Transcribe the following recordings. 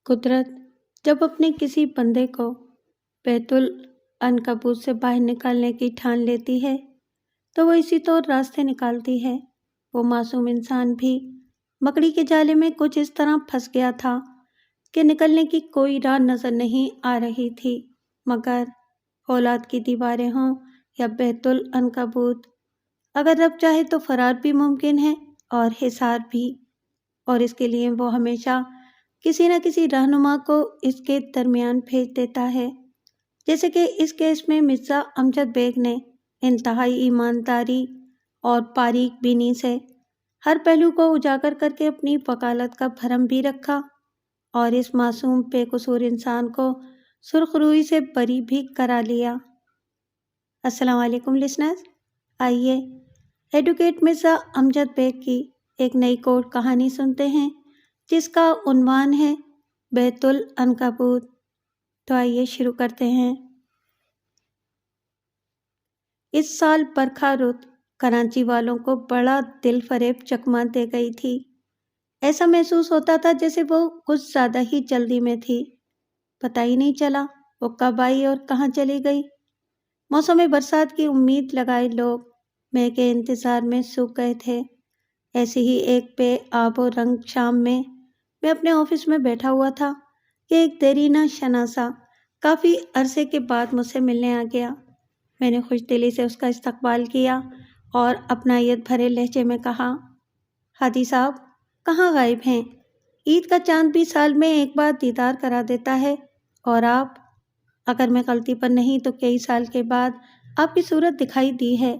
قدرت جب اپنے کسی بندے کو بیت العنکبوت سے باہر نکالنے کی ٹھان لیتی ہے تو وہ اسی طور راستے نکالتی ہے۔ وہ معصوم انسان بھی مکڑی کے جالے میں کچھ اس طرح پھنس گیا تھا کہ نکلنے کی کوئی راہ نظر نہیں آ رہی تھی، مگر اولاد کی دیواریں ہوں یا بیت العنکبوت، اگر رب چاہے تو فرار بھی ممکن ہے اور حصار بھی، اور اس کے لیے وہ ہمیشہ کسی نہ کسی رہنما کو اس کے درمیان بھیج دیتا ہے، جیسے کہ اس کیس میں مرزا امجد بیگ نے انتہائی ایمانداری اور باریک بینی سے ہر پہلو کو اجاگر کر کے اپنی وکالت کا بھرم بھی رکھا اور اس معصوم بے قصور انسان کو سرخ روئی سے بری بھی کرا لیا۔ السلام علیکم لسنرز، آئیے ایڈوکیٹ مرزا امجد بیگ کی ایک نئی کوٹ کہانی سنتے ہیں جس کا عنوان ہے بیت العنکبوت۔ تو آئیے شروع کرتے ہیں۔ اس سال برکھا رت کراچی والوں کو بڑا دل فریب چکمہ دے گئی تھی۔ ایسا محسوس ہوتا تھا جیسے وہ کچھ زیادہ ہی جلدی میں تھی، پتہ ہی نہیں چلا وہ کب آئی اور کہاں چلی گئی۔ موسم برسات کی امید لگائے لوگ مے کے انتظار میں سوکھ گئے تھے۔ ایسی ہی ایک بے آب و رنگ شام میں اپنے آفس میں بیٹھا ہوا تھا کہ ایک دیرینہ شناسا کافی عرصے کے بعد مجھ سے ملنے آ گیا۔ میں نے خوش دلی سے اس کا استقبال کیا اور اپنائیت بھرے لہجے میں کہا، ہادی صاحب کہاں غائب ہیں؟ عید کا چاند بھی سال میں ایک بار دیدار کرا دیتا ہے اور آپ، اگر میں غلطی پر نہیں تو کئی سال کے بعد آپ کی صورت دکھائی دی ہے۔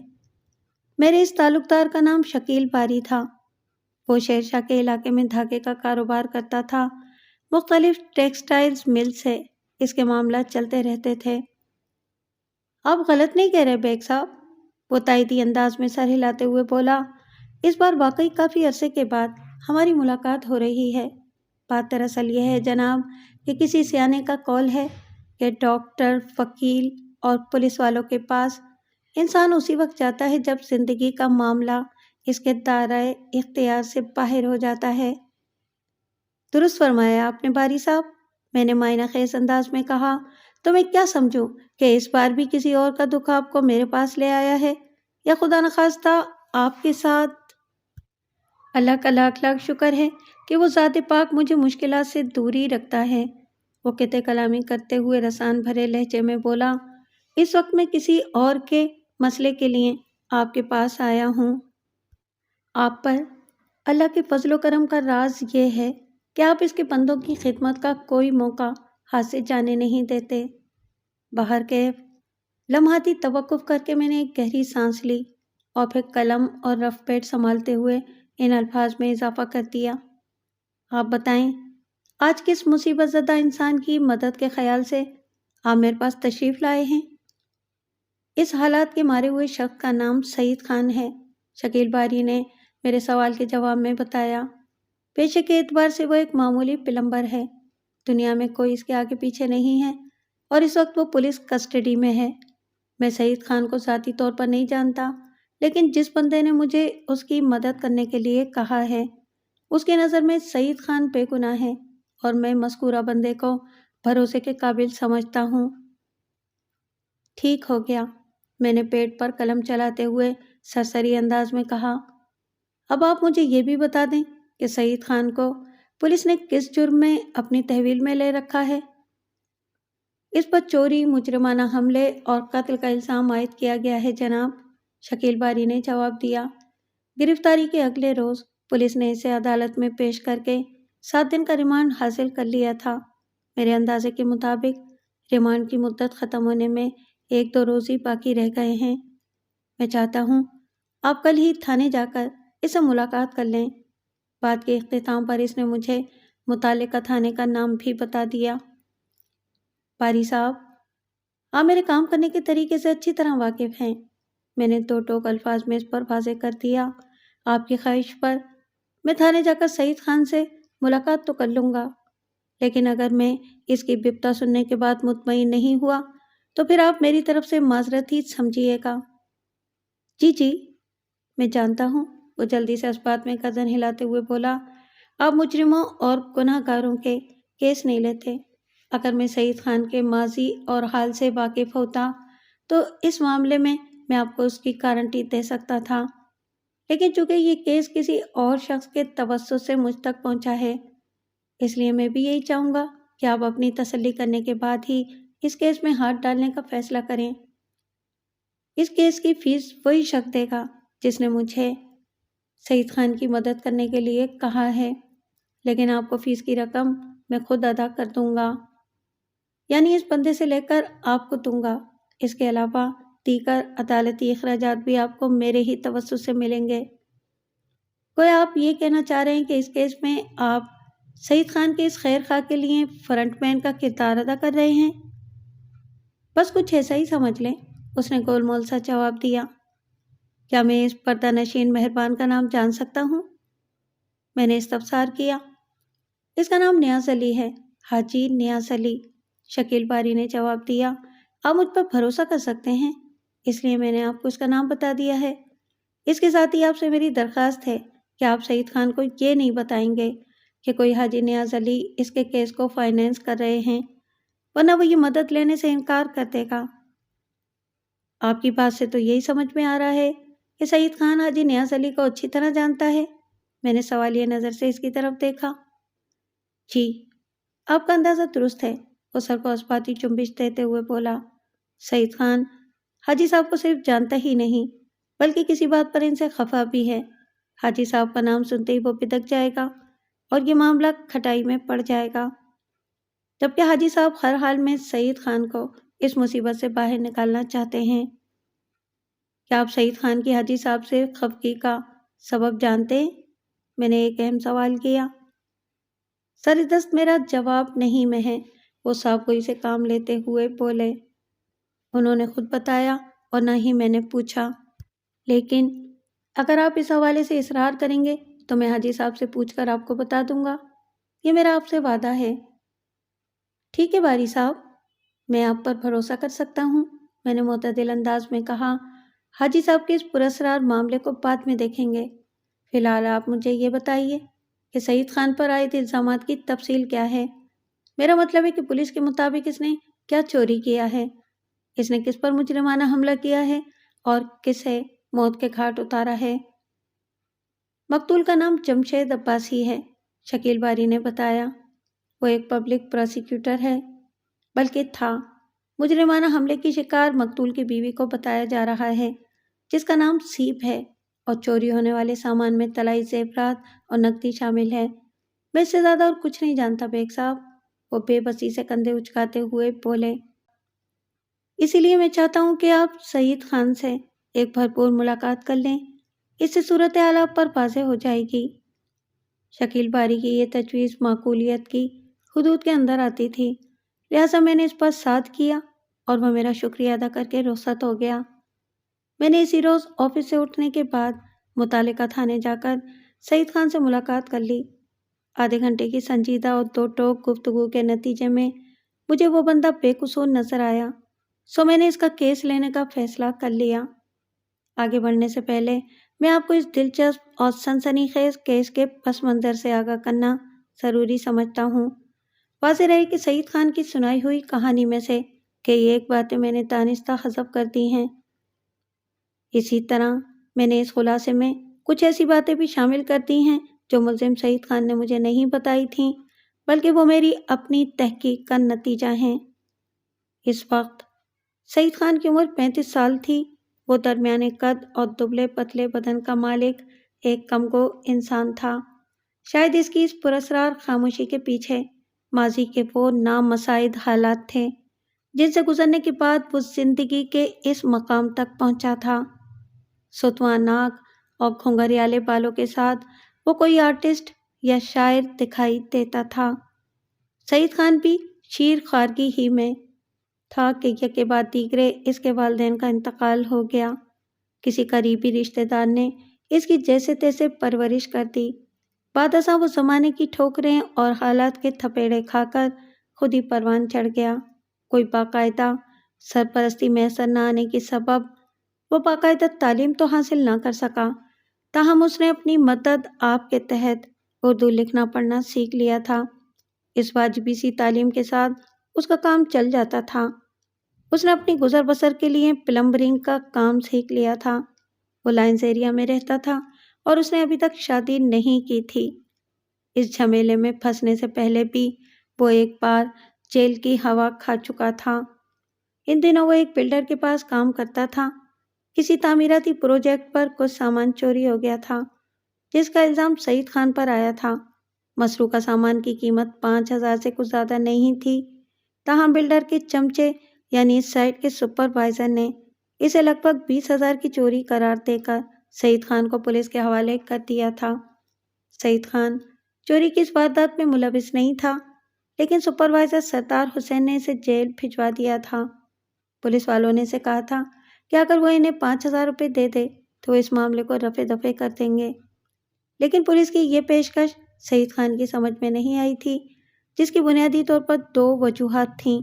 میرے اس تعلقدار کا نام شکیل باری تھا۔ وہ شیر شاہ کے علاقے میں دھاگے کا کاروبار کرتا تھا۔ مختلف ٹیکسٹائلز مل سے اس کے معاملات چلتے رہتے تھے۔ آپ غلط نہیں کہہ رہے بیگ صاحب، وہ تائیدی انداز میں سر ہلاتے ہوئے بولا، اس بار واقعی کافی عرصے کے بعد ہماری ملاقات ہو رہی ہے۔ بات دراصل یہ ہے جناب کہ کسی سیانے کا قول ہے کہ ڈاکٹر، وکیل اور پولیس والوں کے پاس انسان اسی وقت جاتا ہے جب زندگی کا معاملہ اس کے دائرۂ اختیار سے باہر ہو جاتا ہے۔ درست فرمایا آپ نے باری صاحب، میں نے معنی خیز انداز میں کہا، تو میں کیا سمجھوں کہ اس بار بھی کسی اور کا دکھ آپ کو میرے پاس لے آیا ہے، یا خدا نخواستہ آپ کے ساتھ؟ اللہ کا لاکھ لاکھ شکر ہے کہ وہ ذات پاک مجھے مشکلات سے دوری رکھتا ہے، وہ قطع کلامی کرتے ہوئے رسان بھرے لہجے میں بولا، اس وقت میں کسی اور کے مسئلے کے لیے آپ کے پاس آیا ہوں۔ آپ پر اللہ کے فضل و کرم کا راز یہ ہے کہ آپ اس کے بندوں کی خدمت کا کوئی موقع ہاتھ سے جانے نہیں دیتے۔ باہر کیف لمحاتی توقف کر کے میں نے ایک گہری سانس لی اور پھر قلم اور رف پیڈ سنبھالتے ہوئے ان الفاظ میں اضافہ کر دیا، آپ بتائیں آج کس مصیبت زدہ انسان کی مدد کے خیال سے آپ میرے پاس تشریف لائے ہیں؟ اس حالات کے مارے ہوئے شخص کا نام سعید خان ہے، شکیل باری نے میرے سوال کے جواب میں بتایا۔ پیشے کے اعتبار سے وہ ایک معمولی پلمبر ہے، دنیا میں کوئی اس کے آگے پیچھے نہیں ہے، اور اس وقت وہ پولیس کسٹڈی میں ہے۔ میں سعید خان کو ذاتی طور پر نہیں جانتا، لیکن جس بندے نے مجھے اس کی مدد کرنے کے لیے کہا ہے، اس کی نظر میں سعید خان بے گناہ ہے اور میں مذکورہ بندے کو بھروسے کے قابل سمجھتا ہوں۔ ٹھیک ہو گیا، میں نے پیٹ پر قلم چلاتے ہوئے سرسری انداز میں کہا، اب آپ مجھے یہ بھی بتا دیں کہ سعید خان کو پولیس نے کس جرم میں اپنی تحویل میں لے رکھا ہے؟ اس پر چوری، مجرمانہ حملے اور قتل کا الزام عائد کیا گیا ہے جناب، شکیل باری نے جواب دیا۔ گرفتاری کے اگلے روز پولیس نے اسے عدالت میں پیش کر کے 7 دن کا ریمانڈ حاصل کر لیا تھا۔ میرے اندازے کے مطابق ریمانڈ کی مدت ختم ہونے میں 1-2 روز ہی باقی رہ گئے ہیں۔ میں چاہتا ہوں آپ کل ہی تھانے جا کر اس سے ملاقات کر لیں۔ بات کے اختتام پر اس نے مجھے متعلقہ تھانے کا نام بھی بتا دیا۔ باری صاحب، آپ میرے کام کرنے کے طریقے سے اچھی طرح واقف ہیں۔ میں نے 2 ٹوک الفاظ میں اس پر واضح کر دیا، آپ کی خواہش پر میں تھانے جا کر سعید خان سے ملاقات تو کر لوں گا، لیکن اگر میں اس کی بپتا سننے کے بعد مطمئن نہیں ہوا تو پھر آپ میری طرف سے معذرت ہی سمجھیے گا۔ جی جی، میں جانتا ہوں، وہ جلدی سے اس بات میں گردن ہلاتے ہوئے بولا، آپ مجرموں اور گناہ گاروں کے کیس نہیں لیتے۔ اگر میں سعید خان کے ماضی اور حال سے واقف ہوتا تو اس معاملے میں آپ کو اس کی گارنٹی دے سکتا تھا، لیکن چونکہ یہ کیس کسی اور شخص کے توسط سے مجھ تک پہنچا ہے، اس لیے میں بھی یہی چاہوں گا کہ آپ اپنی تسلی کرنے کے بعد ہی اس کیس میں ہاتھ ڈالنے کا فیصلہ کریں۔ اس کیس کی فیس وہی شخص دے گا جس نے مجھے سعید خان کی مدد کرنے کے لیے کہا ہے، لیکن آپ کو فیس کی رقم میں خود ادا کر دوں گا، یعنی اس بندے سے لے کر آپ کو دوں گا۔ اس کے علاوہ دیگر عدالتی اخراجات بھی آپ کو میرے ہی توسط سے ملیں گے۔ کوئی آپ یہ کہنا چاہ رہے ہیں کہ اس کیس میں آپ سعید خان کے اس خیر خواہ کے لیے فرنٹ مین کا کردار ادا کر رہے ہیں؟ بس کچھ ایسا ہی سمجھ لیں، اس نے گول مول سا جواب دیا۔ کیا میں اس پردہ نشین مہربان کا نام جان سکتا ہوں؟ میں نے استفسار کیا۔ اس کا نام نیاز علی ہے، حاجی نیاز علی، شکیل باری نے جواب دیا۔ آپ مجھ پر بھروسہ کر سکتے ہیں، اس لیے میں نے آپ کو اس کا نام بتا دیا ہے۔ اس کے ساتھ ہی آپ سے میری درخواست ہے کہ آپ سعید خان کو یہ نہیں بتائیں گے کہ کوئی حاجی نیاز علی اس کے کیس کو فائنینس کر رہے ہیں، ورنہ وہ یہ مدد لینے سے انکار کر دے گا۔ آپ کی بات سے تو یہی سمجھ میں آ رہا ہے کہ سعید خان حاجی نیاز علی کو اچھی طرح جانتا ہے۔ میں نے سوالیہ نظر سے اس کی طرف دیکھا۔ جی، آپ کا اندازہ درست ہے، وہ سر کو اسباتی چنبش دیتے ہوئے بولا۔ سعید خان حاجی صاحب کو صرف جانتا ہی نہیں بلکہ کسی بات پر ان سے خفا بھی ہے۔ حاجی صاحب کا نام سنتے ہی وہ بدک جائے گا اور یہ معاملہ کھٹائی میں پڑ جائے گا، جبکہ حاجی صاحب ہر حال میں سعید خان کو اس مصیبت سے باہر نکالنا چاہتے ہیں۔ کیا آپ سعید خان کی حاجی صاحب سے خفگی کا سبب جانتے ہیں؟ میں نے ایک اہم سوال کیا۔ سر دست میرا جواب نہیں میں ہے، وہ صاحب کوئی سے کام لیتے ہوئے بولے۔ انہوں نے خود بتایا اور نہ ہی میں نے پوچھا، لیکن اگر آپ اس حوالے سے اصرار کریں گے تو میں حاجی صاحب سے پوچھ کر آپ کو بتا دوں گا، یہ میرا آپ سے وعدہ ہے۔ ٹھیک ہے باری صاحب، میں آپ پر بھروسہ کر سکتا ہوں، میں نے معتدل انداز میں کہا۔ حاجی صاحب کے اس پراسرار معاملے کو بعد میں دیکھیں گے، فی الحال آپ مجھے یہ بتائیے کہ سعید خان پر عائد الزامات کی تفصیل کیا ہے؟ میرا مطلب ہے کہ پولیس کے مطابق اس نے کیا چوری کیا ہے، اس نے کس پر مجرمانہ حملہ کیا ہے اور کسے موت کے گھاٹ اتارا ہے؟ مقتول کا نام جمشید عباسی ہے، شکیل باری نے بتایا۔ وہ ایک پبلک پراسیکیوٹر ہے، بلکہ تھا۔ مجرمانہ حملے کی شکار مقتول کی بیوی کو بتایا جا رہا ہے، جس کا نام سیپ ہے، اور چوری ہونے والے سامان میں طلائی زیورات اور نقدی شامل ہے۔ میں اس سے زیادہ اور کچھ نہیں جانتا بیگ صاحب، وہ بے بسی سے کندھے اچکاتے ہوئے بولے۔ اسی لیے میں چاہتا ہوں کہ آپ سعید خان سے ایک بھرپور ملاقات کر لیں، اس سے صورتحال آپ پر واضح ہو جائے گی۔ شکیل باری کی یہ تجویز معقولیت کی حدود کے اندر آتی تھی، لہٰذا میں نے اس پر ساتھ کیا اور وہ میرا شکریہ ادا کر کے رخصت ہو گیا۔ میں نے اسی روز آفس سے اٹھنے کے بعد متعلقہ تھانے جا کر سعید خان سے ملاقات کر لی۔ آدھے گھنٹے کی سنجیدہ اور دو ٹوک گفتگو کے نتیجے میں مجھے وہ بندہ بے قصور نظر آیا، سو میں نے اس کا کیس لینے کا فیصلہ کر لیا۔ آگے بڑھنے سے پہلے میں آپ کو اس دلچسپ اور سنسنی خیز کیس کے پس منظر سے آگاہ کرنا ضروری سمجھتا ہوں۔ واضح رہے کہ سعید خان کی سنائی ہوئی کہانی میں سے کئی ایک باتیں میں نے دانستہ حذف کر دی ہیں۔ اسی طرح میں نے اس خلاصے میں کچھ ایسی باتیں بھی شامل کر دی ہیں جو ملزم سعید خان نے مجھے نہیں بتائی تھیں، بلکہ وہ میری اپنی تحقیق کا نتیجہ ہیں۔ اس وقت سعید خان کی عمر 35 سال تھی۔ وہ درمیانے قد اور دبلے پتلے بدن کا مالک ایک کمگو انسان تھا۔ شاید اس کی اس پراسرار خاموشی کے پیچھے ماضی کے وہ نامساعد حالات تھے جن سے گزرنے کے بعد وہ زندگی کے اس مقام تک پہنچا تھا۔ ستواں ناک اور گھنگھریالے بالوں کے ساتھ وہ کوئی آرٹسٹ یا شاعر دکھائی دیتا تھا۔ سعید خان بھی شیر خارگی ہی میں تھا کہ یکے بعد دیگرے اس کے والدین کا انتقال ہو گیا۔ کسی قریبی رشتہ دار نے اس کی جیسے تیسے پرورش کر دی۔ بعد ازاں وہ زمانے کی ٹھوکریں اور حالات کے تھپیڑے کھا کر خود ہی پروان چڑھ گیا۔ کوئی باقاعدہ سرپرستی میسر نہ آنے کے سبب وہ باقاعدہ تعلیم تو حاصل نہ کر سکا، تاہم اس نے اپنی مدد آپ کے تحت اردو لکھنا پڑھنا سیکھ لیا تھا۔ اس واجبی سی تعلیم کے ساتھ اس کا کام چل جاتا تھا۔ اس نے اپنی گزر بسر کے لیے پلمبرنگ کا کام سیکھ لیا تھا۔ وہ لائنز ایریا میں رہتا تھا اور اس نے ابھی تک شادی نہیں کی تھی۔ اس جھمیلے میں پھنسنے سے پہلے بھی وہ ایک بار جیل کی ہوا کھا چکا تھا۔ ان دنوں وہ ایک بلڈر کے پاس کام کرتا تھا۔ کسی تعمیراتی پروجیکٹ پر کچھ سامان چوری ہو گیا تھا، جس کا الزام سعید خان پر آیا تھا۔ مسروقہ سامان کی قیمت 5,000 سے کچھ زیادہ نہیں تھی، تاہم بلڈر کے چمچے یعنی اس سائٹ کے سپروائزر نے اسے لگ بھگ 20,000 کی چوری قرار دے کر سعید خان کو پولیس کے حوالے کر دیا تھا۔ سعید خان چوری کی اس واردات میں ملوث نہیں تھا، لیکن سپروائزر سردار حسین نے اسے جیل بھجوا دیا تھا۔ پولیس والوں نے اسے کہا تھا کہ اگر وہ انہیں 5,000 روپے دے دے تو وہ اس معاملے کو رفع دفع کر دیں گے، لیکن پولیس کی یہ پیشکش سعید خان کی سمجھ میں نہیں آئی تھی، جس کی بنیادی طور پر 2 وجوہات تھیں۔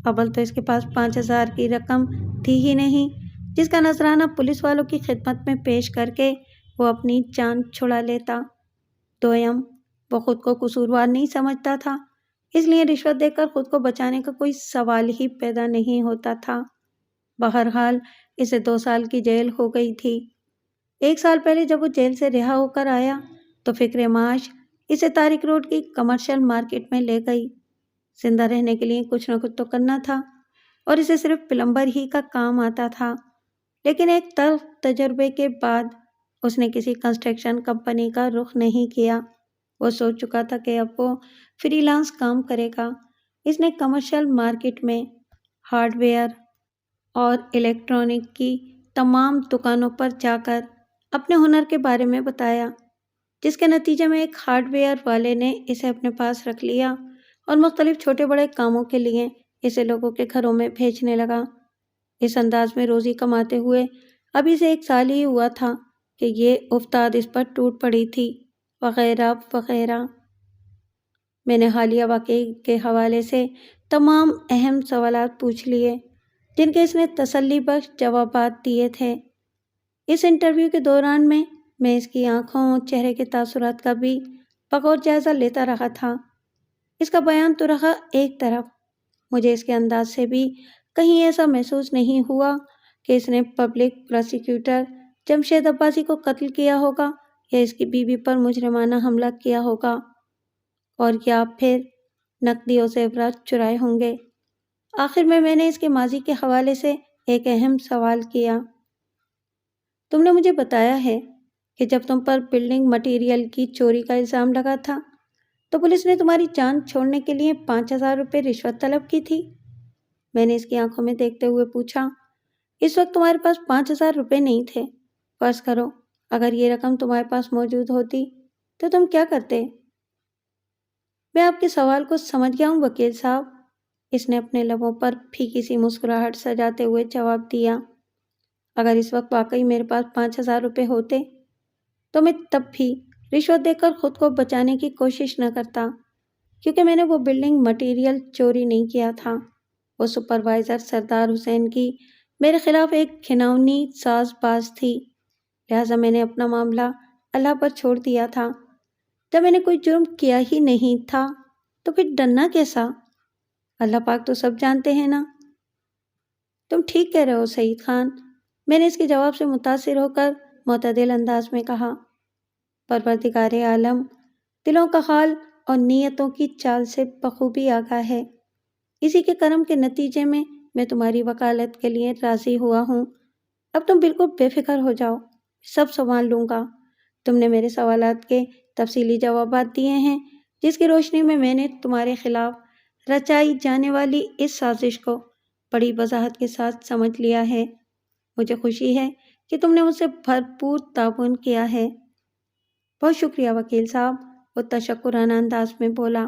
اول تو اس کے پاس 5,000 کی رقم تھی ہی نہیں، جس کا نذرانہ پولیس والوں کی خدمت میں پیش کر کے وہ اپنی جان چھڑا لیتا۔ دوئم، وہ خود کو قصوروار نہیں سمجھتا تھا، اس لیے رشوت دے کر خود کو بچانے کا کوئی سوال ہی پیدا نہیں ہوتا تھا۔ بہرحال اسے 2 سال کی جیل ہو گئی تھی۔ 1 سال پہلے جب وہ جیل سے رہا ہو کر آیا تو فکر معاش اسے طارق روڈ کی کمرشل مارکیٹ میں لے گئی۔ زندہ رہنے کے لیے کچھ نہ کچھ تو کرنا تھا اور اسے صرف پلمبر ہی کا کام آتا تھا، لیکن ایک تلخ تجربے کے بعد اس نے کسی کنسٹرکشن کمپنی کا رخ نہیں کیا۔ وہ سوچ چکا تھا کہ اب وہ فری لانس کام کرے گا۔ اس نے کمرشل مارکیٹ میں ہارڈ ویئر اور الیکٹرانک کی تمام دکانوں پر جا کر اپنے ہنر کے بارے میں بتایا، جس کے نتیجے میں ایک ہارڈ ویئر والے نے اسے اپنے پاس رکھ لیا اور مختلف چھوٹے بڑے کاموں کے لیے اسے لوگوں کے گھروں میں بھیجنے لگا۔ اس انداز میں روزی کماتے ہوئے ابھی سے 1 سال ہی ہوا تھا کہ یہ افتاد اس پر ٹوٹ پڑی تھی، وغیرہ وغیرہ۔ میں نے حالیہ واقعے کے حوالے سے تمام اہم سوالات پوچھ لیے، جن کے اس نے تسلی بخش جوابات دیے تھے۔ اس انٹرویو کے دوران میں اس کی آنکھوں اور چہرے کے تاثرات کا بھی بغور جائزہ لیتا رہا تھا۔ اس کا بیان تو رہا ایک طرف، مجھے اس کے انداز سے بھی کہیں ایسا محسوس نہیں ہوا کہ اس نے پبلک پراسیکیوٹر جمشید عباسی کو قتل کیا ہوگا یا اس کی بیوی پر مجرمانہ حملہ کیا ہوگا، اور یا پھر نقدی اور زیورات چرائے ہوں گے۔ آخر میں نے اس کے ماضی کے حوالے سے ایک اہم سوال کیا۔ تم نے مجھے بتایا ہے کہ جب تم پر بلڈنگ مٹیریل کی چوری کا الزام لگا تھا تو پولیس نے تمہاری جان چھوڑنے کے لیے 5,000 روپے رشوت طلب کی تھی؟ میں نے اس کی آنکھوں میں دیکھتے ہوئے پوچھا۔ اس وقت تمہارے پاس 5,000 روپے نہیں تھے۔ فرض کرو اگر یہ رقم تمہارے پاس موجود ہوتی تو تم کیا کرتے؟ میں آپ کے سوال کو سمجھ گیا ہوں وکیل صاحب، اس نے اپنے لبوں پر پھیکی سی مسکراہٹ سجاتے ہوئے جواب دیا۔ اگر اس وقت واقعی میرے پاس 5,000 روپے ہوتے تو میں تب بھی رشوت دے کر خود کو بچانے کی کوشش نہ کرتا، کیونکہ میں نے وہ بلڈنگ مٹیریل چوری نہیں کیا تھا۔ وہ سپروائزر سردار حسین کی میرے خلاف ایک گھناؤنی ساز باز تھی، لہٰذا میں نے اپنا معاملہ اللہ پر چھوڑ دیا تھا۔ جب میں نے کوئی جرم کیا ہی نہیں تھا تو پھر ڈرنا کیسا؟ اللہ پاک تو سب جانتے ہیں نا۔ تم ٹھیک کہہ رہے ہو سعید خان، میں نے اس کے جواب سے متاثر ہو کر معتدل انداز میں کہا۔ پروردگار عالم دلوں کا حال اور نیتوں کی چال سے بخوبی آگاہ ہے۔ اسی کے کرم کے نتیجے میں تمہاری وکالت کے لیے راضی ہوا ہوں۔ اب تم بالکل بے فکر ہو جاؤ، سب سنبھال لوں گا۔ تم نے میرے سوالات کے تفصیلی جوابات دیے ہیں، جس کی روشنی میں نے تمہارے خلاف رچائی جانے والی اس سازش کو بڑی وضاحت کے ساتھ سمجھ لیا ہے۔ مجھے خوشی ہے کہ تم نے مجھ سے بھرپور تعاون کیا ہے۔ بہت شکریہ وکیل صاحب، وہ تشکرانہ انداز میں بولا۔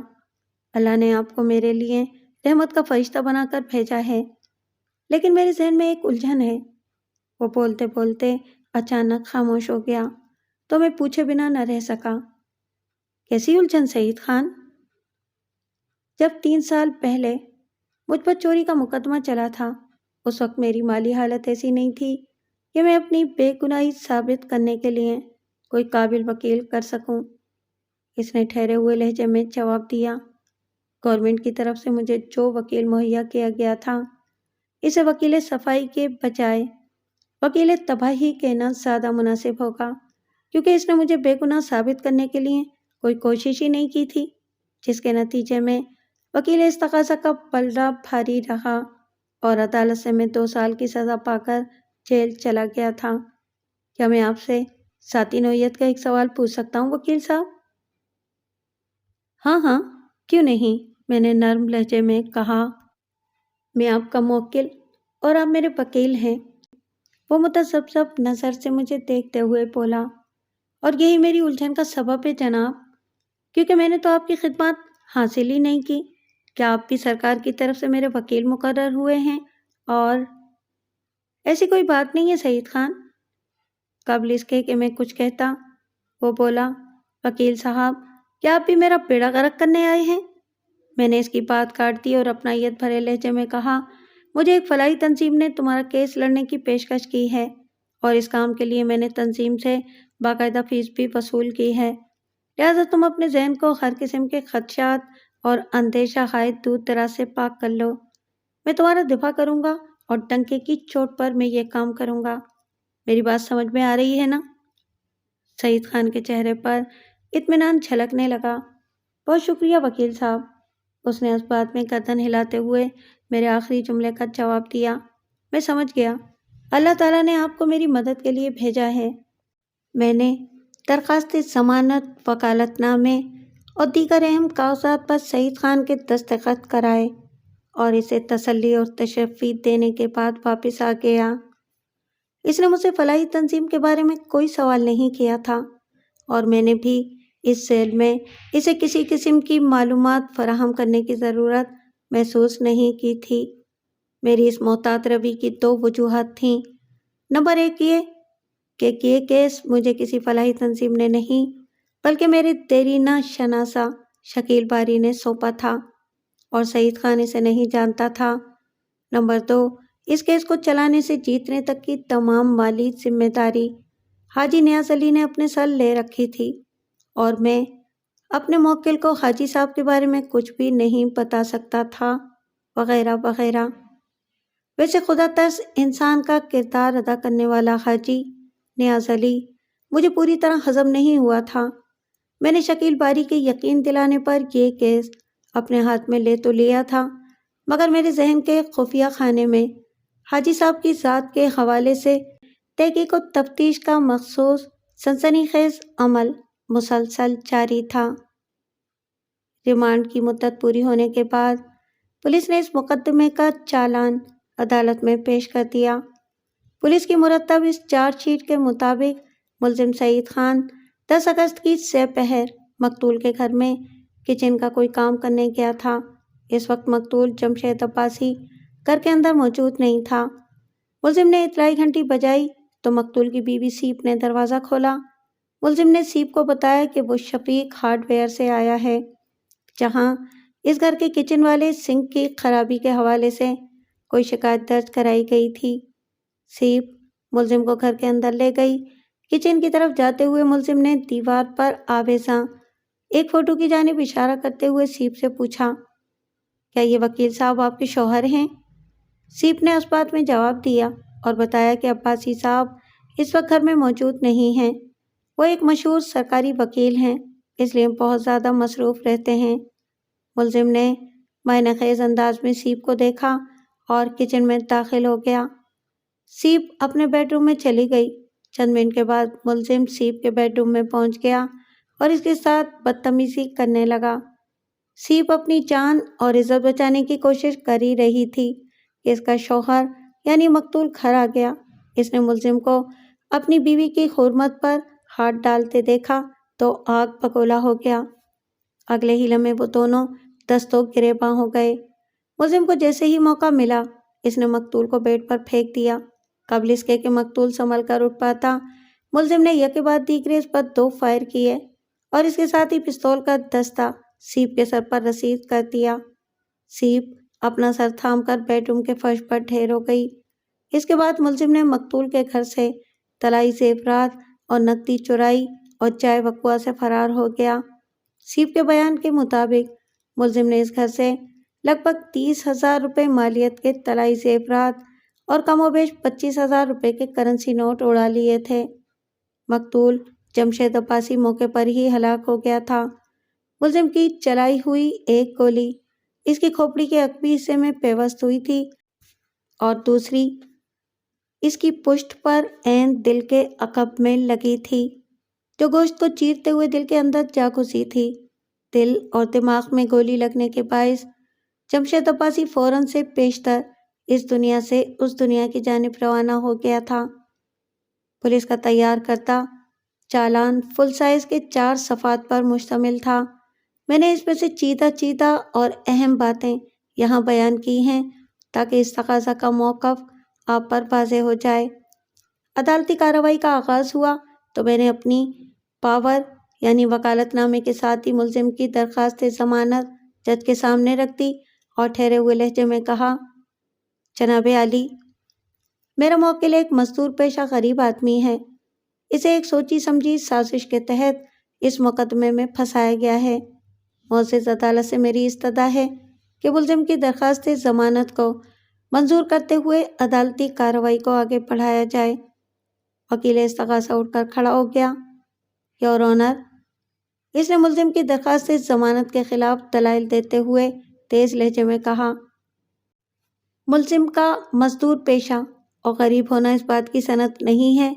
اللہ نے آپ کو میرے لیے رحمت کا فرشتہ بنا کر بھیجا ہے، لیکن میرے ذہن میں ایک الجھن ہے۔ وہ بولتے بولتے اچانک خاموش ہو گیا تو میں پوچھے بنا نہ رہ سکا۔ کیسی الجھن سعید خان؟ جب 3 سال پہلے مجھ پر چوری کا مقدمہ چلا تھا، اس وقت میری مالی حالت ایسی نہیں تھی کہ میں اپنی بے گناہی ثابت کرنے کے لیے کوئی قابل وکیل کر سکوں۔ اس نے ٹھہرے ہوئے لہجے میں جواب دیا۔ گورنمنٹ کی طرف سے مجھے جو وکیل مہیا کیا گیا تھا، اسے وکیل صفائی کے بجائے وکیل تباہی کہنا زیادہ مناسب ہوگا، کیونکہ اس نے مجھے بے گناہ ثابت کرنے کے لیے کوئی کوشش ہی نہیں کی تھی، جس کے نتیجے میں وکیل استغاثہ کا پلڑا بھاری رہا اور عدالت سے میں 2 سال کی سزا پا کر جیل چلا گیا تھا۔ کیا میں آپ سے ذاتی نوعیت کا ایک سوال پوچھ سکتا ہوں وکیل صاحب؟ ہاں ہاں، کیوں نہیں، میں نے نرم لہجے میں کہا۔ میں آپ کا موکل اور آپ میرے وکیل ہیں۔ وہ متذبذب نظر سے مجھے دیکھتے ہوئے بولا، اور یہی میری الجھن کا سبب ہے جناب، کیونکہ میں نے تو آپ کی خدمات حاصل ہی نہیں کی۔ کیا آپ کی سرکار کی طرف سے میرے وکیل مقرر ہوئے ہیں؟ اور ایسی کوئی بات نہیں ہے سعید خان۔ قبل اس کے کہ میں کچھ کہتا، وہ بولا، وکیل صاحب، کیا آپ بھی میرا بیڑا غرق کرنے آئے ہیں؟ میں نے اس کی بات کاٹ دی اور اپنائیت بھرے لہجے میں کہا، مجھے ایک فلاحی تنظیم نے تمہارا کیس لڑنے کی پیشکش کی ہے اور اس کام کے لیے میں نے تنظیم سے باقاعدہ فیس بھی وصول کی ہے، لہٰذا تم اپنے ذہن کو ہر قسم کے خدشات اور اندیشہ خائد دور دراز سے پاک کر لو۔ میں تمہارا دفاع کروں گا اور ڈنکے کی چوٹ پر میں یہ کام کروں گا۔ میری بات سمجھ میں آ رہی ہے نا؟ سعید خان کے چہرے پر اطمینان جھلکنے لگا۔ بہت شکریہ وکیل صاحب، اس نے اس بات میں گردن ہلاتے ہوئے میرے آخری جملے کا جواب دیا۔ میں سمجھ گیا، اللہ تعالیٰ نے آپ کو میری مدد کے لیے بھیجا ہے۔ میں نے درخواست ضمانت، وکالت نامے اور دیگر اہم کاغذات پر سعید خان کے دستخط کرائے اور اسے تسلی اور تشفی دینے کے بعد واپس آ گیا۔ اس نے مجھ سے فلاحی تنظیم کے بارے میں کوئی سوال نہیں کیا تھا اور میں نے بھی اس ذیل میں اسے کسی قسم کی معلومات فراہم کرنے کی ضرورت محسوس نہیں کی تھی۔ میری اس محتاط روی کی 2 وجوہات تھیں۔ نمبر 1 یہ کہ یہ کیس مجھے کسی فلاحی تنظیم نے نہیں بلکہ میرے دیرینہ شناسہ شکیل باری نے سونپا تھا اور سعید خان اسے نہیں جانتا تھا۔ نمبر 2 اس کیس کو چلانے سے جیتنے تک کی تمام مالی ذمہ داری حاجی نیاز علی نے اپنے سر لے رکھی تھی اور میں اپنے موکل کو حاجی صاحب کے بارے میں کچھ بھی نہیں بتا سکتا تھا، وغیرہ وغیرہ۔ ویسے خدا ترس انسان کا کردار ادا کرنے والا حاجی نیاز علی مجھے پوری طرح ہضم نہیں ہوا تھا۔ میں نے شکیل باری کے یقین دلانے پر یہ کیس اپنے ہاتھ میں لے تو لیا تھا، مگر میرے ذہن کے خفیہ خانے میں حاجی صاحب کی ذات کے حوالے سے تحقیق و تفتیش کا مخصوص سنسنی خیز عمل مسلسل جاری تھا۔ ریمانڈ کی مدت پوری ہونے کے بعد پولیس نے اس مقدمے کا چالان عدالت میں پیش کر دیا۔ پولیس کی مرتب اس چارج شیٹ کے مطابق ملزم سعید خان 10 اگست کی سہ پہر مقتول کے گھر میں کچن کا کوئی کام کرنے گیا تھا۔ اس وقت مقتول جمشید عباسی گھر کے اندر موجود نہیں تھا۔ ملزم نے اطلاعی گھنٹی بجائی تو مقتول کی بیوی سیپ نے دروازہ کھولا۔ ملزم نے سیپ کو بتایا کہ وہ شفیق ہارڈ ویئر سے آیا ہے، جہاں اس گھر کے کچن والے سنک کی خرابی کے حوالے سے کوئی شکایت درج کرائی گئی تھی۔ سیپ ملزم کو گھر کے اندر لے گئی۔ کچن کی طرف جاتے ہوئے ملزم نے دیوار پر آویزاں ایک فوٹو کی جانب اشارہ کرتے ہوئے سیپ سے پوچھا، کیا یہ وکیل صاحب آپ کے شوہر ہیں؟ سیپ نے اس بات میں جواب دیا اور بتایا کہ عباسی صاحب اس وقت گھر میں موجود نہیں ہیں، وہ ایک مشہور سرکاری وکیل ہیں، اس لیے بہت زیادہ مصروف رہتے ہیں۔ ملزم نے معنی خیز انداز میں سیپ کو دیکھا اور کچن میں داخل ہو گیا۔ سیپ اپنے بیڈ روم میں چلی گئی۔ چند منٹ کے بعد ملزم سیپ کے بیڈ روم میں پہنچ گیا اور اس کے ساتھ بدتمیزی کرنے لگا۔ سیپ اپنی جان اور عزت بچانے کی کوشش کر ہی رہی تھی کہ اس کا شوہر یعنی مقتول گھر آ گیا۔ اس نے ملزم کو اپنی بیوی کی حرمت پر ہاتھ ڈالتے دیکھا تو آگ بگولا ہو گیا۔ اگلے ہی لمحے وہ دونوں دستوں گریباں ہو گئے۔ ملزم کو جیسے ہی موقع ملا اس نے مقتول کو بیڈ پر پھینک دیا۔ قبل اس کے کہ مقتول سنبھل کر اٹھ پاتا، ملزم نے یکے بعد دیگرے اس پر 2 فائر کیے اور اس کے ساتھ ہی پستول کا دستہ سیپ کے سر پر رسید کر دیا۔ سیپ اپنا سر تھام کر بیڈ روم کے فرش پر ڈھیر ہو گئی۔ اس کے بعد ملزم نے مقتول کے گھر سے طلائی زیورات اور نقدی چرائی اور جائے وقوع سے فرار ہو گیا۔ سیپ کے بیان کے مطابق ملزم نے اس گھر سے لگ بھگ 30,000 روپے مالیت کے طلائی زیورات اور کم و بیش 25,000 روپے کے کرنسی نوٹ اڑا لیے تھے۔ مقتول جمشید عباسی موقع پر ہی ہلاک ہو گیا تھا۔ ملزم کی چلائی ہوئی ایک گولی اس کی کھوپڑی کے عقبی حصے میں پیوست ہوئی تھی اور دوسری اس کی پشت پر عین دل کے عقب میں لگی تھی، جو گوشت کو چیرتے ہوئے دل کے اندر جا گھسی تھی۔ دل اور دماغ میں گولی لگنے کے باعث جمشید عباسی فوراً سے پیشتر اس دنیا سے اس دنیا کی جانب روانہ ہو گیا تھا۔ پولیس کا تیار کردہ چالان فل سائز کے 4 صفحات پر مشتمل تھا۔ میں نے اس میں سے چیدہ اور اہم باتیں یہاں بیان کی ہیں تاکہ اس تقاضا کا موقف آپ پر واضح ہو جائے۔ عدالتی کارروائی کا آغاز ہوا تو میں نے اپنی پاور یعنی وکالت نامے کے ساتھ ہی ملزم کی درخواست ضمانت جج کے سامنے رکھ دی اور ٹھہرے ہوئے لہجے میں کہا، جناب عالی، میرا موکل ایک مزدور پیشہ غریب آدمی ہے۔ اسے ایک سوچی سمجھی سازش کے تحت اس مقدمے میں پھنسایا گیا ہے۔ معزز عدالت سے میری استدعا ہے کہ ملزم کی درخواست ضمانت کو منظور کرتے ہوئے عدالتی کارروائی کو آگے بڑھایا جائے۔ وکیل استغاثہ اٹھ کر کھڑا ہو گیا۔ یور آنر، اس نے ملزم کی درخواست ضمانت کے خلاف دلائل دیتے ہوئے تیز لہجے میں کہا، ملزم کا مزدور پیشہ اور غریب ہونا اس بات کی صنعت نہیں ہے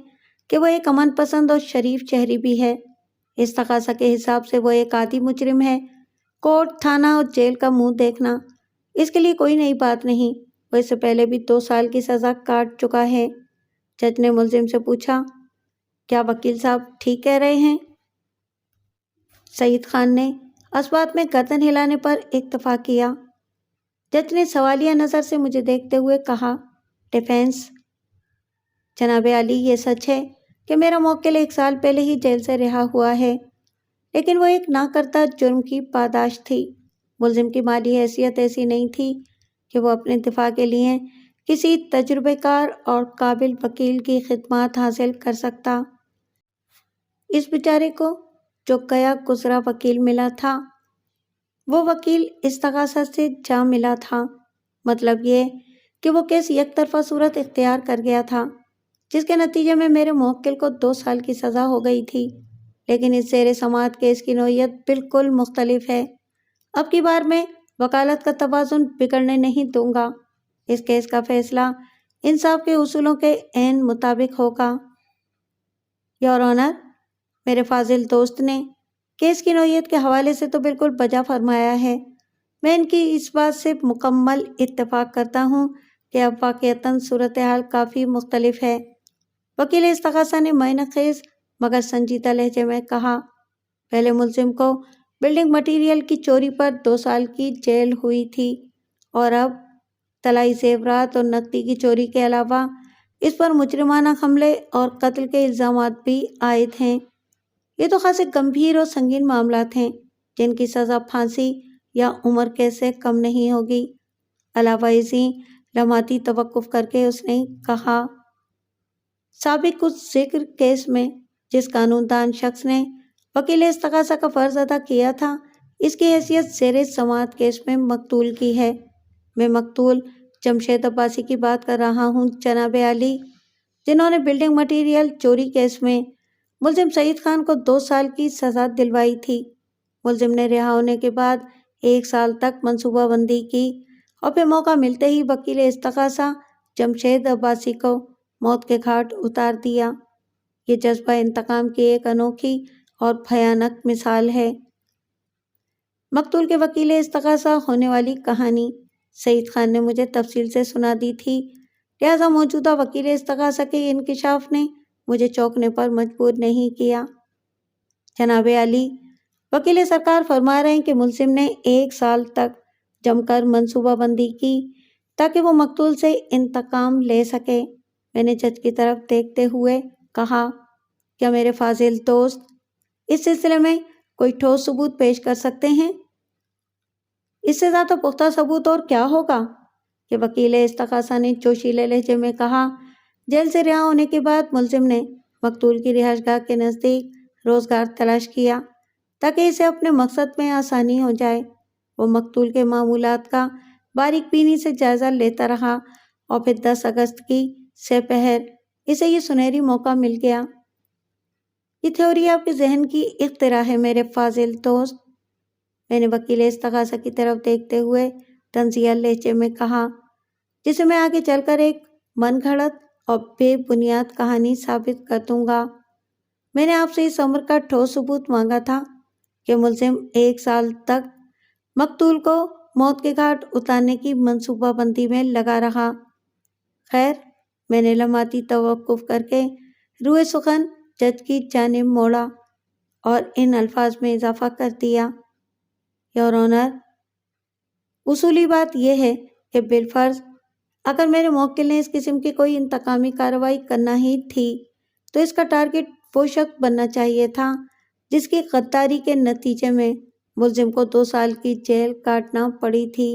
کہ وہ ایک امن پسند اور شریف چہری بھی ہے۔ اس تقاضا کے حساب سے وہ ایک عادی مجرم ہے۔ کورٹ، تھانہ اور جیل کا منہ دیکھنا اس کے لیے کوئی نئی بات نہیں۔ وہ اس سے پہلے بھی 2 سال کی سزا کاٹ چکا ہے۔ جج نے ملزم سے پوچھا، کیا وکیل صاحب ٹھیک کہہ رہے ہیں؟ سعید خان نے اثبات میں گردن ہلانے پر اکتفا کیا۔ جج نے سوالیہ نظر سے مجھے دیکھتے ہوئے کہا، ڈیفینس؟ جناب عالی، یہ سچ ہے کہ میرا موکل 1 سال پہلے ہی جیل سے رہا ہوا ہے، لیکن وہ ایک نہ کردہ جرم کی پاداش تھی۔ ملزم کی مالی حیثیت ایسی نہیں تھی کہ وہ اپنے دفاع کے لیے کسی تجربے کار اور قابل وکیل کی خدمات حاصل کر سکتا۔ اس بیچارے کو جو گیا گزرا وکیل ملا تھا، وہ وکیل استغاثہ سے جا ملا تھا۔ مطلب یہ کہ وہ کیس یک طرفہ صورت اختیار کر گیا تھا، جس کے نتیجے میں میرے موکل کو 2 سال کی سزا ہو گئی تھی۔ لیکن اس زیر سماعت کیس کی نوعیت بالکل مختلف ہے۔ اب کی بار میں وکالت کا توازن بگڑنے نہیں دوں گا۔ اس کیس کا فیصلہ انصاف کے اصولوں کے عین مطابق ہوگا۔ یور آنر، میرے فاضل دوست نے کیس کی نوعیت کے حوالے سے تو بالکل بجا فرمایا ہے۔ میں ان کی اس بات سے مکمل اتفاق کرتا ہوں کہ اب واقعتاً صورتحال کافی مختلف ہے۔ وکیل استغاثہ نے معائنہ خیز مگر سنجیدہ لہجے میں کہا، پہلے ملزم کو بلڈنگ مٹیریل کی چوری پر 2 سال کی جیل ہوئی تھی اور اب طلائی زیورات اور نقدی کی چوری کے علاوہ اس پر مجرمانہ حملے اور قتل کے الزامات بھی عائد ہیں۔ یہ تو خاصے گمبھیر اور سنگین معاملات ہیں جن کی سزا پھانسی یا عمر قید سے کم نہیں ہوگی۔ علاوہ ازیں لمحاتی توقف کر کے اس نے کہا، سابق کچھ ذکر کیس میں جس قانون دان شخص نے وکیل استغاثہ کا فرض ادا کیا تھا، اس کی حیثیت زیر سماعت کیس میں مقتول کی ہے۔ میں مقتول جمشید عباسی کی بات کر رہا ہوں جناب عالی، جنہوں نے بلڈنگ مٹیریل چوری کیس میں ملزم سعید خان کو 2 سال کی سزا دلوائی تھی۔ ملزم نے رہا ہونے کے بعد 1 سال تک منصوبہ بندی کی اور پھر موقع ملتے ہی وکیل استغاثہ جمشید عباسی کو موت کے گھاٹ اتار دیا۔ یہ جذبہ انتقام کی ایک انوکھی اور بھیانک مثال ہے۔ مقتول کے وکیل استغاثہ ہونے والی کہانی سعید خان نے مجھے تفصیل سے سنا دی تھی، لہذا موجودہ وکیل استغاثہ کے انکشاف نے مجھے چونکنے پر مجبور نہیں کیا۔ جناب عالی، وکیل سرکار فرما رہے ہیں کہ ملزم نے 1 سال تک جم کر منصوبہ بندی کی تاکہ وہ مقتول سے انتقام لے سکے۔ میں نے جج کی طرف دیکھتے ہوئے کہا، کیا میرے فاضل دوست اس سلسلے میں کوئی ٹھوس ثبوت پیش کر سکتے ہیں؟ اس سے زیادہ پختہ ثبوت اور کیا ہوگا؟ کہ وکیل استغاثہ نے جوشیلے لہجے میں کہا، جیل سے رہا ہونے کے بعد ملزم نے مقتول کی رہائش گاہ کے نزدیک روزگار تلاش کیا تاکہ اسے اپنے مقصد میں آسانی ہو جائے۔ وہ مقتول کے معمولات کا باریک بینی سے جائزہ لیتا رہا اور پھر 10 اگست کی سہ پہر اسے یہ سنہری موقع مل گیا۔ یہ تھیوری آپ کے ذہن کی اختراع ہے میرے فاضل دوست، میں نے وکیل استغاثہ کی طرف دیکھتے ہوئے طنزیہ لہجے میں کہا، جسے میں آگے چل کر ایک من گھڑت اور بے بنیاد کہانی ثابت کر دوں گا۔ میں نے آپ سے اس امر کا ٹھوس ثبوت مانگا تھا کہ ملزم 1 سال تک مقتول کو موت کے گھاٹ اتارنے کی منصوبہ بندی میں لگا رہا۔ خیر، میں نے لمحاتی توقف کر کے روئے سخن جج کی جانب موڑا اور ان الفاظ میں اضافہ کر دیا، یور آنر، اصولی بات یہ ہے کہ بالفرض اگر میرے موکل نے اس قسم کی کوئی انتقامی کارروائی کرنا ہی تھی تو اس کا ٹارگٹ وہ شخص بننا چاہیے تھا جس کی غداری کے نتیجے میں ملزم کو 2 سال کی جیل کاٹنا پڑی تھی۔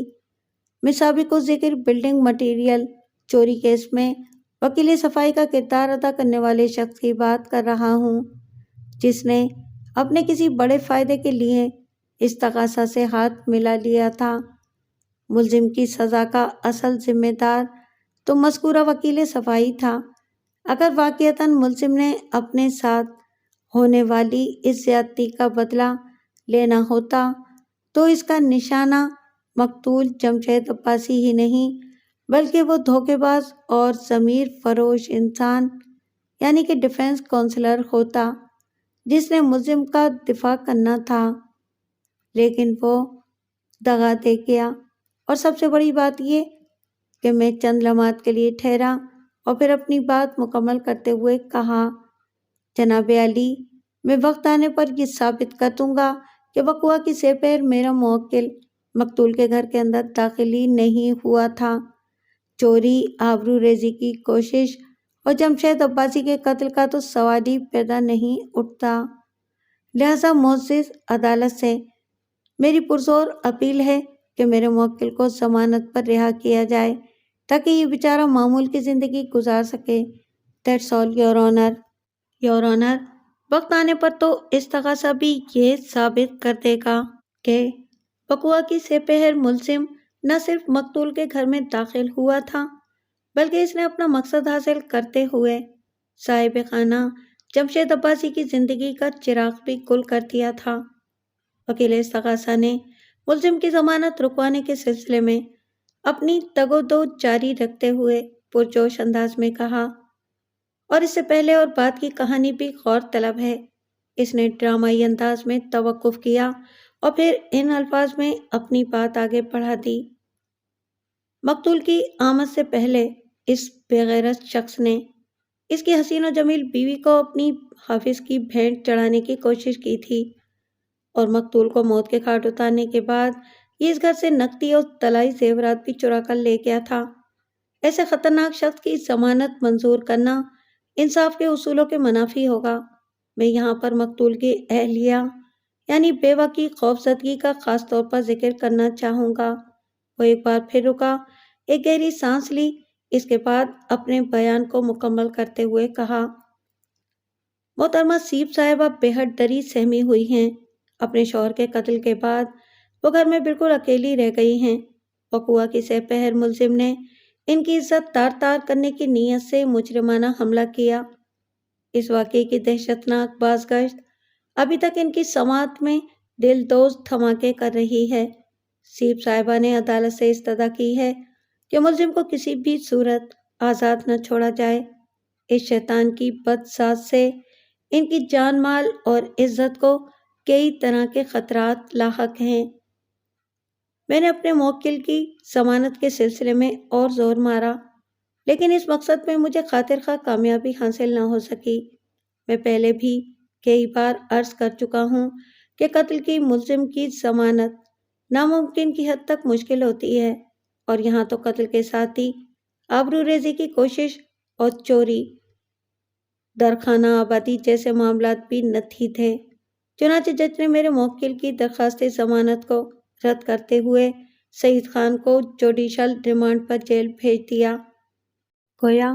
میں سابق ذکر بلڈنگ مٹیریل چوری کیس میں وکیل صفائی کا کردار ادا کرنے والے شخص کی بات کر رہا ہوں، جس نے اپنے کسی بڑے فائدے کے لیے استغاثہ سے ہاتھ ملا لیا تھا۔ ملزم کی سزا کا اصل ذمہ دار تو مذکورہ وکیل صفائی تھا۔ اگر واقعتاً ملزم نے اپنے ساتھ ہونے والی اس زیادتی کا بدلہ لینا ہوتا تو اس کا نشانہ مقتول جمشید عباسی ہی نہیں بلکہ وہ دھوکے باز اور ضمیر فروش انسان یعنی کہ ڈیفنس کونسلر ہوتا جس نے ملزم کا دفاع کرنا تھا، لیکن وہ دغا دے گیا۔ اور سب سے بڑی بات یہ کہ میں چند لمحات کے لیے ٹھہرا اور پھر اپنی بات مکمل کرتے ہوئے کہا، جناب عالی، میں وقت آنے پر یہ ثابت کر دوں گا کہ وقوع کی سہ پہر میرا موکل مقتول کے گھر کے اندر داخل ہی نہیں ہوا تھا۔ چوری، آبرو ریزی کی کوشش اور جمشید عباسی کے قتل کا تو سوال ہی پیدا نہیں اٹھتا۔ لہذا معزز عدالت سے میری پرزور اپیل ہے کہ میرے موکل کو ضمانت پر رہا کیا جائے تاکہ یہ بیچارہ معمول کی زندگی گزار سکے۔ That's all your owner. Your owner, وقت آنے پر تو استغاثہ بھی یہ ثابت کر دے گا کہ وقوع کی سہ پہر ملزم نہ صرف مقتول کے گھر میں داخل ہوا تھا بلکہ اس نے اپنا مقصد حاصل کرتے ہوئے صاحب خانہ جمشید عباسی کی زندگی کا چراغ بھی گل کر دیا تھا۔ وکیل استغاثہ نے ملزم کی ضمانت رکوانے کے سلسلے میں اپنی تگ و دو جاری رکھتے ہوئے پرجوش انداز میں کہا، اور اس سے پہلے اور بعد کی کہانی بھی غور طلب ہے۔ اس نے ڈرامائی انداز میں توقف کیا اور پھر ان الفاظ میں اپنی بات آگے بڑھا دی، مقتول کی آمد سے پہلے اس بے غیرت شخص نے اس کی حسین و جمیل بیوی کو اپنی حافظ کی بھینٹ چڑھانے کی کوشش کی تھی اور مقتول کو موت کے گھاٹ اتارنے کے بعد یہ اس گھر سے نقدی اور طلائی زیورات بھی چرا کر لے گیا تھا۔ ایسے خطرناک شخص کی ضمانت منظور کرنا انصاف کے اصولوں کے منافی ہوگا۔ میں یہاں پر مقتول کی اہلیہ یعنی بیوہ کی خوفزدگی کا خاص طور پر ذکر کرنا چاہوں گا۔ وہ ایک بار پھر رکا، ایک گہری سانس لی، اس کے بعد اپنے بیان کو مکمل کرتے ہوئے کہا، محترمہ سیب صاحبہ بے حد ڈری سہمی ہوئی ہیں۔ اپنے شوہر کے قتل کے بعد وہ گھر میں بالکل اکیلی رہ گئی ہیں۔ وقوع کی سہ پہر ملزم نے ان کی عزت تار تار کرنے کی نیت سے مجرمانہ حملہ کیا۔ اس واقعے کی دہشتناک بازگشت ابھی تک ان کی سماعت میں دل دوز دھماکے کر رہی ہے۔ سیب صاحبہ نے عدالت سے استدعا کی ہے کہ ملزم کو کسی بھی صورت آزاد نہ چھوڑا جائے۔ اس شیطان کی بد ساز سے ان کی جان مال اور عزت کو کئی طرح کے خطرات لاحق ہیں۔ میں نے اپنے موکل کی ضمانت کے سلسلے میں اور زور مارا، لیکن اس مقصد میں مجھے خاطر خواہ کامیابی حاصل نہ ہو سکی۔ میں پہلے بھی کئی بار عرض کر چکا ہوں کہ قتل کی ملزم کی ضمانت ناممکن کی حد تک مشکل ہوتی ہے، اور یہاں تو قتل کے ساتھ ہی آبرو ریزی کی کوشش اور چوری، درخانہ آبادی جیسے معاملات بھی نتھی تھے۔ چنانچہ جج نے میرے موکل کی درخواست ضمانت کو رد کرتے ہوئے سعید خان کو جوڈیشل ریمانڈ پر جیل بھیج دیا۔ گویا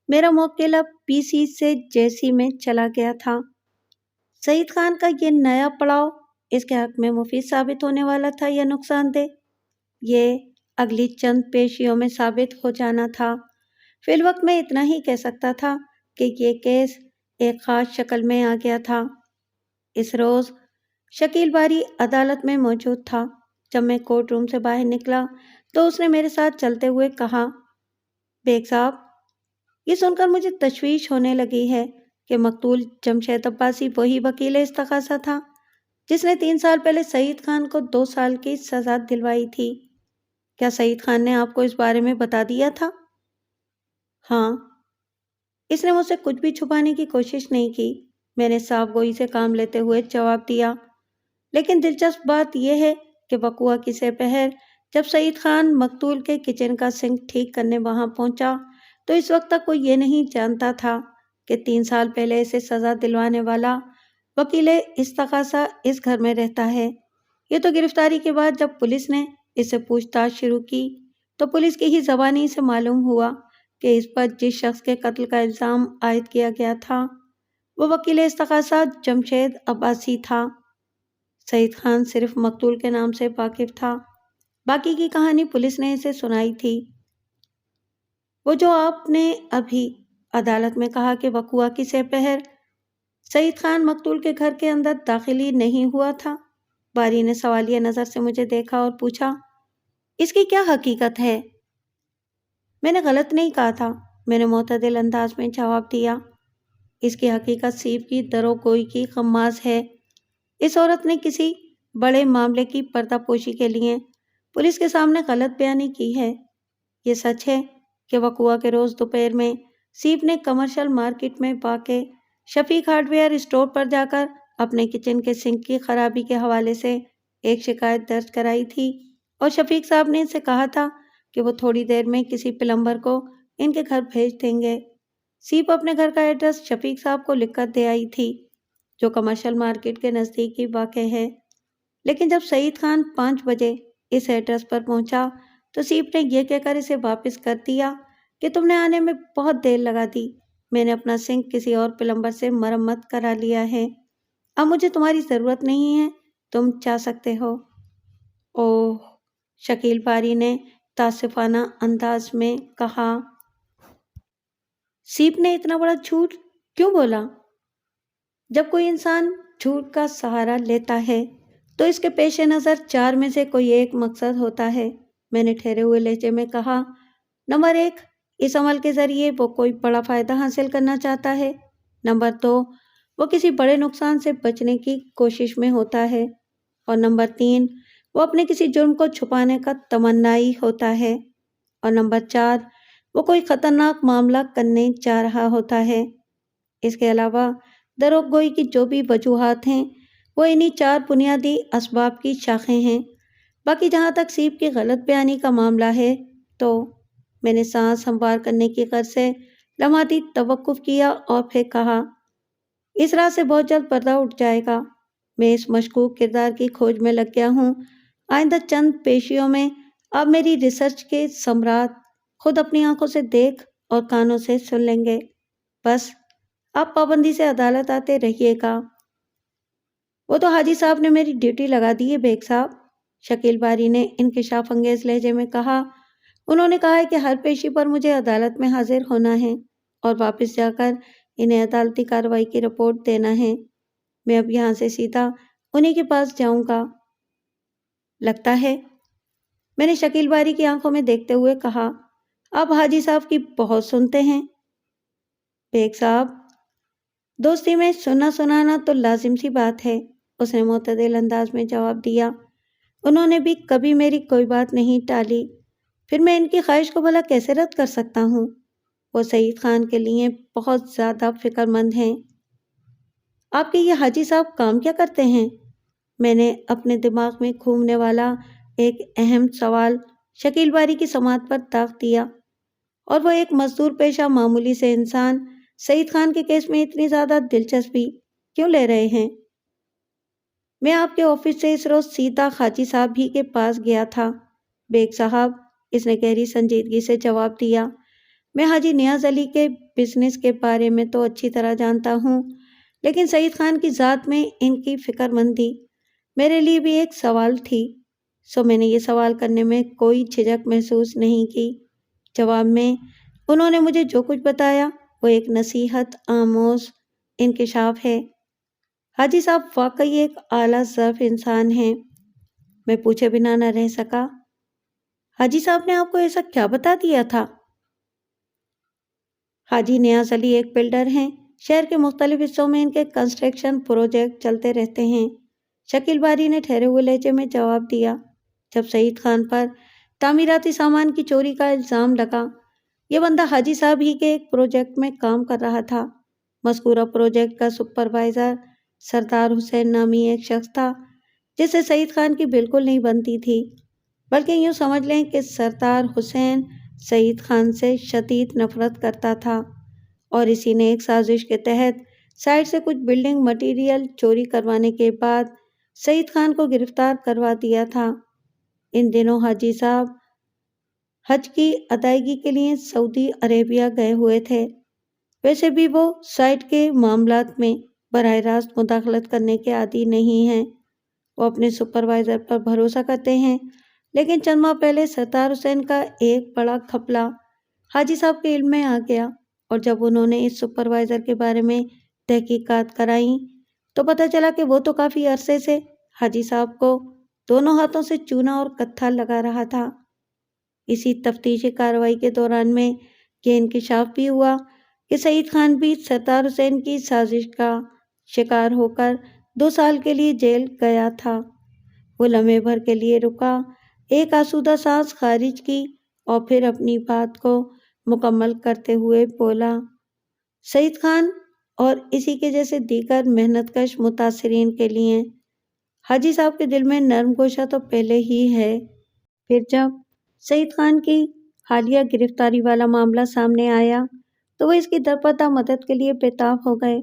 میرا موکل اب پی سی سے جے سی میں چلا گیا تھا۔ سعید خان کا یہ نیا پڑاؤ اس کے حق میں مفید ثابت ہونے والا تھا یا نقصان دہ، یہ اگلی چند پیشیوں میں ثابت ہو جانا تھا۔ فی الوقت میں اتنا ہی کہہ سکتا تھا کہ یہ کیس ایک خاص شکل میں آ گیا تھا۔ اس روز شکیل باری عدالت میں موجود تھا۔ جب میں کورٹ روم سے باہر نکلا تو اس نے میرے ساتھ چلتے ہوئے کہا، بیگ صاحب، یہ سن کر مجھے تشویش ہونے لگی ہے کہ مقتول جمشید عباسی وہی وکیل استغاثہ تھا جس نے 3 سال پہلے سعید خان کو 2 سال کی سزا دلوائی تھی۔ کیا سعید خان نے آپ کو اس بارے میں بتا دیا تھا؟ ہاں، اس نے مجھ سے کچھ بھی چھپانے کی کوشش نہیں کی، میں نے صاف گوئی سے کام لیتے ہوئے جواب دیا۔ لیکن دلچسپ بات یہ ہے کہ وقوعہ کی سہ پہر جب سعید خان مقتول کے کچن کا سنک ٹھیک کرنے وہاں پہنچا تو اس وقت تک وہ یہ نہیں جانتا تھا کہ 3 سال پہلے اسے سزا دلوانے والا وکیل استغاثہ اس گھر میں رہتا ہے۔ یہ تو گرفتاری کے بعد جب پولیس نے اس سے پوچھ تاچھ شروع کی تو پولیس کی ہی زبانی سے معلوم ہوا کہ اس پر جس شخص کے قتل کا الزام عائد کیا گیا تھا وہ وکیل استغاثہ جمشید عباسی تھا۔ سعید خان صرف مقتول کے نام سے واقف تھا، باقی کی کہانی پولیس نے اسے سنائی تھی۔ وہ جو آپ نے ابھی عدالت میں کہا کہ وقوعہ کی سہ پہر سعید خان مقتول کے گھر کے اندر داخل ہی نہیں ہوا تھا، باری نے سوالیہ نظر سے مجھے دیکھا اور پوچھا، اس کی کیا حقیقت ہے؟ میں نے غلط نہیں کہا تھا، میں نے معتدل انداز میں جواب دیا۔ اس کی حقیقت سیپ کی درو گوئی کی غماز ہے۔ اس عورت نے کسی بڑے معاملے کی پردہ پوشی کے لیے پولیس کے سامنے غلط بیانی کی ہے۔ یہ سچ ہے کہ وقوعہ کے روز دوپہر میں سیپ نے کمرشل مارکیٹ میں واقع شفیق ہارڈ ویئر اسٹور پر جا کر اپنے کچن کے سنک کی خرابی کے حوالے سے ایک شکایت درج کرائی تھی اور شفیق صاحب نے ان سے کہا تھا کہ وہ تھوڑی دیر میں کسی پلمبر کو ان کے گھر بھیج دیں گے۔ سیپ اپنے گھر کا ایڈریس شفیق صاحب کو لکھ کر دے آئی تھی جو کمرشل مارکیٹ کے نزدیک ہی واقع ہے، لیکن جب سعید خان 5 بجے اس ایڈریس پر پہنچا تو سیپ نے یہ کہہ کر اسے واپس کر دیا کہ تم نے آنے میں بہت دیر لگا دی، میں نے اپنا سنک کسی اور پلمبر سے مرمت کرا لیا ہے، اب مجھے تمہاری ضرورت نہیں ہے، تم جا سکتے ہو۔ اوہ، شکیل باری نے تاسفانہ انداز میں کہا۔ سیپ نے اتنا بڑا جھوٹ کیوں بولا؟ جب کوئی انسان جھوٹ کا سہارا لیتا ہے تو اس کے پیش نظر 4 میں سے کوئی ایک مقصد ہوتا ہے، میں نے ٹھہرے ہوئے لہجے میں کہا۔ نمبر 1، اس عمل کے ذریعے وہ کوئی بڑا فائدہ حاصل کرنا چاہتا ہے۔ نمبر 2، وہ کسی بڑے نقصان سے بچنے کی کوشش میں ہوتا ہے۔ اور نمبر 3، وہ اپنے کسی جرم کو چھپانے کا تمنائی ہوتا ہے۔ اور نمبر 4، وہ کوئی خطرناک معاملہ کرنے جا رہا ہوتا ہے۔ اس کے علاوہ دروغ گوئی کی جو بھی وجوہات ہیں وہ انہی 4 بنیادی اسباب کی شاخیں ہیں۔ باقی جہاں تک سیپ کی غلط بیانی کا معاملہ ہے تو میں نے سانس ہموار کرنے کی غرض سے لمحاتی توقف کیا اور پھر کہا، اس راز سے بہت جلد پردہ اٹھ جائے گا۔ میں اس مشکوک کردار کی کھوج میں لگ گیا ہوں۔ آئندہ چند پیشیوں میں آپ میری ریسرچ کے ثمرات خود اپنی آنکھوں سے دیکھ اور کانوں سے سن لیں گے۔ بس آپ پابندی سے عدالت آتے رہیے گا۔ وہ تو حاجی صاحب نے میری ڈیوٹی لگا دی ہے بیگ صاحب، شکیل باری نے انکشاف انگیز لہجے میں کہا۔ انہوں نے کہا ہے کہ ہر پیشی پر مجھے عدالت میں حاضر ہونا ہے اور واپس جا کر انہیں عدالتی کارروائی کی رپورٹ دینا ہے۔ میں اب یہاں سے سیدھا انہی کے پاس جاؤں گا۔ لگتا ہے، میں نے شکیل باری کی آنکھوں میں دیکھتے ہوئے کہا، آپ حاجی صاحب کی بہت سنتے ہیں۔ بیگ صاحب، دوستی میں سننا سنانا تو لازم سی بات ہے، اس نے معتدل انداز میں جواب دیا۔ انہوں نے بھی کبھی میری کوئی بات نہیں ٹالی، پھر میں ان کی خواہش کو بھلا کیسے رد کر سکتا ہوں؟ وہ سعید خان کے لیے بہت زیادہ فکر مند ہیں۔ آپ کے یہ حاجی صاحب کام کیا کرتے ہیں؟ میں نے اپنے دماغ میں گھومنے والا ایک اہم سوال شکیل باری کی سماعت پر داغ دیا، اور وہ ایک مزدور پیشہ معمولی سے انسان سعید خان کے کیس میں اتنی زیادہ دلچسپی کیوں لے رہے ہیں؟ میں آپ کے آفس سے اس روز سیدھا حاجی صاحب ہی کے پاس گیا تھا۔ بیگ صاحب، اس نے گہری سنجیدگی سے جواب دیا، میں حاجی نیاز علی کے بزنس کے بارے میں تو اچھی طرح جانتا ہوں، لیکن سعید خان کی ذات میں ان کی فکر مندی، میرے لیے بھی ایک سوال تھی، سو میں نے یہ سوال کرنے میں کوئی جھجک محسوس نہیں کی۔ جواب میں انہوں نے مجھے جو کچھ بتایا وہ ایک نصیحت آموز انکشاف ہے۔ حاجی صاحب واقعی ایک اعلیٰ ظرف انسان ہیں۔ میں پوچھے بنا نہ رہ سکا، حاجی صاحب نے آپ کو ایسا کیا بتا دیا تھا؟ حاجی نیاز علی ایک بلڈر ہیں، شہر کے مختلف حصوں میں ان کے کنسٹرکشن پروجیکٹ چلتے رہتے ہیں۔ شکیل باری نے ٹھہرے ہوئے لہجے میں جواب دیا۔ جب سعید خان پر تعمیراتی سامان کی چوری کا الزام لگا، یہ بندہ حاجی صاحب ہی کے ایک پروجیکٹ میں کام کر رہا تھا۔ مذکورہ پروجیکٹ کا سپروائزر سردار حسین نامی ایک شخص تھا، جسے سعید خان کی بالکل نہیں بنتی تھی، بلکہ یوں سمجھ لیں کہ سردار حسین سعید خان سے شدید نفرت کرتا تھا، اور اسی نے ایک سازش کے تحت سائٹ سے کچھ بلڈنگ مٹیریل چوری کروانے کے بعد سعید خان کو گرفتار کروا دیا تھا۔ ان دنوں حاجی صاحب حج کی ادائیگی کے لیے سعودی عربیہ گئے ہوئے تھے۔ ویسے بھی وہ سائٹ کے معاملات میں براہ راست مداخلت کرنے کے عادی نہیں ہیں۔ وہ اپنے سپروائزر پر بھروسہ کرتے ہیں، لیکن چند ماہ پہلے سردار حسین کا ایک بڑا گھپلہ حاجی صاحب کے علم میں آ گیا، اور جب انہوں نے اس سپروائزر کے بارے میں تحقیقات کرائیں تو پتہ چلا کہ وہ تو کافی عرصے سے حاجی صاحب کو دونوں ہاتھوں سے چونا اور کتھا لگا رہا تھا۔ اسی تفتیشی کارروائی کے دوران میں یہ انکشاف بھی ہوا کہ سعید خان بھی سردار حسین کی سازش کا شکار ہو کر 2 سال کے لیے جیل گیا تھا۔ وہ لمحے بھر کے لیے رکا، ایک آسودہ سانس خارج کی، اور پھر اپنی بات کو مکمل کرتے ہوئے بولا، سعید خان اور اسی کے جیسے دیگر محنت کش متاثرین کے لیے حاجی صاحب کے دل میں نرم گوشہ تو پہلے ہی ہے۔ پھر جب سعید خان کی حالیہ گرفتاری والا معاملہ سامنے آیا تو وہ اس کی درپردہ مدد کے لیے بےتاب ہو گئے،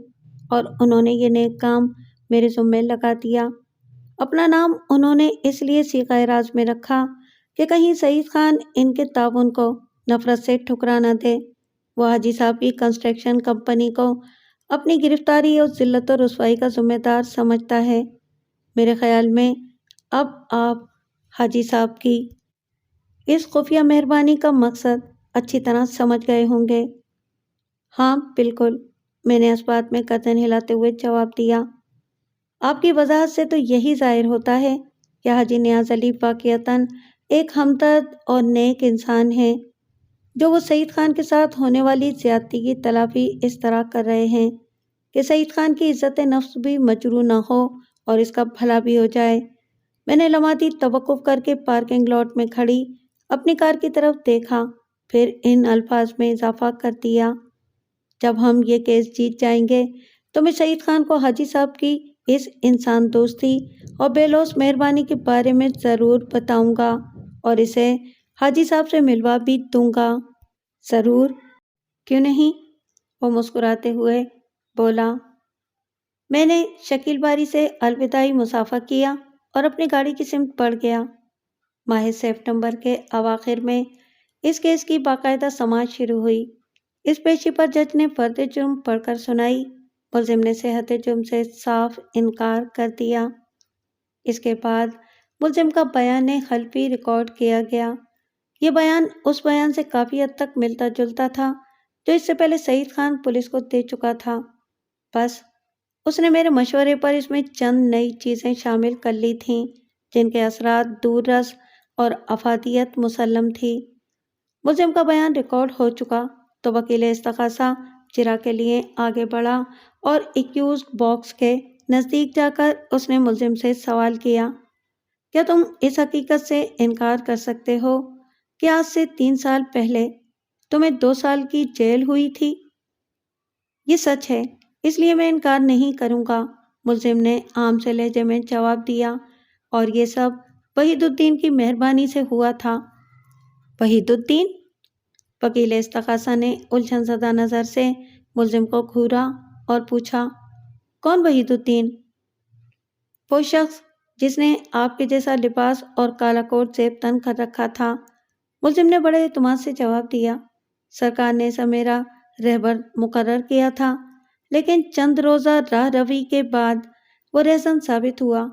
اور انہوں نے یہ نیک کام میرے ذمے لگا دیا۔ اپنا نام انہوں نے اس لیے سیغہ راز میں رکھا کہ کہیں سعید خان ان کے تعاون کو نفرت سے ٹھکرا نہ دے۔ وہ حاجی صاحب کی کنسٹرکشن کمپنی کو اپنی گرفتاری اور ذلت و رسوائی کا ذمہ دار سمجھتا ہے۔ میرے خیال میں اب آپ حاجی صاحب کی اس خفیہ مہربانی کا مقصد اچھی طرح سمجھ گئے ہوں گے۔ ہاں بالکل، میں نے اس بات میں گردن ہلاتے ہوئے جواب دیا۔ آپ کی وضاحت سے تو یہی ظاہر ہوتا ہے کہ حاجی نیاز علی واقعتاً ایک ہمدرد اور نیک انسان ہیں، جو وہ سعید خان کے ساتھ ہونے والی زیادتی کی تلافی اس طرح کر رہے ہیں کہ سعید خان کی عزت نفس بھی مجروح نہ ہو اور اس کا بھلا بھی ہو جائے۔ میں نے لمحاتی توقف کر کے پارکنگ لاٹ میں کھڑی اپنی کار کی طرف دیکھا، پھر ان الفاظ میں اضافہ کر دیا، جب ہم یہ کیس جیت جائیں گے تو میں سعید خان کو حاجی صاحب کی اس انسان دوستی اور بے لوث مہربانی کے بارے میں ضرور بتاؤں گا، اور اسے حاجی صاحب سے ملوا بھی دوں گا۔ ضرور، کیوں نہیں؟ وہ مسکراتے ہوئے بولا۔ میں نے شکیل باری سے الوداعی مصافحہ کیا اور اپنی گاڑی کی سمت بڑھ گیا۔ ماہ ستمبر کے اواخر میں اس کیس کی باقاعدہ سماعت شروع ہوئی۔ اس پیشی پر جج نے فرد جرم پڑھ کر سنائی۔ ملزم نے صحت جرم سے صاف انکار کر دیا۔ اس کے بعد ملزم کا بیان حلفی ریکارڈ کیا گیا۔ یہ بیان اس بیان سے کافی حد تک ملتا جلتا تھا جو اس سے پہلے سعید خان پولیس کو دے چکا تھا، بس اس نے میرے مشورے پر اس میں چند نئی چیزیں شامل کر لی تھیں جن کے اثرات دور رس اور افادیت مسلم تھی۔ ملزم کا بیان ریکارڈ ہو چکا تو وکیل استغاثہ جرا کے لیے آگے بڑھا اور ایکیوزڈ باکس کے نزدیک جا کر اس نے ملزم سے سوال کیا، کیا تم اس حقیقت سے انکار کر سکتے ہو کہ آج سے 3 سال پہلے تمہیں 2 سال کی جیل ہوئی تھی؟ یہ سچ ہے، اس لیے میں انکار نہیں کروں گا، ملزم نے عام سے لہجے میں جواب دیا، اور یہ سب وحید الدین کی مہربانی سے ہوا تھا۔ وحید الدین؟ وکیل استغاثہ نے الجھن زدہ نظر سے ملزم کو گھورا اور پوچھا، کون وحید الدین؟ وہ شخص جس نے آپ کے جیسا لباس اور کالا کوٹ زیب تن کر رکھا تھا، ملزم نے بڑے اعتماد سے جواب دیا۔ سرکار نے اسے میرا رہبر مقرر کیا تھا، لیکن چند روزہ راہ روی کے بعد وہ رہزن ثابت ہوا۔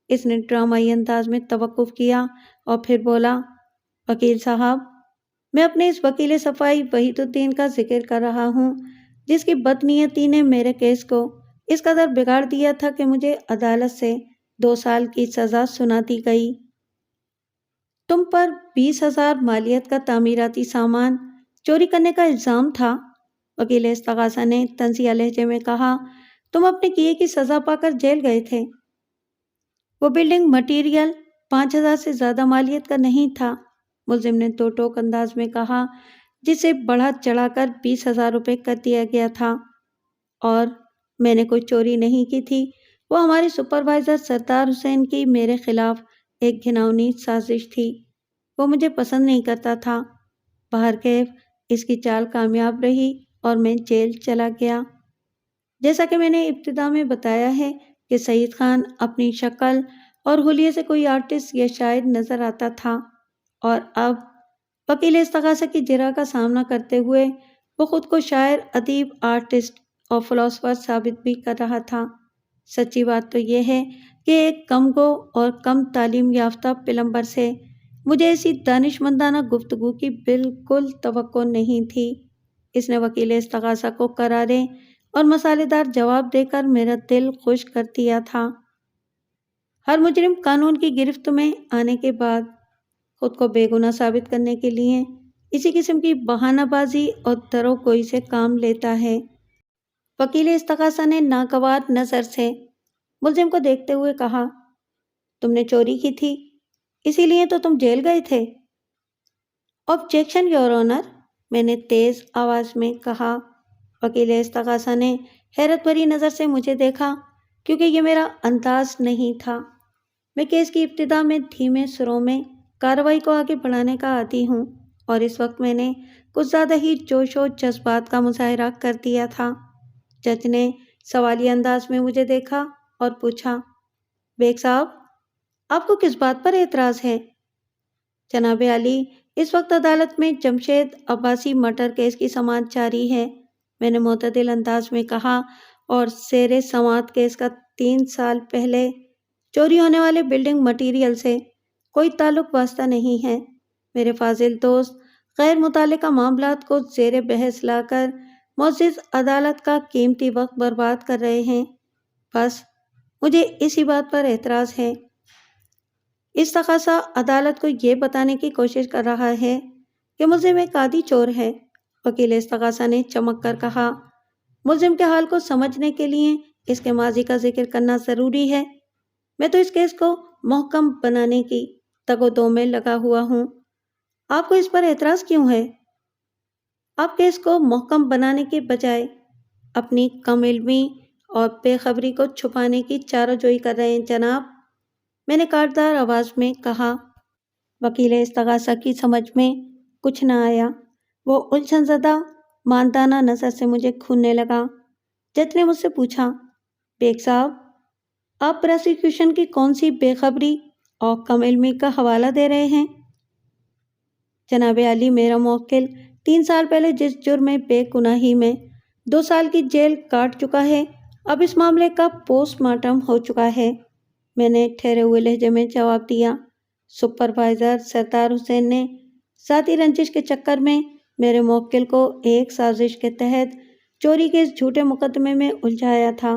اس نے ڈرامائی انداز میں توقف کیا اور پھر بولا، وکیل صاحب، میں اپنے اس وکیل صفائی وحید الدین کا ذکر کر رہا ہوں، جس کی بدنیتی نے میرے کیس کو اس قدر بگاڑ دیا تھا کہ مجھے عدالت سے 2 سال کی سزا سنا دی گئی۔ تم پر 20,000 مالیت کا تعمیراتی سامان چوری کرنے کا الزام تھا، وکیل استغاثہ نے طنزیہ لہجے میں کہا۔ تم اپنے کیے کی سزا پا کر جیل گئے تھے۔ وہ بلڈنگ مٹیریل 5,000 سے زیادہ مالیت کا نہیں تھا، ملزم نے دو ٹوک انداز میں کہا، جسے بڑھا چڑھا کر 20,000 روپے کر دیا گیا تھا، اور میں نے کوئی چوری نہیں کی تھی۔ وہ ہمارے سپروائزر سردار حسین کی میرے خلاف ایک گھناؤنی سازش تھی۔ وہ مجھے پسند نہیں کرتا تھا۔ بہرکیف اس کی چال کامیاب رہی اور میں جیل چلا گیا۔ جیسا کہ میں نے ابتدا میں بتایا ہے کہ سعید خان اپنی شکل اور حلیے سے کوئی آرٹسٹ یا شاعر نظر آتا تھا، اور اب وکیل استغاثہ کی جرح کا سامنا کرتے ہوئے وہ خود کو شاعر، ادیب، آرٹسٹ اور فلاسفر ثابت بھی کر رہا تھا۔ سچی بات تو یہ ہے کہ ایک کم گو اور کم تعلیم یافتہ پلمبر سے مجھے ایسی دانشمندانہ گفتگو کی بالکل توقع نہیں تھی۔ اس نے وکیل استغاثہ کو کرارے اور مسالے دار جواب دے کر میرا دل خوش کر دیا تھا۔ ہر مجرم قانون کی گرفت میں آنے کے بعد خود کو بے گناہ ثابت کرنے کے لیے اسی قسم کی بہانہ بازی اور دروگوئی سے کام لیتا ہے۔ وکیل استغاثہ نے ناگوار نظر سے ملزم کو دیکھتے ہوئے کہا، تم نے چوری کی تھی، اسی لیے تو تم جیل گئے تھے۔ آبجیکشن یور آنر، میں نے تیز آواز میں کہا۔ وکیل استغاثہ نے حیرت بھری نظر سے مجھے دیکھا، کیونکہ یہ میرا انداز نہیں تھا۔ میں کیس کی ابتدا میں دھیمے سروں میں کارروائی کو آگے بڑھانے کا عادی ہوں، اور اس وقت میں نے کچھ زیادہ ہی جوش و جذبات کا مظاہرہ کر دیا تھا۔ جج نے سوالیہ انداز میں مجھے دیکھا اور پوچھا، بیگ صاحب، آپ کو کس بات پر اعتراض ہے؟ جناب عالی، اس وقت عدالت میں جمشید عباسی مرڈر کیس کی سماعت جاری ہے، میں نے معتدل انداز میں کہا، اور زیر سماعت کیس کا 3 سال پہلے چوری ہونے والے بلڈنگ مٹیریل سے کوئی تعلق واسطہ نہیں ہے۔ میرے فاضل دوست غیر متعلقہ معاملات کو زیر بحث لا کر معزز عدالت کا قیمتی وقت برباد کر رہے ہیں۔ بس مجھے اسی بات پر اعتراض ہے۔ استغاثہ عدالت کو یہ بتانے کی کوشش کر رہا ہے کہ ملزم ایک عادی چور ہے، وکیل استغاثہ نے چمک کر کہا۔ ملزم کے حال کو سمجھنے کے لیے اس کے ماضی کا ذکر کرنا ضروری ہے۔ میں تو اس کیس کو محکم بنانے کی تگ و دو میں لگا ہوا ہوں۔ آپ کو اس پر اعتراض کیوں ہے؟ آپ کیس کو محکم بنانے کے بجائے اپنی کم علمی اور بے خبری کو چھپانے کی چارہ جوئی کر رہے ہیں جناب، میں نے کاٹدار آواز میں کہا۔ وکیل استغاثہ کی سمجھ میں کچھ نہ آیا۔ وہ الجھن زدہ ماندانہ نظر سے مجھے گھورنے لگا۔ جج نے مجھ سے پوچھا، بیگ صاحب، آپ پروسیکیوشن کی کون سی بے خبری اور کم علمی کا حوالہ دے رہے ہیں؟ جناب عالی، میرا موکل 3 سال پہلے جس جرم بے گناہی میں 2 سال کی جیل کاٹ چکا ہے، اب اس معاملے کا پوسٹ مارٹم ہو چکا ہے، میں نے ٹھہرے ہوئے لہجے میں جواب دیا۔ سپروائزر سردار حسین نے ذاتی رنجش کے چکر میں میرے موکل کو ایک سازش کے تحت چوری کے اس جھوٹے مقدمے میں الجھایا تھا،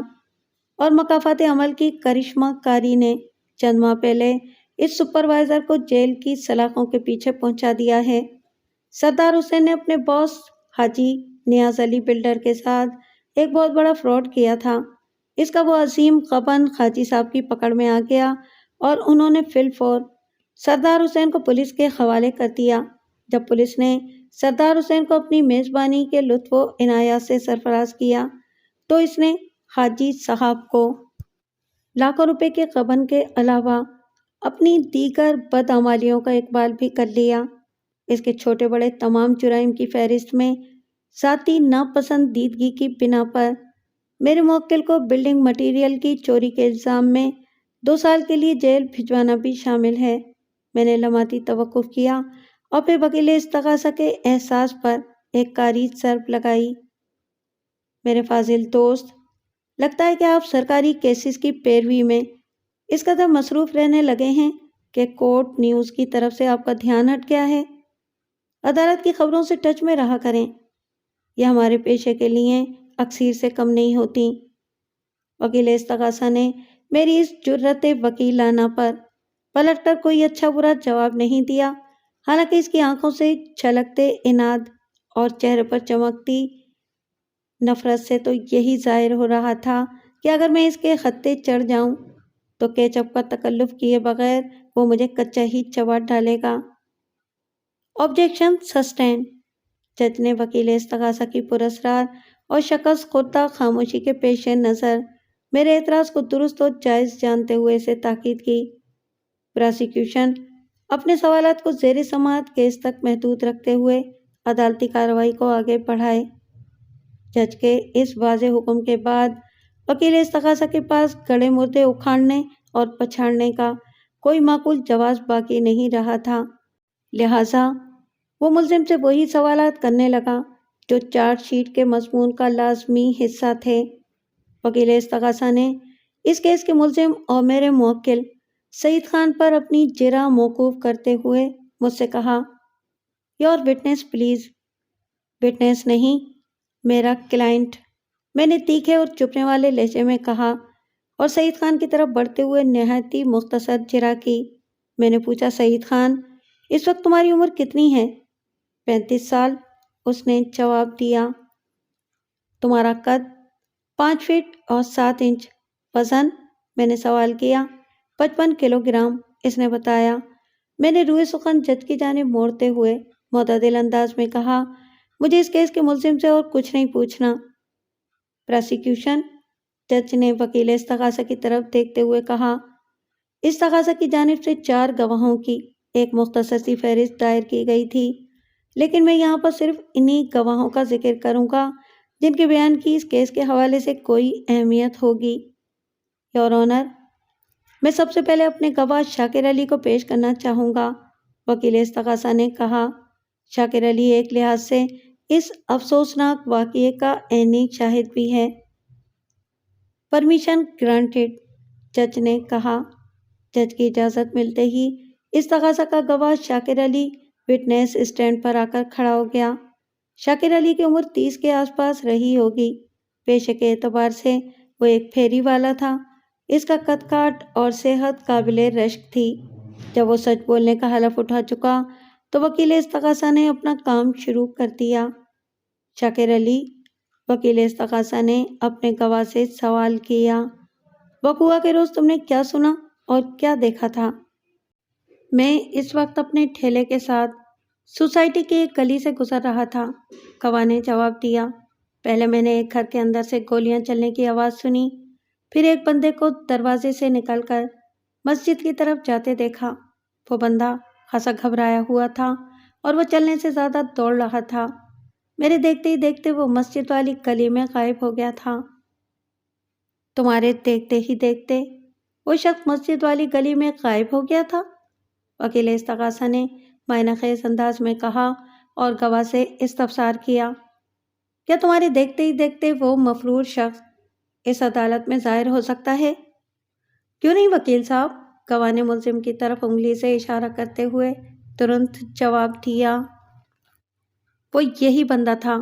اور مکافات عمل کی کرشمہ کاری نے چند ماہ پہلے اس سپروائزر کو جیل کی سلاخوں کے پیچھے پہنچا دیا ہے۔ سردار حسین نے اپنے باس حاجی نیاز علی بلڈر کے ساتھ ایک بہت بڑا فراڈ کیا تھا۔ اس کا وہ عظیم غبن حاجی صاحب کی پکڑ میں آ گیا، اور انہوں نے فی الفور سردار حسین کو پولیس کے حوالے کر دیا۔ جب پولیس نے سردار حسین کو اپنی میزبانی کے لطف و عنایات سے سرفراز کیا، تو اس نے حاجی صاحب کو لاکھوں روپے کے غبن کے علاوہ اپنی دیگر بدعمالیوں کا اقبال بھی کر لیا۔ اس کے چھوٹے بڑے تمام جرائم کی فہرست میں ذاتی ناپسندیدگی کی بنا پر میرے موکل کو بلڈنگ مٹیریل کی چوری کے الزام میں 2 سال کے لیے جیل بھجوانا بھی شامل ہے۔ میں نے لمحاتی توقف کیا اور پھر وکیل استغاثہ کے احساس پر ایک کاری ضرب لگائی۔ میرے فاضل دوست، لگتا ہے کہ آپ سرکاری کیسز کی پیروی میں اس قدر مصروف رہنے لگے ہیں کہ کورٹ نیوز کی طرف سے آپ کا دھیان ہٹ گیا ہے۔ عدالت کی خبروں سے ٹچ میں رہا کریں، یہ ہمارے پیشے کے لیے اکثیر سے کم نہیں ہوتی۔ وکیل استغاثہ نے میری اس جرت وکیلانہ پر پلٹ کر کوئی اچھا برا جواب نہیں دیا، حالانکہ اس کی آنکھوں سے چھلکتے اناد اور چہرے پر چمکتی نفرت سے تو یہی ظاہر ہو رہا تھا کہ اگر میں اس کے خطے چڑھ جاؤں تو کیچپ کا تکلف کیے بغیر وہ مجھے کچا ہی چبا ڈالے گا۔ Objection sustain. جج نے وکیل استغاثہ کی پراسرار اور شکست خوردہ خاموشی کے پیش نظر میرے اعتراض کو درست و جائز جانتے ہوئے اسے تاکید کی۔ پراسیکیوشن اپنے سوالات کو زیر سماعت کیس تک محدود رکھتے ہوئے عدالتی کارروائی کو آگے بڑھائے۔ جج کے اس واضح حکم کے بعد وکیل استغاثہ کے پاس گڑے مردے اکھاڑنے اور پچھاڑنے کا کوئی معقول جواز باقی نہیں رہا تھا، لہٰذا وہ ملزم سے وہی سوالات کرنے لگا جو چارج شیٹ کے مضمون کا لازمی حصہ تھے۔ وکیل استغاثہ نے اس کیس کے ملزم اور میرے موکل سعید خان پر اپنی جرح موقوف کرتے ہوئے مجھ سے کہا، یور وٹنس پلیز۔ وٹنس نہیں، میرا کلائنٹ، میں نے تیکھے اور چپنے والے لہجے میں کہا اور سعید خان کی طرف بڑھتے ہوئے نہایت ہی مختصر جرح کی۔ میں نے پوچھا، سعید خان، اس وقت تمہاری عمر کتنی ہے؟ 35 سال، اس نے جواب دیا۔ تمہارا قد؟ 5 فٹ اور 7 انچ۔ وزن؟ میں نے سوال کیا۔ 55 کلو گرام، اس نے بتایا۔ میں نے روئے سخن جج کی جانب موڑتے ہوئے معتدل انداز میں کہا، مجھے اس کیس کے ملزم سے اور کچھ نہیں پوچھنا۔ پراسیکیوشن۔ جج نے وکیل استغاثہ کی طرف دیکھتے ہوئے کہا، استغاثہ کی جانب سے 4 گواہوں کی ایک مختصر سی فہرست دائر کی گئی تھی، لیکن میں یہاں پر صرف انہی گواہوں کا ذکر کروں گا جن کے بیان کی اس کیس کے حوالے سے کوئی اہمیت ہوگی۔ یور آنر، میں سب سے پہلے اپنے گواہ شاکر علی کو پیش کرنا چاہوں گا، وکیل استغاثہ نے کہا۔ شاکر علی ایک لحاظ سے اس افسوسناک واقعے کا عینی شاہد بھی ہے۔ پرمیشن گرانٹڈ، جج نے کہا۔ جج کی اجازت ملتے ہی استغاثہ کا گواہ شاکر علی وٹنس اسٹینڈ پر آ کر کھڑا ہو گیا۔ شاکر علی کی عمر 30 کے آس پاس رہی ہوگی۔ پیشے کے اعتبار سے وہ ایک پھیری والا تھا۔ اس کا قد کاٹ اور صحت قابل رشک تھی۔ جب وہ سچ بولنے کا حلف اٹھا چکا تو وکیل استغاثہ نے اپنا کام شروع کر دیا۔ شاکر علی، وکیل استغاثہ نے اپنے گواہ سے سوال کیا، وقوعہ کے روز تم نے کیا سنا اور کیا دیکھا تھا؟ میں اس وقت اپنے ٹھیلے کے ساتھ سوسائٹی کی ایک گلی سے گزر رہا تھا، گواہ نے جواب دیا۔ پہلے میں نے ایک گھر کے اندر سے گولیاں چلنے کی آواز سنی، پھر ایک بندے کو دروازے سے نکل کر مسجد کی طرف جاتے دیکھا۔ وہ بندہ خاصا گھبرایا ہوا تھا اور وہ چلنے سے زیادہ دوڑ رہا تھا۔ میرے دیکھتے ہی دیکھتے وہ مسجد والی گلی میں غائب ہو گیا تھا۔ تمہارے دیکھتے ہی دیکھتے وہ شخص مسجد والی گلی میں غائب ہو گیا تھا؟ وکیل استغاثہ نے معنی خیز انداز میں کہا اور گواہ سے استفسار کیا، کیا تمہارے دیکھتے ہی دیکھتے وہ مفرور شخص اس عدالت میں ظاہر ہو سکتا ہے؟ کیوں نہیں وکیل صاحب، گواہ نے ملزم کی طرف انگلی سے اشارہ کرتے ہوئے ترنت جواب دیا، وہ یہی بندہ تھا۔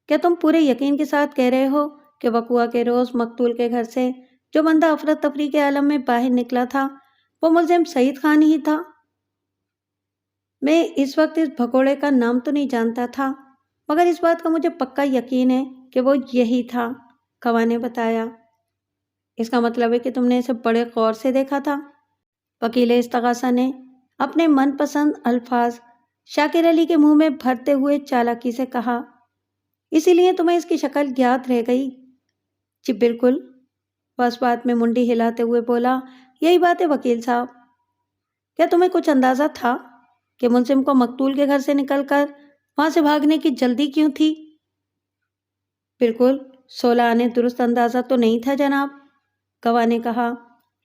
کیا تم پورے یقین کے ساتھ کہہ رہے ہو کہ وقوعہ کے روز مقتول کے گھر سے جو بندہ افراتفری کے عالم میں باہر نکلا تھا وہ ملزم سعید خان ہی تھا؟ میں اس وقت اس بھگوڑے کا نام تو نہیں جانتا تھا، مگر اس بات کا مجھے پکا یقین ہے کہ وہ یہی تھا، گواہ نے بتایا۔ اس کا مطلب ہے کہ تم نے اسے بڑے غور سے دیکھا تھا؟ وکیل استغاثہ نے اپنے من پسند الفاظ شاکر علی کے منہ میں بھرتے ہوئے چالاکی سے کہا، اسی لیے تمہیں اس کی شکل یاد رہ گئی؟ جی بالکل، وہ اس بات میں منڈی ہلاتے ہوئے بولا، یہی بات ہے وکیل صاحب۔ کیا تمہیں کچھ اندازہ تھا کہ ملزم کو مقتول کے گھر سے نکل کر وہاں سے بھاگنے کی جلدی کیوں تھی؟ بالکل 16 آنے درست اندازہ تو نہیں تھا جناب، گواہ نے کہا،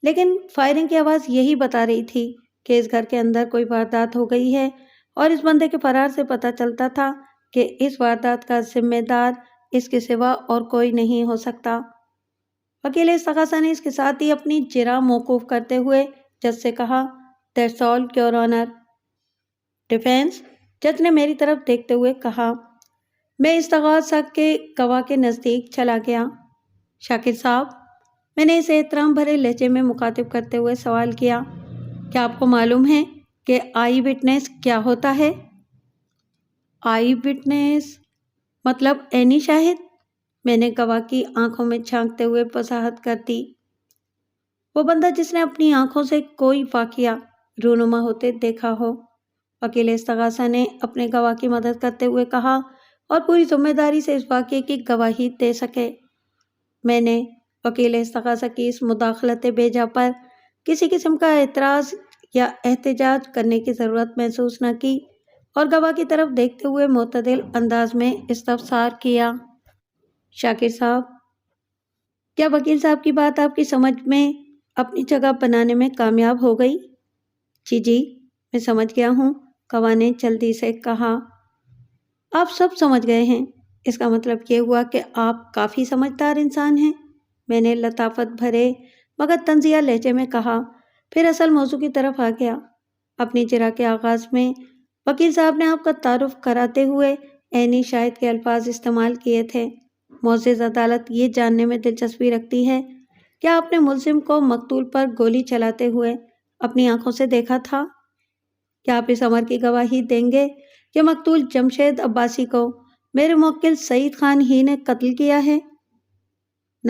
لیکن فائرنگ کی آواز یہی بتا رہی تھی کہ اس گھر کے اندر کوئی واردات ہو گئی ہے، اور اس بندے کے فرار سے پتہ چلتا تھا کہ اس واردات کا ذمہ دار اس کے سوا اور کوئی نہیں ہو سکتا۔ وکیل استغاثہ نے اس کے ساتھ ہی اپنی جرح موقوف کرتے ہوئے جج سے کہا، "that's all your owner". Defence جج نے میری طرف دیکھتے ہوئے کہا۔ میں استغاثہ کے گواہ کے نزدیک چلا گیا۔ "شاکر صاحب"، میں نے اسے احترام بھرے لہجے میں مخاطب کرتے ہوئے سوال کیا، "کیا آپ کو معلوم ہے کہ آئی وٹنس کیا ہوتا ہے"؟ آئی وٹنس مطلب عینی شاہد؟ میں نے گواہ کی آنکھوں میں جھانکتے ہوئے وضاحت کر دی۔ وہ بندہ جس نے اپنی آنکھوں سے کوئی واقعہ رونما ہوتے دیکھا ہو، وکیل استغاثہ نے اپنے گواہ کی مدد کرتے ہوئے کہا، اور پوری ذمہ داری سے اس واقعے کی گواہی دے سکے۔ میں نے وکیل استغاثہ کی اس مداخلت بیجا پر کسی قسم کا اعتراض یا احتجاج کرنے کی ضرورت محسوس نہ کی اور گواہ کی طرف دیکھتے ہوئے معتدل انداز میں استفسار کیا، "شاکر صاحب، کیا وکیل صاحب کی بات آپ کی سمجھ میں اپنی جگہ بنانے میں کامیاب ہو گئی"؟ جی، میں سمجھ گیا ہوں"، گواہ نے جلدی سے کہا۔ "آپ سب سمجھ گئے ہیں، اس کا مطلب یہ ہوا کہ آپ کافی سمجھدار انسان ہیں"، میں نے لطافت بھرے مگر طنزیہ لہجے میں کہا، پھر اصل موضوع کی طرف آ گیا۔ اپنی جرح کے آغاز میں وکیل صاحب نے آپ کا تعارف کراتے ہوئے عینی شاہد کے الفاظ استعمال کیے تھے۔ معزز عدالت یہ جاننے میں دلچسپی رکھتی ہے کہ آپ نے ملزم کو مقتول پر گولی چلاتے ہوئے اپنی آنکھوں سے دیکھا تھا؟ کیا آپ اس امر کی گواہی دیں گے کہ مقتول جمشید عباسی کو میرے موکل سعید خان ہی نے قتل کیا ہے؟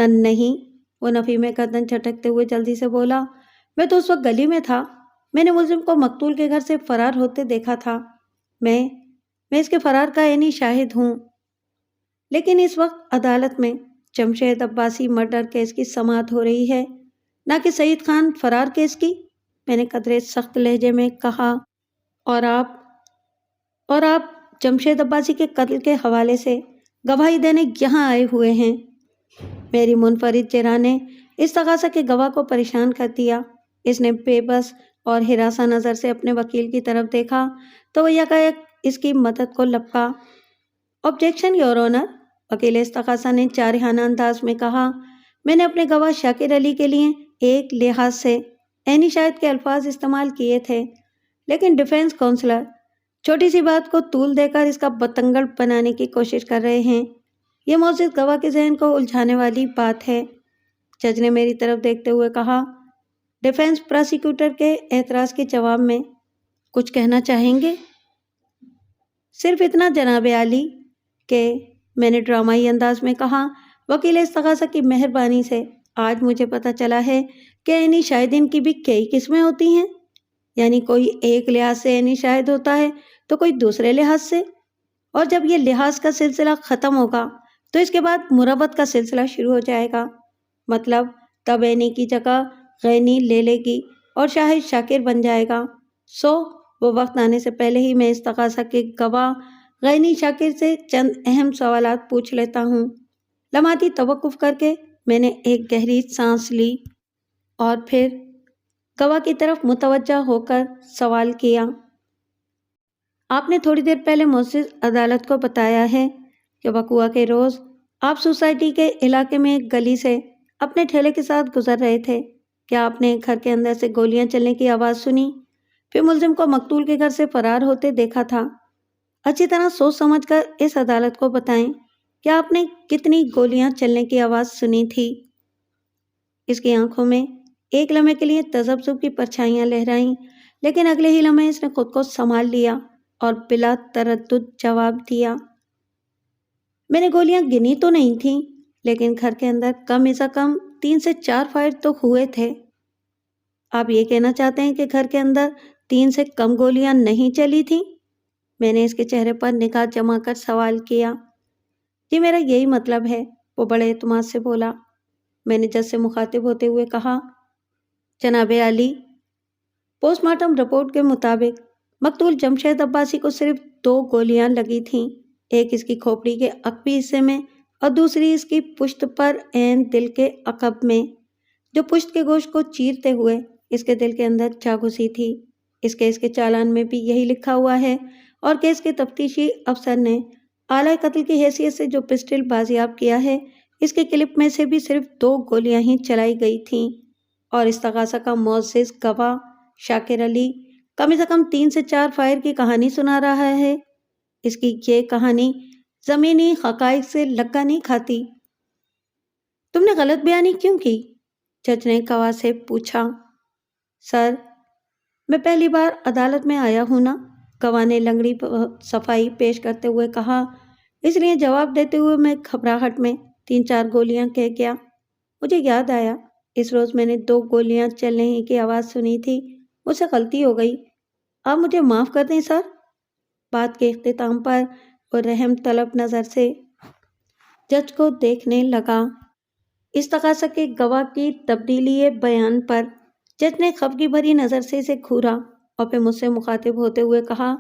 نہیں، وہ نفی میں گردن جھٹکتے ہوئے جلدی سے بولا، "میں تو اس وقت گلی میں تھا، میں نے ملزم کو مقتول کے گھر سے فرار ہوتے دیکھا تھا، میں اس کے فرار کا عینی شاہد ہوں"۔ لیکن اس وقت عدالت میں جمشید عباسی مرڈر کیس کی سماعت ہو رہی ہے، نہ کہ سعید خان فرار کیس کی، میں نے قدرے سخت لہجے میں کہا، اور آپ جمشید عباسی کے قتل کے حوالے سے گواہی دینے یہاں آئے ہوئے ہیں۔ میری منفرد جرح نے استغاثہ کے گواہ کو پریشان کر دیا۔ اس نے بے بس اور ہراساں نظر سے اپنے وکیل کی طرف دیکھا تو وہ یکایک اس کی مدد کو لپکا۔ "آبجیکشن یور آنر"، وکیل استغاثہ نے جارحانہ انداز میں کہا، "میں نے اپنے گواہ شاکر علی کے لیے ایک لحاظ سے عینی شاہد کے الفاظ استعمال کیے تھے، لیکن ڈیفینس کونسلر چھوٹی سی بات کو طول دے کر اس کا بتنگڑ بنانے کی کوشش کر رہے ہیں۔ یہ معزز گواہ کے ذہن کو الجھانے والی بات ہے"۔ جج نے میری طرف دیکھتے ہوئے کہا، "ڈیفینس پراسیکیوٹر کے اعتراض کے جواب میں کچھ کہنا چاہیں گے"؟ "صرف اتنا جناب عالی کہ"، میں نے ڈرامائی انداز میں کہا، "وکیل استغاثہ کی مہربانی سے آج مجھے پتہ چلا ہے کہ عینی شاہدین کی بھی کئی قسمیں ہوتی ہیں، یعنی کوئی ایک لحاظ سے عینی شاہد ہوتا ہے تو کوئی دوسرے لحاظ سے، اور جب یہ لحاظ کا سلسلہ ختم ہوگا تو اس کے بعد مربت کا سلسلہ شروع ہو جائے گا، مطلب تب عینی کی جگہ غینی لے لے گی اور شاہد شاکر بن جائے گا۔ وہ وقت آنے سے پہلے ہی میں استغاثہ کے گواہ غینی شاکر سے چند اہم سوالات پوچھ لیتا ہوں"۔ لمحاتی توقف کر کے میں نے ایک گہری سانس لی اور پھر گواہ کی طرف متوجہ ہو کر سوال کیا، "آپ نے تھوڑی دیر پہلے معزز عدالت کو بتایا ہے کہ وقوعہ کے روز آپ سوسائٹی کے علاقے میں ایک گلی سے اپنے ٹھیلے کے ساتھ گزر رہے تھے، کیا آپ نے گھر کے اندر سے گولیاں چلنے کی آواز سنی، پھر ملزم کو مقتول کے گھر سے فرار ہوتے دیکھا تھا؟ اچھی طرح سوچ سمجھ کر اس عدالت کو بتائیں کہ آپ نے کتنی گولیاں چلنے کی آواز سنی تھی"۔ اس کی آنکھوں میں ایک لمحے کے لیے تذبذب کی پرچھائیاں لہرائیں، لیکن اگلے ہی لمحے اس نے خود کو سنبھال لیا اور بلا تردد جواب دیا، "میں نے گولیاں گنی تو نہیں تھیں، لیکن گھر کے اندر کم از کم 3 سے 4 فائر تو ہوئے تھے"۔ "آپ یہ کہنا چاہتے ہیں کہ گھر کے اندر 3 سے کم گولیاں نہیں چلی تھیں"؟ میں نے اس کے چہرے پر نگاہ جما کر سوال کیا۔ "جی، میرا یہی مطلب ہے"، وہ بڑے اعتماد سے بولا۔ میں نے جج سے مخاطب ہوتے ہوئے کہا، "جناب عالی، پوسٹ مارٹم رپورٹ کے مطابق مقتول جمشید عباسی کو صرف 2 گولیاں لگی تھیں، ایک اس کی کھوپڑی کے عقبی حصے میں اور دوسری اس کی پشت پر عین دل کے عقب میں، جو پشت کے گوشت کو چیرتے ہوئے اس کے دل کے اندر جا گھسی تھی۔ اس کیس کے چالان میں بھی یہی لکھا ہوا ہے، اور کیس کے تفتیشی افسر نے آلۂ قتل کی حیثیت سے جو پسٹل بازیاب کیا ہے اس کے کلپ میں سے بھی صرف 2 گولیاں ہی چلائی گئی تھیں اور استغاثہ کا معزز گواہ شاکر علی کم سے کم 3 سے 4 فائر کی کہانی سنا رہا ہے۔ اس کی یہ کہانی زمینی حقائق سے لگا نہیں کھاتی۔ تم نے غلط بیانی کیوں کی؟ جج نے گواہ سے پوچھا۔ سر، میں پہلی بار عدالت میں آیا ہوں نا، گواہ نے لنگڑی صفائی پیش کرتے ہوئے کہا، اس لیے جواب دیتے ہوئے میں گھبراہٹ میں 3-4 گولیاں کہہ گیا۔ مجھے یاد آیا اس روز میں نے 2 گولیاں چلنے کی آواز سنی تھی، مجھ سے غلطی ہو گئی، آپ مجھے معاف کر دیں سر۔ بات کے اختتام پر وہ رحم طلب نظر سے جج کو دیکھنے لگا۔ استغاثہ کے گواہ کی تبدیلی بیان پر جج نے خفگی بھری نظر سے اسے گھورا اور پھر مجھ سے مخاطب ہوتے ہوئے کہا،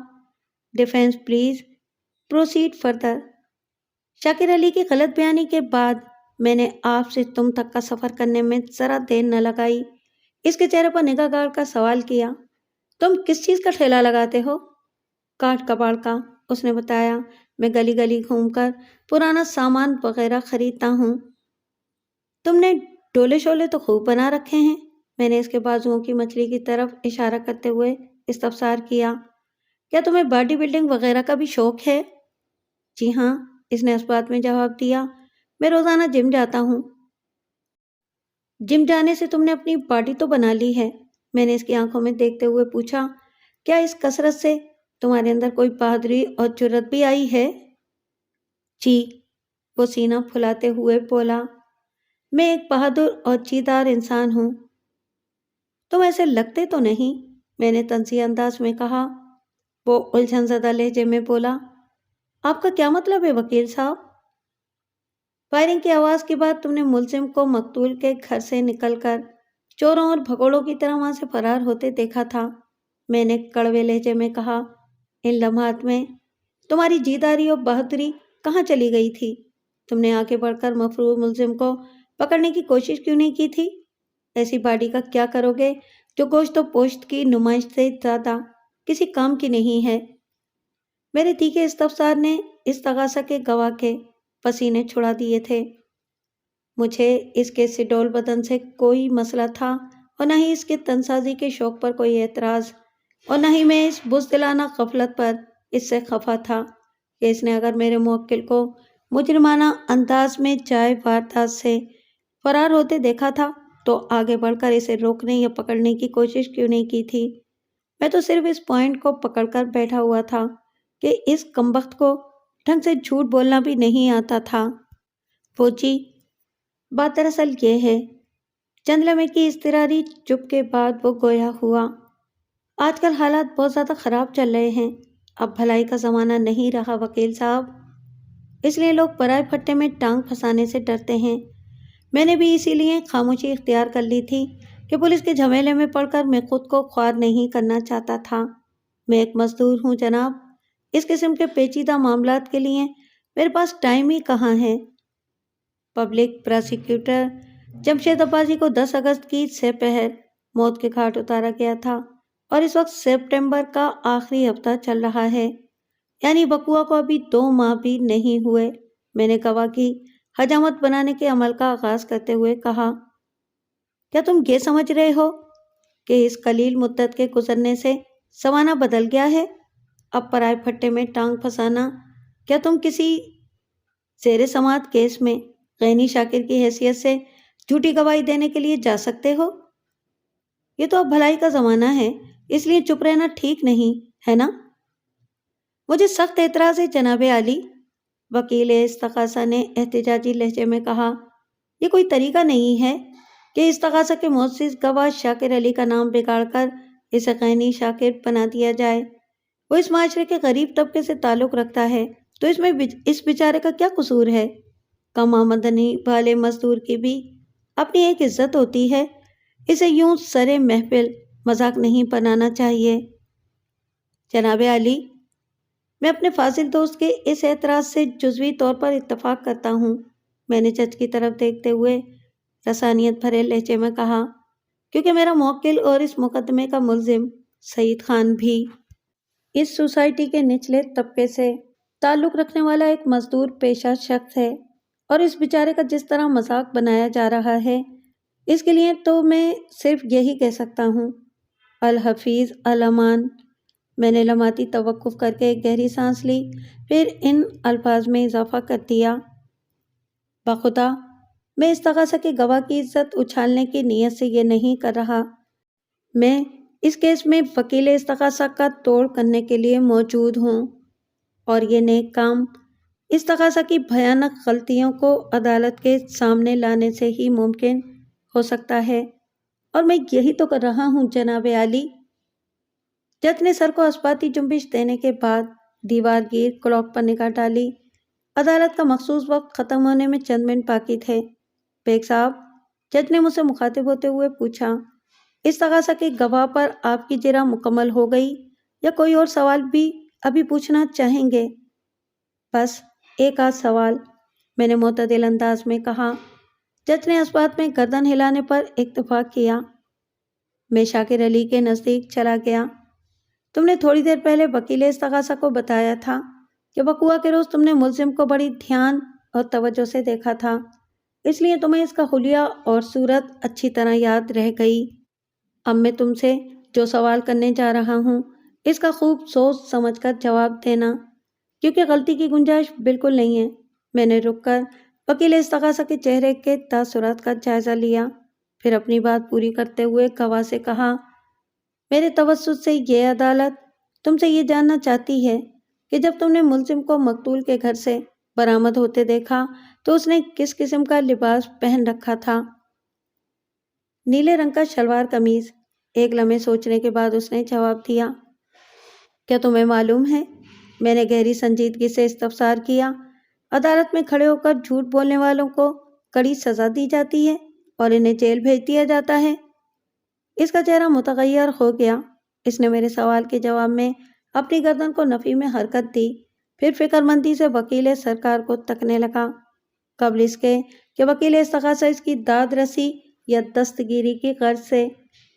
ڈیفینس پلیز پروسیڈ فردر۔ شاکر علی کی غلط بیانی کے بعد میں نے آپ سے تم تک کا سفر کرنے میں ذرا دیر نہ لگائی۔ اس کے چہرے پر نگاہ گاڑ کر سوال کیا، تم کس چیز کا ٹھیلا لگاتے ہو؟ کاٹ کباڑ کا، اس نے بتایا، میں گلی گلی گھوم کر پرانا سامان وغیرہ خریدتا ہوں۔ تم نے ڈولے شولے تو خوب بنا رکھے ہیں۔ میں نے اس کے بازوؤں کی مچھلی کی طرف اشارہ کرتے ہوئے استفسار کیا، کیا تمہیں باڈی بلڈنگ وغیرہ کا بھی شوق ہے؟ جی ہاں، اس نے اس بات میں جواب دیا، میں روزانہ جم جاتا ہوں۔ جم جانے سے تم نے اپنی باڈی تو بنا لی ہے؟ میں نے اس کی آنکھوں میں دیکھتے ہوئے پوچھا، کیا اس کثرت سے تمہارے اندر کوئی بہادری اور جرأت بھی آئی ہے؟ جی، وہ سینہ پھلاتے ہوئے بولا، میں ایک بہادر اور جیدار انسان ہوں۔ تم ایسے لگتے تو نہیں، میں نے طنزیہ انداز میں کہا۔ وہ الجھن زدہ لہجے میں بولا، آپ کا کیا مطلب ہے وکیل صاحب؟ فائرنگ کی آواز کے بعد تم نے ملزم کو مقتول کے گھر سے نکل کر چوروں اور بھگوڑوں کی طرح وہاں سے فرار ہوتے دیکھا تھا، میں نے کڑوے لہجے میں کہا۔ ان لمحات میں تمہاری جیداری اور بہادری کہاں چلی گئی تھی؟ تم نے آگے بڑھ کر مفرور ملزم کو پکڑنے کی کوشش کیوں نہیں کی تھی؟ ایسی باڈی کا کیا کرو گے جو گوشت و پوشت کی نمائش سے زیادہ کسی کام کی نہیں ہے؟ میرے تیکھے استفسار نے استغاثہ کے گواہ کے پسینے چھڑا دیے تھے۔ مجھے اس کے سڈول بدن سے کوئی مسئلہ تھا اور نہ ہی اس کے تنسازی کے شوق پر کوئی اعتراض، اور نہ ہی میں اس بزدلانہ غفلت پر اس سے خفا تھا کہ اس نے اگر میرے موکل کو مجرمانہ انداز میں جائے واردات سے فرار ہوتے دیکھا تھا تو آگے بڑھ کر اسے روکنے یا پکڑنے کی کوشش کیوں نہیں کی تھی؟ میں تو صرف اس پوائنٹ کو پکڑ کر بیٹھا ہوا تھا کہ اس کمبخت کو ڈھنگ سے جھوٹ بولنا بھی نہیں آتا تھا۔ فوجی، بات دراصل یہ ہے۔ چند لمحے کی اضطراری چپ کے بعد وہ گویا ہوا، آج کل حالات بہت زیادہ خراب چل رہے ہیں، اب بھلائی کا زمانہ نہیں رہا وکیل صاحب، اس لیے لوگ پرائے پھٹے میں ٹانگ پھنسانے سے ڈرتے ہیں۔ میں نے بھی اسی لیے خاموشی اختیار کر لی تھی کہ پولیس کے جھمیلے میں پڑ کر میں خود کو خوار نہیں کرنا چاہتا تھا۔ میں ایک مزدور ہوں جناب، اس قسم کے پیچیدہ معاملات کے لیے میرے پاس ٹائم ہی کہاں ہے۔ پبلک پراسیکیوٹر جمشید عباسی کو 10 اگست کی سہ پہر موت کے گھاٹ اتارا گیا تھا اور اس وقت سپٹمبر کا آخری ہفتہ چل رہا ہے، یعنی بقوا کو ابھی 2 ماہ بھی نہیں ہوئے۔ میں نے گواہ کی حجامت بنانے کے عمل کا آغاز کرتے ہوئے کہا، کیا تم یہ سمجھ رہے ہو کہ اس قلیل مدت کے گزرنے سے زمانہ بدل گیا ہے؟ اب پرائے پھٹے میں ٹانگ پھنسانا، کیا تم کسی زیر سماعت کیس میں غینی شاکر کی حیثیت سے جھوٹی گواہی دینے کے لیے جا سکتے ہو؟ یہ تو اب بھلائی کا زمانہ ہے، اس لیے چپ رہنا ٹھیک نہیں ہے نا؟ مجھے سخت اعتراض ہے جناب عالی، وکیل استغاثہ نے احتجاجی لہجے میں کہا۔ یہ کوئی طریقہ نہیں ہے کہ استغاثہ کے معزز گواہ شاکر علی کا نام بگاڑ کر اسے غینی شاکر بنا دیا جائے۔ وہ اس معاشرے کے غریب طبقے سے تعلق رکھتا ہے تو اس میں اس بیچارے کا کیا قصور ہے؟ کم آمدنی والے مزدور کی بھی اپنی ایک عزت ہوتی ہے، اسے یوں سرے محفل مذاق نہیں بنانا چاہیے۔ جناب عالی، میں اپنے فاضل دوست کے اس اعتراض سے جزوی طور پر اتفاق کرتا ہوں، میں نے جج کی طرف دیکھتے ہوئے رسانیت بھرے لہجے میں کہا، کیونکہ میرا موکل اور اس مقدمے کا ملزم سعید خان بھی اس سوسائٹی کے نچلے طبقے سے تعلق رکھنے والا ایک مزدور پیشہ شخص ہے۔ اور اس بیچارے کا جس طرح مذاق بنایا جا رہا ہے، اس کے لیے تو میں صرف یہی کہہ سکتا ہوں، الحفیظ الامان۔ میں نے لمحاتی توقف کر کے ایک گہری سانس لی، پھر ان الفاظ میں اضافہ کر دیا، بخدا میں استغاثہ کے گواہ کی عزت اچھالنے کی نیت سے یہ نہیں کر رہا۔ میں اس کیس میں وکیل استغاثہ کا توڑ کرنے کے لیے موجود ہوں، اور یہ نیک کام استغاثہ کی بھیانک غلطیوں کو عدالت کے سامنے لانے سے ہی ممکن ہو سکتا ہے، اور میں یہی تو کر رہا ہوں جناب عالی۔ جج نے سر کو اسباتی جنبش دینے کے بعد دیوار گیر کلاک پر نگاہ ڈالی۔ عدالت کا مخصوص وقت ختم ہونے میں چند منٹ باقی تھے۔ بیگ صاحب، جج نے مجھ سے مخاطب ہوتے ہوئے پوچھا، استغاثہ کے گواہ پر آپ کی جرح مکمل ہو گئی یا کوئی اور سوال بھی ابھی پوچھنا چاہیں گے؟ بس ایک آدھ سوال، میں نے معتدل انداز میں کہا۔ جج نے اس بات میں گردن ہلانے پر اتفاق کیا۔ میں شاکر علی کے نزدیک چلا گیا۔ تم نے تھوڑی دیر پہلے وکیل استغاثہ کو بتایا تھا کہ وقوع کے روز تم نے ملزم کو بڑی دھیان اور توجہ سے دیکھا تھا، اس لیے تمہیں اس کا حلیہ اور صورت اچھی طرح یاد رہ گئی۔ اب میں تم سے جو سوال کرنے جا رہا ہوں، اس کا خوب سوچ سمجھ کر جواب دینا، کیونکہ غلطی کی گنجائش بالکل نہیں ہے۔ میں نے رک کر وکیل استغاثہ کے چہرے کے تاثرات کا جائزہ لیا، پھر اپنی بات پوری کرتے ہوئے گواہ سے کہا، میرے توسط سے یہ عدالت تم سے یہ جاننا چاہتی ہے کہ جب تم نے ملزم کو مقتول کے گھر سے برآمد ہوتے دیکھا تو اس نے کس قسم کا لباس پہن رکھا تھا؟ نیلے رنگ کا شلوار قمیض۔ ایک لمحے سوچنے کے بعد اس نے جواب دیا، کیا تمہیں معلوم ہے؟ میں نے گہری سنجیدگی سے استفسار کیا۔ عدالت میں کھڑے ہو کر جھوٹ بولنے والوں کو کڑی سزا دی جاتی ہے اور انہیں جیل بھیج دیا جاتا ہے۔ اس کا چہرہ متغیر ہو گیا۔ اس نے میرے سوال کے جواب میں اپنی گردن کو نفی میں حرکت دی، پھر فکر مندی سے وکیل سرکار کو تکنے لگا، قبل اس کے کہ وکیل استغاثہ اس کی داد رسی یا دستگیری کی غرض سے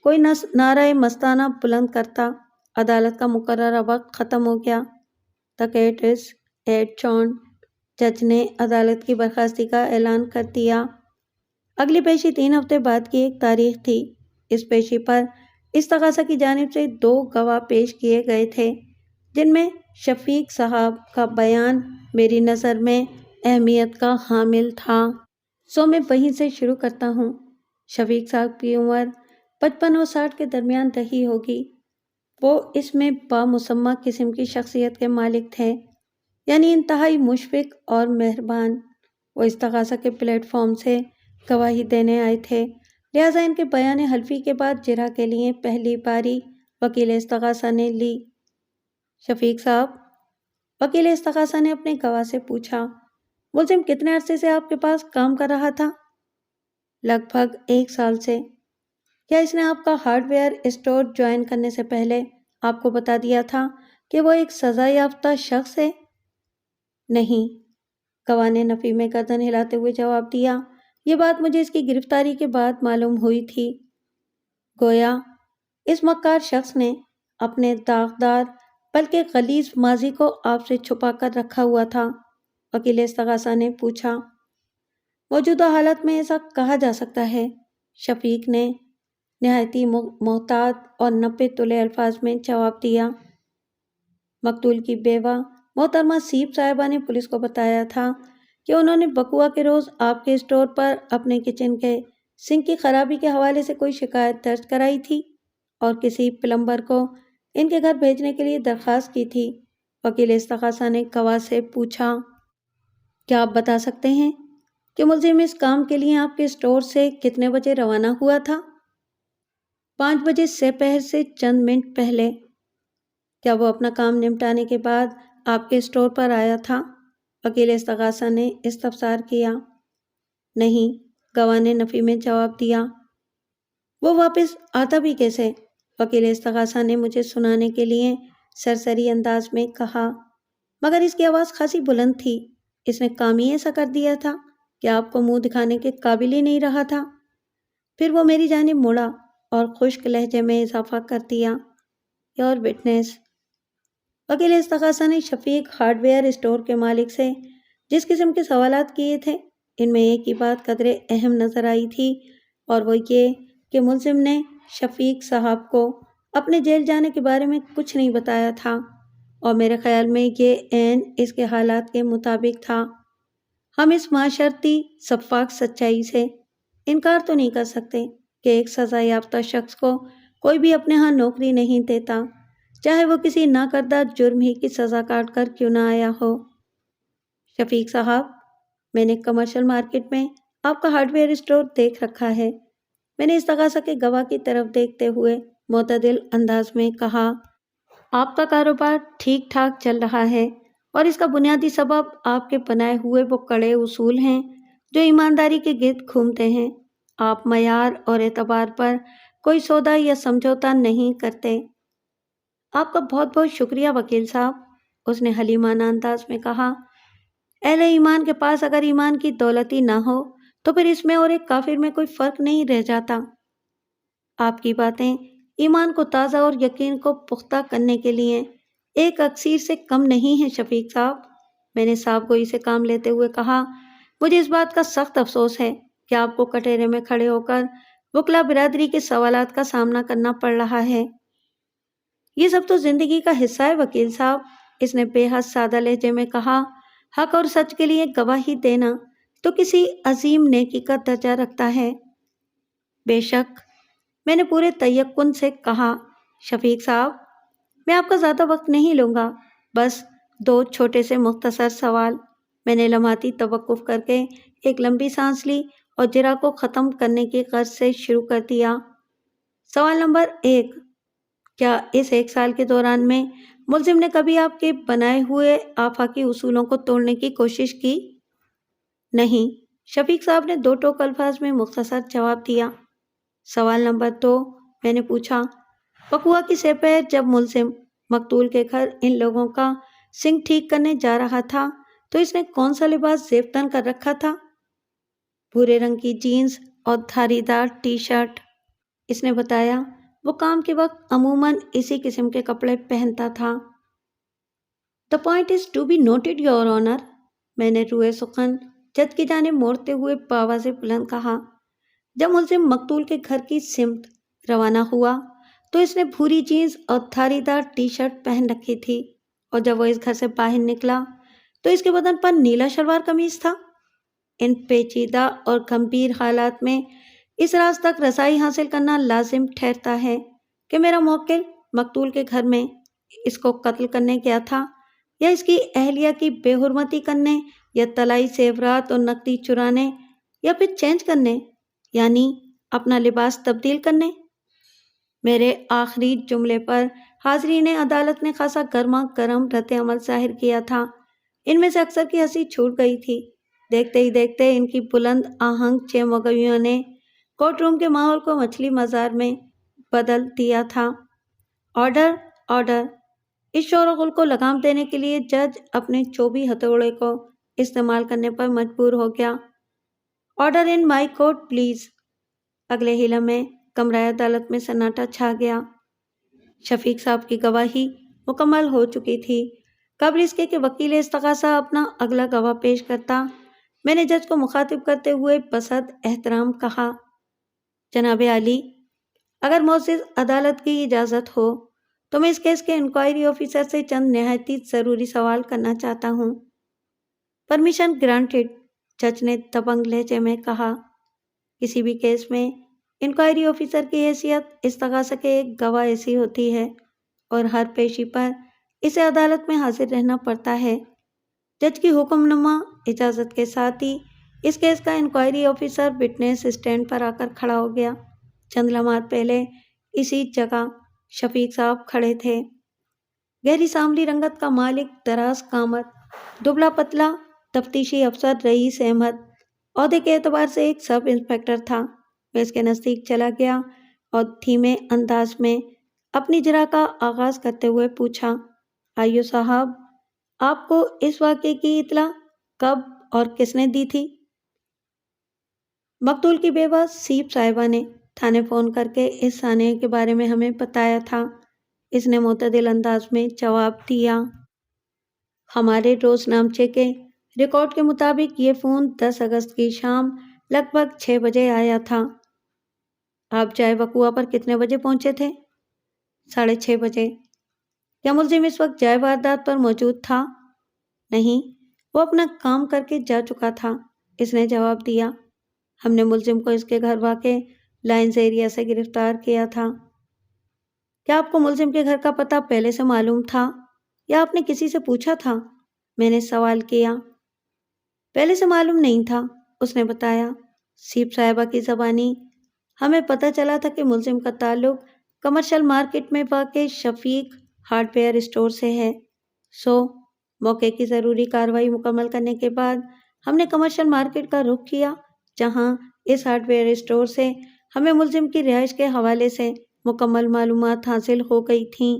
کوئی نعرہ مستانہ بلند کرتا، عدالت کا مقررہ وقت ختم ہو گیا۔ The case is adjourned۔ جج نے عدالت کی برخاستی کا اعلان کر دیا۔ اگلی پیشی 3 ہفتے بعد کی ایک تاریخ تھی۔ اس پیشی پر استغاثہ کی جانب سے 2 گواہ پیش کیے گئے تھے، جن میں شفیق صاحب کا بیان میری نظر میں اہمیت کا حامل تھا۔ سو میں وہیں سے شروع کرتا ہوں۔ شفیق صاحب کی عمر 55 اور 60 کے درمیان رہی ہوگی۔ وہ اس میں بامسمى قسم کی شخصیت کے مالک تھے، یعنی انتہائی مشفق اور مہربان۔ وہ استغاثہ کے پلیٹ فارم سے گواہی دینے آئے تھے، لہٰذا ان کے بیان حلفی کے بعد جرح کے لیے پہلی باری وکیل استغاثہ نے لی۔ شفیق صاحب، وکیل استغاثہ نے اپنے گواہ سے پوچھا، ملزم کتنے عرصے سے آپ کے پاس کام کر رہا تھا؟ لگ بھگ 1 سال سے۔ کیا اس نے آپ کا ہارڈ ویئر اسٹور جوائن کرنے سے پہلے آپ کو بتا دیا تھا کہ وہ ایک سزا یافتہ شخص ہے؟ نہیں، گواہ نے نفی میں گردن ہلاتے ہوئے جواب دیا، یہ بات مجھے اس کی گرفتاری کے بعد معلوم ہوئی تھی۔ گویا اس مکار شخص نے اپنے داغدار بلکہ غلیظ ماضی کو آپ سے چھپا کر رکھا ہوا تھا۔ وکیل استغاثہ نے پوچھا۔ موجودہ حالت میں ایسا کہا جا سکتا ہے، شفیق نے نہایتی محتاط اور 90 تلے الفاظ میں جواب دیا۔ مقتول کی بیوہ محترمہ سیب صاحبہ نے پولیس کو بتایا تھا کہ انہوں نے وقوع کے روز آپ کے اسٹور پر اپنے کچن کے سنک کی خرابی کے حوالے سے کوئی شکایت درج کرائی تھی اور کسی پلمبر کو ان کے گھر بھیجنے کے لیے درخواست کی تھی۔ وکیل استغاثہ نے گواہ سے پوچھا، کیا آپ بتا سکتے ہیں کہ ملزم اس کام کے لیے آپ کے اسٹور سے کتنے بجے روانہ ہوا تھا؟ 5 بجے سپہر سے چند منٹ پہلے۔ کیا وہ اپنا کام نمٹانے کے بعد آپ کے اسٹور پر آیا تھا؟ وکیل استغاثہ نے استفسار کیا۔ نہیں، گواہ نے نفی میں جواب دیا۔ وہ واپس آتا بھی کیسے؟ وکیل استغاثہ نے مجھے سنانے کے لیے سرسری انداز میں کہا، مگر اس کی آواز خاصی بلند تھی۔ اس نے کام ہی ایسا کر دیا تھا کہ آپ کو منہ دکھانے کے قابل ہی نہیں رہا تھا۔ پھر وہ میری جانب مڑا اور خشک لہجے میں اضافہ کر دیا، یور وٹنس۔ وکیل استغاثہ نے شفیق ہارڈ ویئر اسٹور کے مالک سے جس قسم کے سوالات کیے تھے، ان میں ایک ہی بات قدرے اہم نظر آئی تھی، اور وہ یہ کہ ملزم نے شفیق صاحب کو اپنے جیل جانے کے بارے میں کچھ نہیں بتایا تھا، اور میرے خیال میں یہ عین اس کے حالات کے مطابق تھا۔ ہم اس معاشرتی شفاف سچائی سے انکار تو نہیں کر سکتے کہ ایک سزا یافتہ شخص کو کوئی بھی اپنے ہاں نوکری نہیں دیتا، چاہے وہ کسی ناکردہ جرم ہی کی سزا کاٹ کر کیوں نہ آیا ہو۔ شفیق صاحب، میں نے کمرشل مارکیٹ میں آپ کا ہارڈ ویئر اسٹور دیکھ رکھا ہے۔ میں نے استغاثہ کے گواہ کی طرف دیکھتے ہوئے معتدل انداز میں کہا، آپ کا کاروبار ٹھیک ٹھاک چل رہا ہے، اور اس کا بنیادی سبب آپ کے بنائے ہوئے وہ کڑے اصول ہیں جو ایمانداری کے گرد گھومتے ہیں۔ آپ معیار اور اعتبار پر کوئی سودا یا سمجھوتا نہیں کرتے۔ آپ کا بہت بہت شکریہ وکیل صاحب، اس نے حلیمانہ انداز میں کہا۔ اہل ایمان کے پاس اگر ایمان کی دولت ہی نہ ہو تو پھر اس میں اور ایک کافر میں کوئی فرق نہیں رہ جاتا۔ آپ کی باتیں ایمان کو تازہ اور یقین کو پختہ کرنے کے لیے ایک اکسیر سے کم نہیں ہیں شفیق صاحب، میں نے صاحب گوئی سے کام لیتے ہوئے کہا۔ مجھے اس بات کا سخت افسوس ہے کہ آپ کو کٹہرے میں کھڑے ہو کر وکلا برادری کے سوالات کا سامنا کرنا پڑ رہا ہے۔ یہ سب تو زندگی کا حصہ ہے وکیل صاحب، اس نے بے حد سادہ لہجے میں کہا۔ حق اور سچ کے لیے گواہی دینا تو کسی عظیم نیکی کا درجہ رکھتا ہے۔ بے شک، میں نے پورے تیقن سے کہا۔ شفیق صاحب، میں آپ کا زیادہ وقت نہیں لوں گا، بس 2 چھوٹے سے مختصر سوال۔ میں نے لمحاتی توقف کر کے ایک لمبی سانس لی اور جرح کو ختم کرنے کی غرض سے شروع کر دیا۔ سوال نمبر 1، کیا اس 1 سال کے دوران میں ملزم نے کبھی آپ کے بنائے ہوئے آفاقی اصولوں کو توڑنے کی کوشش کی؟ نہیں، شفیق صاحب نے 2 ٹوک الفاظ میں مختصر جواب دیا۔ سوال نمبر 2، میں نے پوچھا، پکوا کی سپہر جب ملزم مقتول کے گھر ان لوگوں کا سنک ٹھیک کرنے جا رہا تھا تو اس نے کون سا لباس زیب تن کر رکھا تھا؟ بھورے رنگ کی جینز اور دھاری دار ٹی شرٹ، اس نے بتایا۔ وہ کام کے وقت عموماً اسی قسم کے کپڑے پہنتا تھا۔ The point is to be noted, Your Honor، میں نے روئے سخن جج کی جانب موڑتے ہوئے بآواز بلند کہا۔ جب ملزم مقتول کے گھر کی سمت روانہ ہوا تو اس نے بھوری جینز اور دھاری دار ٹی شرٹ پہن رکھی تھی، اور جب وہ اس گھر سے باہر نکلا تو اس کے بدن پر نیلا شلوار قمیض تھا۔ ان پیچیدہ اور گمبھیر حالات میں اس راز تک رسائی حاصل کرنا لازم ٹھہرتا ہے کہ میرا موکل مقتول کے گھر میں اس کو قتل کرنے گیا تھا، یا اس کی اہلیہ کی بے حرمتی کرنے، یا طلائی زیورات اور نقدی چرانے، یا پھر چینج کرنے، یعنی اپنا لباس تبدیل کرنے۔ میرے آخری جملے پر حاضرین عدالت نے خاصا گرما گرم رد عمل ظاہر کیا تھا۔ ان میں سے اکثر کی ہنسی چھوٹ گئی تھی۔ دیکھتے ہی دیکھتے ان کی بلند آہنگ چیمگوئیوں نے کورٹ روم کے ماحول کو مچھلی بازار میں بدل دیا تھا۔ Order, order! اس شور و غل کو لگام دینے کے لیے جج اپنے چوبی ہتھوڑے کو استعمال کرنے پر مجبور ہو گیا۔ Order in my court please! اگلے ہی لمحے کمرہ عدالت میں سناٹا چھا گیا۔ شفیق صاحب کی گواہی مکمل ہو چکی تھی۔ قبل اس کے کہ وکیل استغاثہ اپنا اگلا گواہ پیش کرتا، میں نے جج کو مخاطب کرتے ہوئے بصد احترام کہا، جناب عالی، اگر معزز عدالت کی اجازت ہو تو میں اس کیس کے انکوائری آفیسر سے چند نہایت ضروری سوال کرنا چاہتا ہوں۔ پرمیشن گرانٹڈ، جج نے دبنگ لہجے میں کہا۔ کسی بھی کیس میں انکوائری آفیسر کی حیثیت استغاثہ کے ایک گواہ ایسی ہوتی ہے، اور ہر پیشی پر اسے عدالت میں حاضر رہنا پڑتا ہے۔ جج کی حکم نما اجازت کے ساتھ ہی اس کیس کا انکوائری آفیسر وٹنس اسٹینڈ پر آ کر کھڑا ہو گیا۔ چند لمحات پہلے اسی جگہ شفیق صاحب کھڑے تھے۔ گہری سانولی رنگت کا مالک، دراز قامت، دبلا پتلا تفتیشی افسر رئیس احمد، عہدے کے اعتبار سے ایک سب انسپکٹر تھا۔ میں اس کے نزدیک چلا گیا اور دھیمے انداز میں اپنی جرح کا آغاز کرتے ہوئے پوچھا، آئیو صاحب، آپ کو اس واقعے کی اطلاع کب اور کس نے دی تھی؟ مقتول کی بیوہ سیب صاحبہ نے تھانے فون کر کے اس سانحے کے بارے میں ہمیں بتایا تھا، اس نے معتدل انداز میں جواب دیا۔ ہمارے روز نامچے کے ریکارڈ کے مطابق یہ فون 10 اگست کی شام لگ بھگ 6 بجے آیا تھا۔ آپ جائے وقوع پر کتنے بجے پہنچے تھے؟ 6:30 بجے۔ کیا ملزم اس وقت جائے واردات پر موجود تھا؟ نہیں، وہ اپنا کام کر کے جا چکا تھا، اس نے جواب دیا۔ ہم نے ملزم کو اس کے گھر واقع لائنز ایریا سے گرفتار کیا تھا۔ کیا آپ کو ملزم کے گھر کا پتہ پہلے سے معلوم تھا یا آپ نے کسی سے پوچھا تھا؟ میں نے سوال کیا۔ پہلے سے معلوم نہیں تھا، اس نے بتایا۔ سیپ صاحبہ کی زبانی۔ ہمیں پتہ چلا تھا کہ ملزم کا تعلق کمرشل مارکیٹ میں واقع شفیق ہارڈ ویئر اسٹور سے ہے۔ موقع کی ضروری کارروائی مکمل کرنے کے بعد ہم نے کمرشل مارکیٹ کا رخ کیا، جہاں اس ہارڈ ویئر اسٹور سے ہمیں ملزم کی رہائش کے حوالے سے مکمل معلومات حاصل ہو گئی تھیں۔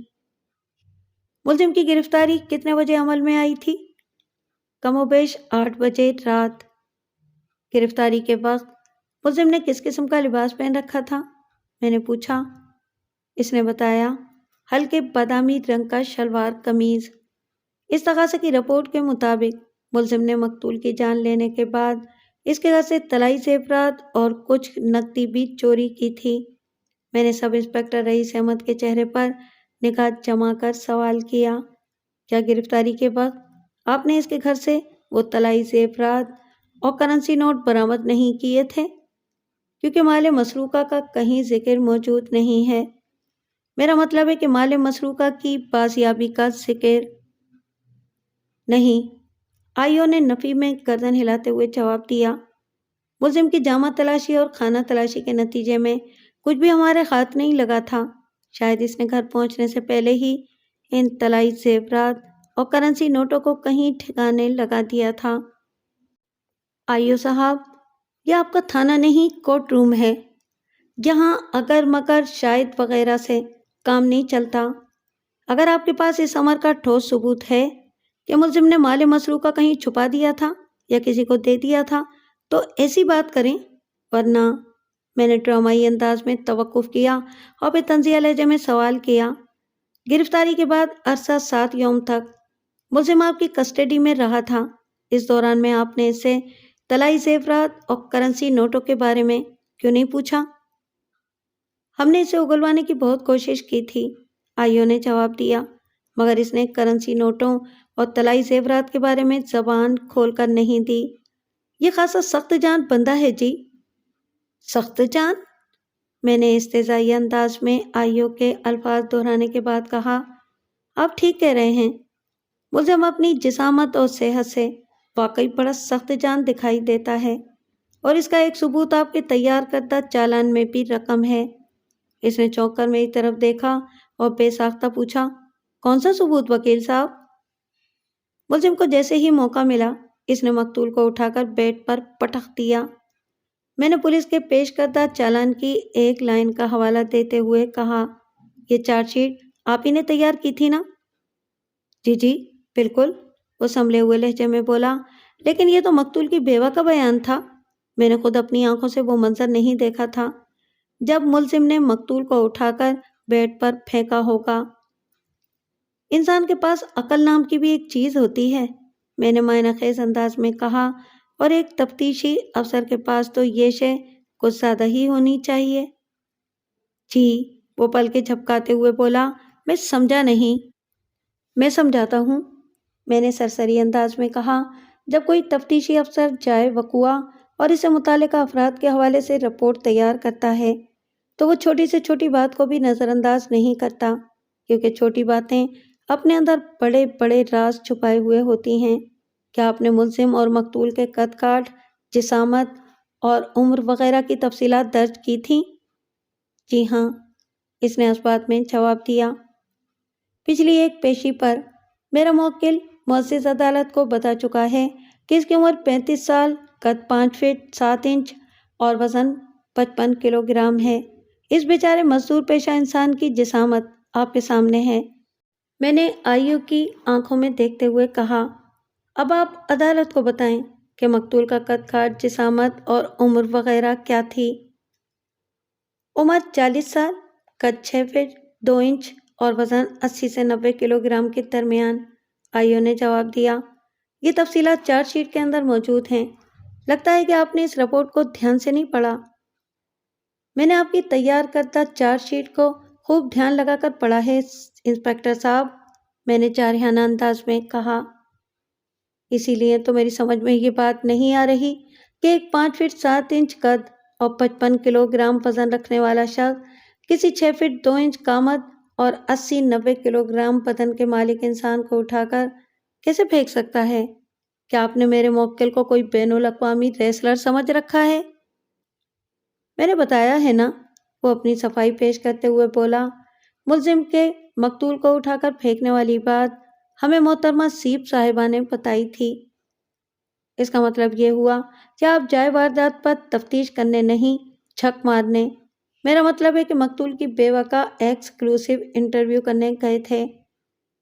ملزم کی گرفتاری کتنے بجے عمل میں آئی تھی؟ کم و بیش 8 بجے رات۔ گرفتاری کے وقت ملزم نے کس قسم کا لباس پہن رکھا تھا؟ میں نے پوچھا۔ اس نے بتایا، ہلکے بادامی رنگ کا شلوار قمیض۔ اس تقاضے کی رپورٹ کے مطابق ملزم نے مقتول کی جان لینے کے بعد اس کے گھر سے طلائی زیورات اور کچھ نقدی بھی چوری کی تھی۔ میں نے سب انسپکٹر رئیس احمد کے چہرے پر نگاہ جما کر سوال کیا، کیا گرفتاری کے وقت آپ نے اس کے گھر سے وہ طلائی زیورات اور کرنسی نوٹ برآمد نہیں کیے تھے؟ کیونکہ مال مسروقہ کا کہیں ذکر موجود نہیں ہے۔ میرا مطلب ہے کہ مال مسروقہ کی بازیابی کا ذکر نہیں۔ آئیو نے نفی میں گردن ہلاتے ہوئے جواب دیا۔ ملزم کی جامہ تلاشی اور خانہ تلاشی کے نتیجے میں کچھ بھی ہمارے ہاتھ نہیں لگا تھا۔ شاید اس نے گھر پہنچنے سے پہلے ہی ان طلائی زیورات اور کرنسی نوٹوں کو کہیں ٹھکانے لگا دیا تھا۔ آئیو صاحب، یہ آپ کا تھانہ نہیں، کورٹ روم ہے۔ یہاں اگر مگر شاہد وغیرہ سے کام نہیں چلتا۔ اگر آپ کے پاس اس امر کا ٹھوس ثبوت ہے کہ ملزم نے مال مسروقہ کہیں چھپا دیا تھا یا کسی کو دے دیا تھا تو ایسی بات کریں، ورنہ… میں نے ڈرامائی انداز میں توقف کیا اور پھر طنزیہ لہجے میں سوال کیا۔ گرفتاری کے بعد عرصہ 7 یوم تک ملزم آپ کی کسٹڈی میں رہا تھا۔ اس دوران میں آپ نے اس سے طلائی زیورات اور کرنسی نوٹوں کے بارے میں کیوں نہیں پوچھا؟ ہم نے اسے اگلوانے کی بہت کوشش کی تھی، آئیو نے جواب دیا، مگر اس نے کرنسی نوٹوں اور طلائی زیورات کے بارے میں زبان کھول کر نہیں دی۔ یہ خاصا سخت جان بندہ ہے جی۔ سخت جان؟ میں نے استہزائی انداز میں آئیو کے الفاظ دہرانے کے بعد کہا، آپ ٹھیک کہہ رہے ہیں۔ ملزم اپنی جسامت اور صحت سے واقعی بڑا سخت جان دکھائی دیتا ہے، اور اس کا ایک ثبوت آپ کے تیار کردہ چالان میں بھی رقم ہے۔ اس نے چونک کر میری طرف دیکھا اور بے ساختہ پوچھا، کون سا ثبوت وکیل صاحب؟ ملزم کو جیسے ہی موقع ملا اس نے مقتول کو اٹھا کر بیڈ پر پٹخ دیا۔ میں نے پولیس کے پیش کردہ چالان کی ایک لائن کا حوالہ دیتے ہوئے کہا، یہ چارج شیٹ آپ ہی نے تیار کی تھی نا؟ جی جی بالکل، وہ سنبھلے ہوئے لہجے میں بولا، لیکن یہ تو مقتول کی بیوہ کا بیان تھا۔ میں نے خود اپنی آنکھوں سے وہ منظر نہیں دیکھا تھا جب ملزم نے مقتول کو اٹھا کر بیڈ پر پھینکا ہوگا۔ انسان کے پاس عقل نام کی بھی ایک چیز ہوتی ہے، میں نے معنی خیز انداز میں کہا، اور ایک تفتیشی افسر کے پاس تو یہ شے کچھ زیادہ ہی ہونی چاہیے۔ جی، وہ پل کے جھپکاتے ہوئے بولا، میں سمجھا نہیں۔ میں سمجھاتا ہوں، میں نے سرسری انداز میں کہا، جب کوئی تفتیشی افسر جائے وقوع اور اسے متعلقہ افراد کے حوالے سے رپورٹ تیار کرتا ہے تو وہ چھوٹی سے چھوٹی بات کو بھی نظر انداز نہیں کرتا، کیونکہ چھوٹی باتیں اپنے اندر بڑے بڑے راز چھپائے ہوئے ہوتی ہیں۔ کیا آپ نے ملزم اور مقتول کے قد کاٹ، جسامت اور عمر وغیرہ کی تفصیلات درج کی تھیں؟ جی ہاں، اس نے اس بات میں جواب دیا۔ پچھلی ایک پیشی پر میرا موکل معزز عدالت کو بتا چکا ہے کہ اس کی عمر 35 سال، قد 5 فٹ 7 انچ اور وزن 55 کلو گرام ہے۔ اس بیچارے مزدور پیشہ انسان کی جسامت آپ کے سامنے ہے، میں نے آئیو کی آنکھوں میں دیکھتے ہوئے کہا۔ اب آپ عدالت کو بتائیں کہ مقتول کا قد کاٹ، جسامت اور عمر وغیرہ کیا تھی؟ عمر 40 سال، قد 6 فٹ 2 انچ اور وزن 80 سے 90 کلو گرام کے درمیان، آئیو نے جواب دیا۔ یہ تفصیلات چارج شیٹ کے اندر موجود ہیں۔ لگتا ہے کہ آپ نے اس رپورٹ کو دھیان سے نہیں پڑھا۔ میں نے آپ کی تیار کردہ چارج شیٹ کو خوب دھیان لگا کر پڑھا ہے انسپکٹر صاحب، میں نے جارحانہ انداز میں کہا۔ اسی لیے تو میری سمجھ میں یہ بات نہیں آ رہی کہ ایک 5 فٹ 7 انچ قد اور 55 کلو گرام وزن رکھنے والا شخص کسی 6 فٹ 2 انچ قامت اور 80-90 کلو گرام بدن کے مالک انسان کو اٹھا کر کیسے پھینک سکتا ہے؟ کیا آپ نے میرے موکل کو کوئی بین الاقوامی ریسلر سمجھ رکھا ہے؟ میں نے بتایا ہے نا، وہ اپنی صفائی پیش کرتے ہوئے بولا۔ ملزم کے مقتول کو اٹھا کر پھینکنے والی بات ہمیں محترمہ سیپ صاحبہ نے بتائی تھی۔ اس کا مطلب یہ ہوا کہ آپ جائے واردات پر تفتیش کرنے نہیں، چھک مارنے۔ میرا مطلب ہے کہ مقتول کی بیوہ کا ایکسکلوسیو انٹرویو کرنے گئے تھے۔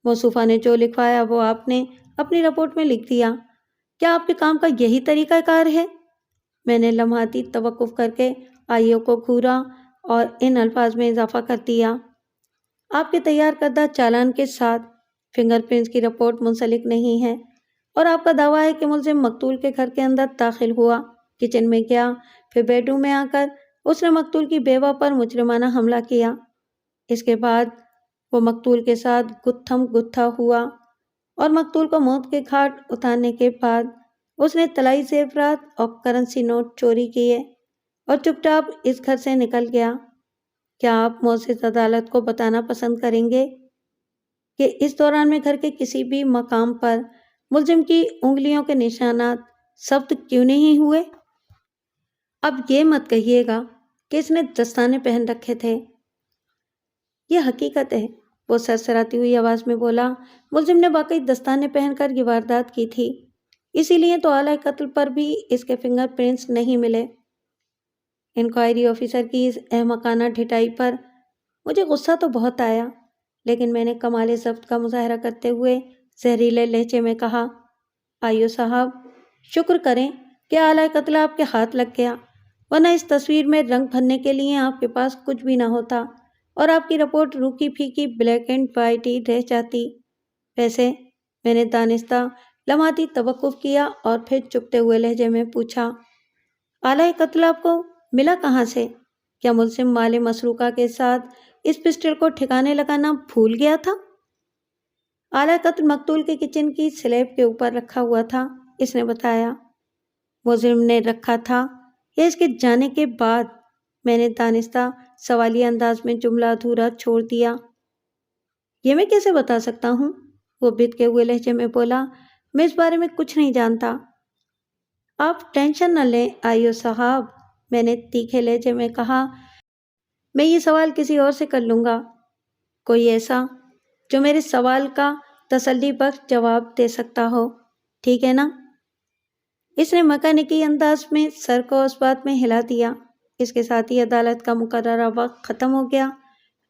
موصوفہ نے جو لکھوایا وہ آپ نے اپنی رپورٹ میں لکھ دیا۔ کیا آپ کے کام کا یہی طریقہ کار ہے؟ میں نے لمحاتی توقف کر کے آئیوں کو گھورا اور ان الفاظ میں اضافہ کر دیا۔ آپ کے تیار کردہ چالان کے ساتھ فنگر پرنٹس کی رپورٹ منسلک نہیں ہے، اور آپ کا دعویٰ ہے کہ ملزم مقتول کے گھر کے اندر داخل ہوا، کچن میں گیا، پھر بیڈ روم میں آ کر اس نے مقتول کی بیوہ پر مجرمانہ حملہ کیا۔ اس کے بعد وہ مقتول کے ساتھ گتھم گتھا ہوا، اور مقتول کو موت کے گھاٹ اتارنے کے بعد اس نے طلائی زیورات اور کرنسی نوٹ چوری کیے اور چپ چاپ اس گھر سے نکل گیا۔ کیا آپ معزز عدالت کو بتانا پسند کریں گے کہ اس دوران میں گھر کے کسی بھی مقام پر ملزم کی انگلیوں کے نشانات ثبت کیوں نہیں ہوئے؟ اب یہ مت کہیے گا کہ اس نے دستانے پہن رکھے تھے۔ یہ حقیقت ہے، وہ سرسراتی ہوئی آواز میں بولا۔ ملزم نے واقعی دستانے پہن کر یہ واردات کی تھی، اسی لیے تو آلۂ قتل پر بھی اس کے فنگر پرنٹس نہیں ملے۔ انکوائری آفیسر کی اس احمقانہ ڈھٹائی پر مجھے غصہ تو بہت آیا، لیکن میں نے کمال ضبط کا مظاہرہ کرتے ہوئے زہریلے لہجے میں کہا، آئیو صاحب، شکر کریں کہ آلۂ قتل آپ کے ہاتھ لگ گیا، ورنہ اس تصویر میں رنگ بھرنے کے لیے آپ کے پاس کچھ بھی نہ ہوتا اور آپ کی رپورٹ روکھی پھیکی بلیک اینڈ وائٹ ہی رہ جاتی۔ ویسے میں نے دانستہ لمحاتی توقف کیا اور پھر چپتے ہوئے لہجے میں پوچھا، آلۂ قتل آپ کو ملا کہاں سے؟ کیا ملزم مال مسروقہ کے ساتھ اس پسٹل کو ٹھکانے لگانا بھول گیا تھا؟ آلۂ قتل مقتول کے کچن کی سلیب کے اوپر رکھا ہوا تھا، اس نے بتایا۔ ملزم نے رکھا تھا یا اس کے جانے کے بعد؟ میں نے دانستہ سوالیہ انداز میں جملہ ادھورا چھوڑ دیا۔ یہ میں کیسے بتا سکتا ہوں؟ وہ بھدکے ہوئے لہجے میں بولا، میں اس بارے میں کچھ نہیں جانتا۔ آپ ٹینشن نہ لیں آئیو صاحب، میں نے تیکھے لہجے میں کہا، میں یہ سوال کسی اور سے کر لوں گا، کوئی ایسا جو میرے سوال کا تسلی بخش جواب دے سکتا ہو، ٹھیک ہے نا؟ اس نے مکانیکی انداز میں سر کو اس بات میں ہلا دیا۔ اس کے ساتھ ہی عدالت کا مقررہ وقت ختم ہو گیا۔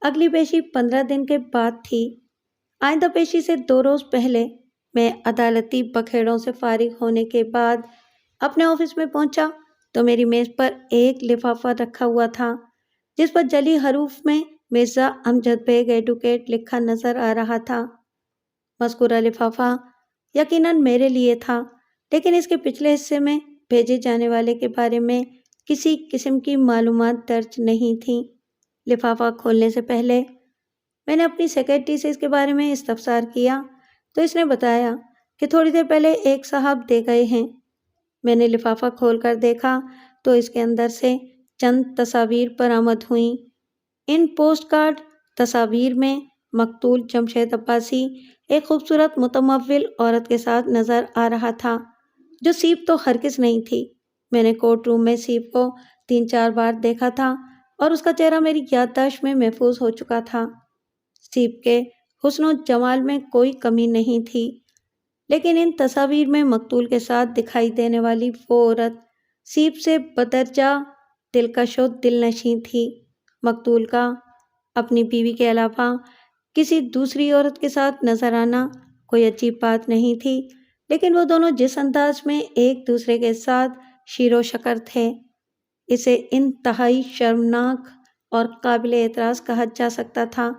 اگلی پیشی 15 دن کے بعد تھی۔ آئندہ پیشی سے 2 روز پہلے میں عدالتی بکھیڑوں سے فارغ ہونے کے بعد اپنے آفس میں پہنچا تو میری میز پر ایک لفافہ رکھا ہوا تھا جس پر جلی حروف میں مرزا امجد بیگ ایڈوکیٹ لکھا نظر آ رہا تھا۔ مذکورہ لفافہ یقیناً میرے لیے تھا، لیکن اس کے پچھلے حصے میں بھیجے جانے والے کے بارے میں کسی قسم کی معلومات درج نہیں تھیں۔ لفافہ کھولنے سے پہلے میں نے اپنی سیکرٹری سے اس کے بارے میں استفسار کیا تو اس نے بتایا کہ تھوڑی دیر پہلے ایک صاحب دے گئے ہیں۔ میں نے لفافہ کھول کر دیکھا تو اس کے اندر سے چند تصاویر برآمد ہوئیں۔ ان پوسٹ کارڈ تصاویر میں مقتول جمشید عباسی ایک خوبصورت متمول عورت کے ساتھ نظر آ رہا تھا جو سیپ تو ہرگز نہیں تھی۔ میں نے کورٹ روم میں سیپ کو 3-4 بار دیکھا تھا اور اس کا چہرہ میری یادداشت میں محفوظ ہو چکا تھا۔ سیپ کے حسن و جمال میں کوئی کمی نہیں تھی، لیکن ان تصاویر میں مقتول کے ساتھ دکھائی دینے والی وہ عورت سیپ سے بدرجہ دلکش و دلنشیں تھی۔ مقتول کا اپنی بیوی کے علاوہ کسی دوسری عورت کے ساتھ نظر آنا کوئی عجیب بات نہیں تھی، لیکن وہ دونوں جس انداز میں ایک دوسرے کے ساتھ شیر و شکر تھے، اسے انتہائی شرمناک اور قابل اعتراض کہا جا سکتا تھا،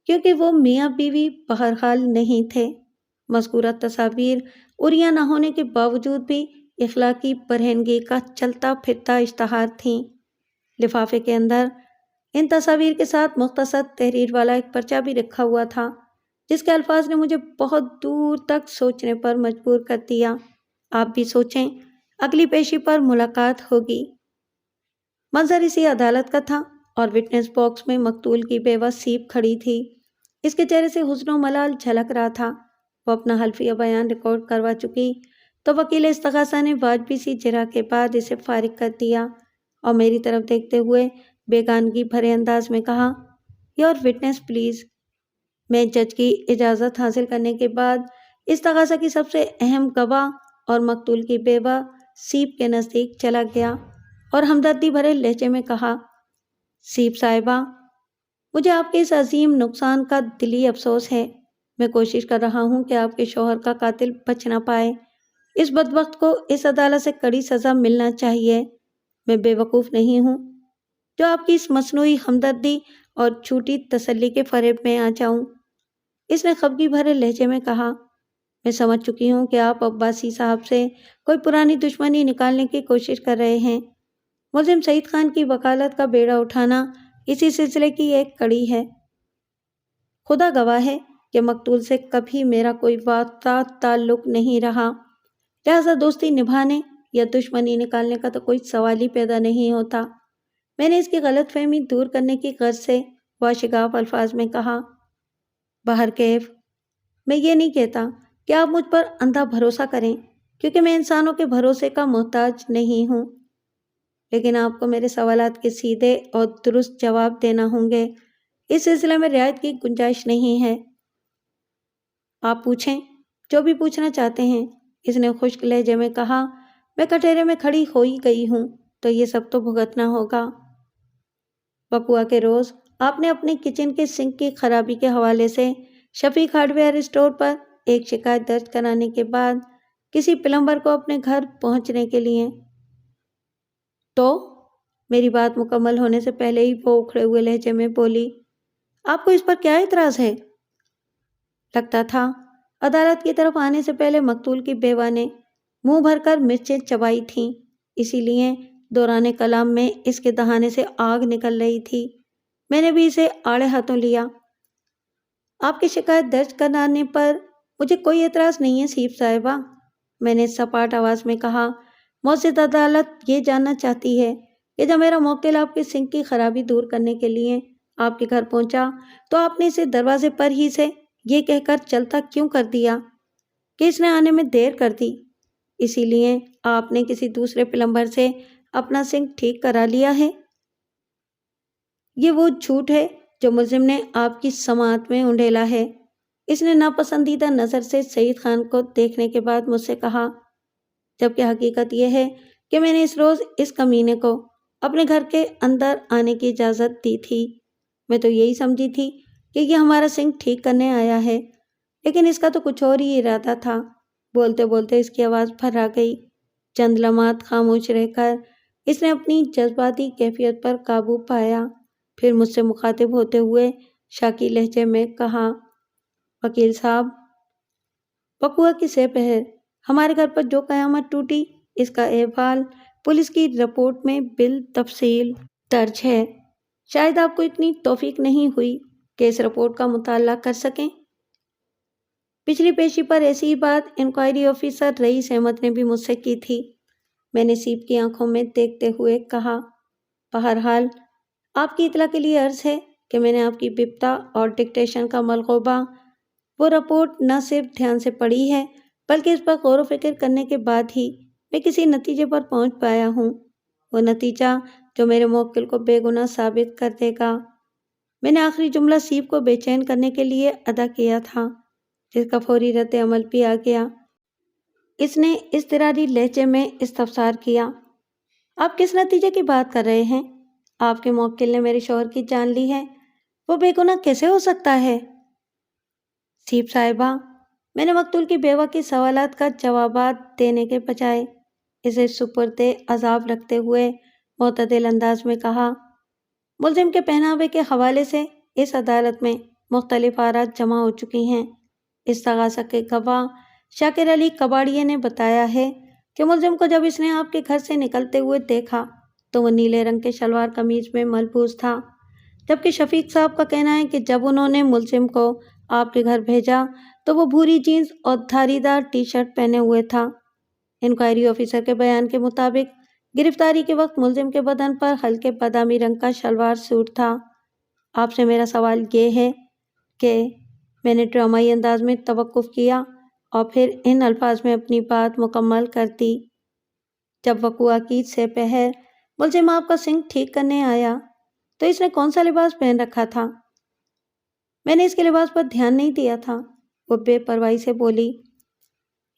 کیونکہ وہ میاں بیوی بہرحال نہیں تھے۔ مذکورہ تصاویر عریاں نہ ہونے کے باوجود بھی اخلاقی برہنگی کا چلتا پھرتا اشتہار تھیں۔ لفافے کے اندر ان تصاویر کے ساتھ مختصر تحریر والا ایک پرچہ بھی رکھا ہوا تھا، جس کے الفاظ نے مجھے بہت دور تک سوچنے پر مجبور کر دیا۔ آپ بھی سوچیں، اگلی پیشی پر ملاقات ہوگی۔ منظر اسی عدالت کا تھا اور وٹنس باکس میں مقتول کی بیوہ سیپ کھڑی تھی۔ اس کے چہرے سے حزن و ملال جھلک رہا تھا۔ وہ اپنا حلفیہ بیان ریکارڈ کروا چکی تو وکیل استغاثہ نے واجبی سی جرح کے بعد اسے فارغ کر دیا اور میری طرف دیکھتے ہوئے بیگانگی بھرے انداز میں کہا، یور وٹنس پلیز۔ میں جج کی اجازت حاصل کرنے کے بعد استغاثہ کی سب سے اہم گواہ اور مقتول کی بیوہ سیپ کے نزدیک چلا گیا اور ہمدردی بھرے لہجے میں کہا، سیپ صاحبہ، مجھے آپ کے اس عظیم نقصان کا دلی افسوس ہے۔ میں کوشش کر رہا ہوں کہ آپ کے شوہر کا قاتل بچ نہ پائے۔ اس بدبخت کو اس عدالت سے کڑی سزا ملنا چاہیے۔ میں بے وقوف نہیں ہوں جو آپ کی اس مصنوعی ہمدردی اور جھوٹی تسلی کے فریب میں آ جاؤں۔ اس نے خفگی بھرے لہجے میں کہا، میں سمجھ چکی ہوں کہ آپ عباسی صاحب سے کوئی پرانی دشمنی نکالنے کی کوشش کر رہے ہیں۔ ملزم سعید خان کی وکالت کا بیڑا اٹھانا اسی سلسلے کی ایک کڑی ہے۔ خدا گواہ ہے کہ مقتول سے کبھی میرا کوئی واسطہ تعلق نہیں رہا، لہذا دوستی نبھانے یا دشمنی نکالنے کا تو کوئی سوال ہی پیدا نہیں ہوتا۔ میں نے اس کی غلط فہمی دور کرنے کی غرض سے واشگاف الفاظ میں کہا، بہرکیف میں یہ نہیں کہتا کہ آپ مجھ پر اندھا بھروسہ کریں، کیونکہ میں انسانوں کے بھروسے کا محتاج نہیں ہوں، لیکن آپ کو میرے سوالات کے سیدھے اور درست جواب دینا ہوں گے۔ اس سلسلے میں رعایت کی گنجائش نہیں ہے۔ آپ پوچھیں جو بھی پوچھنا چاہتے ہیں، اس نے خشک لہجے میں کہا۔ میں کٹہرے میں کھڑی ہو ہی گئی ہوں تو یہ سب تو بھگتنا ہوگا۔ وقوعہ کے روز آپ نے اپنے کچن کے سنک کی خرابی کے حوالے سے شفیق ہارڈ ویئر اسٹور پر ایک شکایت درج کرانے کے بعد کسی پلمبر کو اپنے گھر پہنچنے کے لیے تو میری بات مکمل ہونے سے پہلے ہی وہ اکھڑے ہوئے لہجے میں بولی، آپ کو اس پر کیا اعتراض ہے؟ لگتا تھا عدالت کی طرف آنے سے پہلے مقتول کی بیوہ نے منہ بھر کر مرچیں چبائی تھیں، اسی لیے دوران کلام میں اس کے دہانے سے آگ نکل رہی تھی۔ میں نے بھی اسے آڑے ہاتھوں لیا۔ آپ کی شکایت درج کرانے پر مجھے کوئی اعتراض نہیں ہے سیپ صاحبہ، میں نے سپاٹ آواز میں کہا۔ معزز عدالت یہ جاننا چاہتی ہے کہ جب میرا موکل آپ کے سنک کی خرابی دور کرنے کے لیے آپ کے گھر پہنچا تو آپ نے اسے دروازے پر ہی سے یہ کہہ کر چلتا کیوں کر دیا کہ اس نے آنے میں دیر کر دی، اسی لیے آپ نے کسی دوسرے پلمبر سے اپنا سنک ٹھیک کرا لیا ہے؟ یہ وہ جھوٹ ہے جو ملزم نے آپ کی سماعت میں انڈیلا ہے۔ اس نے ناپسندیدہ نظر سے سعید خان کو دیکھنے کے بعد مجھ سے کہا، جبکہ حقیقت یہ ہے کہ میں نے اس روز اس کمینے کو اپنے گھر کے اندر آنے کی اجازت دی تھی۔ میں تو یہی سمجھی تھی کہ یہ ہمارا سنک ٹھیک کرنے آیا ہے، لیکن اس کا تو کچھ اور ہی ارادہ تھا۔ بولتے بولتے اس کی آواز پھر گئی۔ چند لمحات خاموش رہ کر اس نے اپنی جذباتی کیفیت پر قابو پایا، پھر مجھ سے مخاطب ہوتے ہوئے شاکی لہجے میں کہا، وکیل صاحب، وقوعہ کی سہ پہر ہمارے گھر پر جو قیامت ٹوٹی، اس کا احوال پولیس کی رپورٹ میں بالتفصیل درج ہے۔ شاید آپ کو اتنی توفیق نہیں ہوئی کہ اس رپورٹ کا مطالعہ کر سکیں۔ پچھلی پیشی پر ایسی ہی بات انکوائری آفیسر رئیس احمد نے بھی مجھ سے کی تھی۔ میں نے سیپ کی آنکھوں میں دیکھتے ہوئے کہا، بہرحال آپ کی اطلاع کے لیے عرض ہے کہ میں نے آپ کی بپتا اور ڈکٹیشن کا ملغوبہ وہ رپورٹ نہ صرف دھیان سے پڑھی ہے بلکہ اس پر غور و فکر کرنے کے بعد ہی میں کسی نتیجے پر پہنچ پایا ہوں، وہ نتیجہ جو میرے موکل کو بے گناہ ثابت کر دے گا۔ میں نے آخری جملہ سیپ کو بے چین کرنے کے لیے ادا کیا تھا، جس کا فوری رد عمل بھی آ گیا۔ اس نے اضطراری لہجے میں استفسار کیا، آپ کس نتیجے کی بات کر رہے ہیں؟ آپ کے موکل نے میرے شوہر کی جان لی ہے، وہ بے گناہ کیسے ہو سکتا ہے؟ سیپ صاحبہ، میں نے مقتول کی بیوہ کے سوالات کا جوابات دینے کے بجائے اسے سپرد عذاب رکھتے ہوئے معتدل انداز میں کہا، ملزم کے پہناوے کے حوالے سے اس عدالت میں مختلف آرات جمع ہو چکی ہیں۔ استغاثہ کے گواہ شاکر علی کباڑیے نے بتایا ہے کہ ملزم کو جب اس نے آپ کے گھر سے نکلتے ہوئے دیکھا تو وہ نیلے رنگ کے شلوار قمیض میں ملبوس تھا، جبکہ شفیق صاحب کا کہنا ہے کہ جب انہوں نے ملزم کو آپ کے گھر بھیجا تو وہ بھوری جینز اور دھاری دار ٹی شرٹ پہنے ہوئے تھا۔ انکوائری آفیسر کے بیان کے مطابق گرفتاری کے وقت ملزم کے بدن پر ہلکے بادامی رنگ کا شلوار سوٹ تھا۔ آپ سے میرا سوال یہ ہے کہ میں نے ڈرامائی انداز میں توقف کیا اور پھر ان الفاظ میں اپنی بات مکمل کر دی۔ جب وقوع کی سے پہر ملزم آپ کا سنک ٹھیک کرنے آیا تو اس نے کون سا لباس پہن رکھا تھا؟ میں نے اس کے لباس پر دھیان نہیں دیا تھا، وہ بے پرواہی سے بولی۔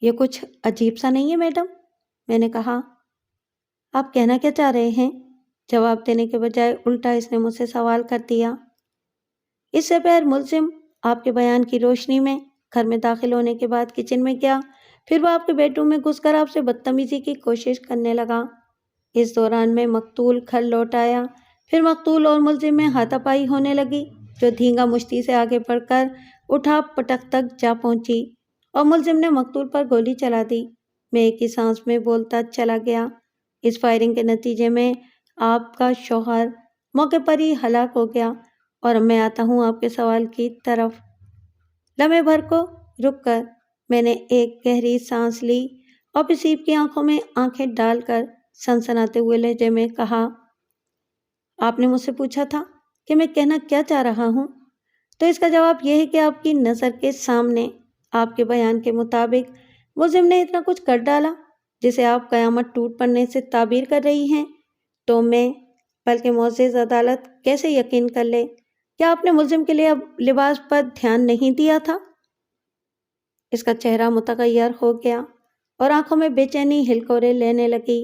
یہ کچھ عجیب سا نہیں ہے میڈم؟ میں نے کہا۔ آپ کہنا کیا چاہ رہے ہیں؟ جواب دینے کے بجائے الٹا اس نے مجھ سے سوال کر دیا۔ اس سے پہر ملزم آپ کے بیان کی روشنی میں گھر میں داخل ہونے کے بعد کچن میں گیا، پھر وہ آپ کے بیڈ روم میں گھس کر آپ سے بدتمیزی کی کوشش کرنے لگا۔ اس دوران میں مقتول گھر لوٹ آیا، پھر مقتول اور ملزم میں ہاتھا پائی ہونے لگی جو دھینگا مشتی سے آگے بڑھ کر اٹھا پٹک تک جا پہنچی اور ملزم نے مقتول پر گولی چلا دی۔ میں ایک ہی سانس میں بولتا چلا گیا۔ اس فائرنگ کے نتیجے میں آپ کا شوہر موقع پر ہی ہلاک ہو گیا۔ اور اب میں آتا ہوں آپ کے سوال کی طرف۔ لمحے بھر کو رک کر میں نے ایک گہری سانس لی اور پھر سیپ کی آنکھوں میں آنکھیں ڈال کر سنسناتے ہوئے لہجے میں کہا، آپ نے مجھ سے پوچھا تھا کہ میں کہنا کیا چاہ رہا ہوں، تو اس کا جواب یہ ہے کہ آپ کی نظر کے سامنے آپ کے بیان کے مطابق ملزم نے اتنا کچھ کر ڈالا جسے آپ قیامت ٹوٹ پڑنے سے تعبیر کر رہی ہیں، تو میں بلکہ معزز عدالت کیسے یقین کر لے کہ آپ نے ملزم کے لیے لباس پر دھیان نہیں دیا تھا؟ اس کا چہرہ متغیر ہو گیا اور آنکھوں میں بے چینی ہلکورے لینے لگی،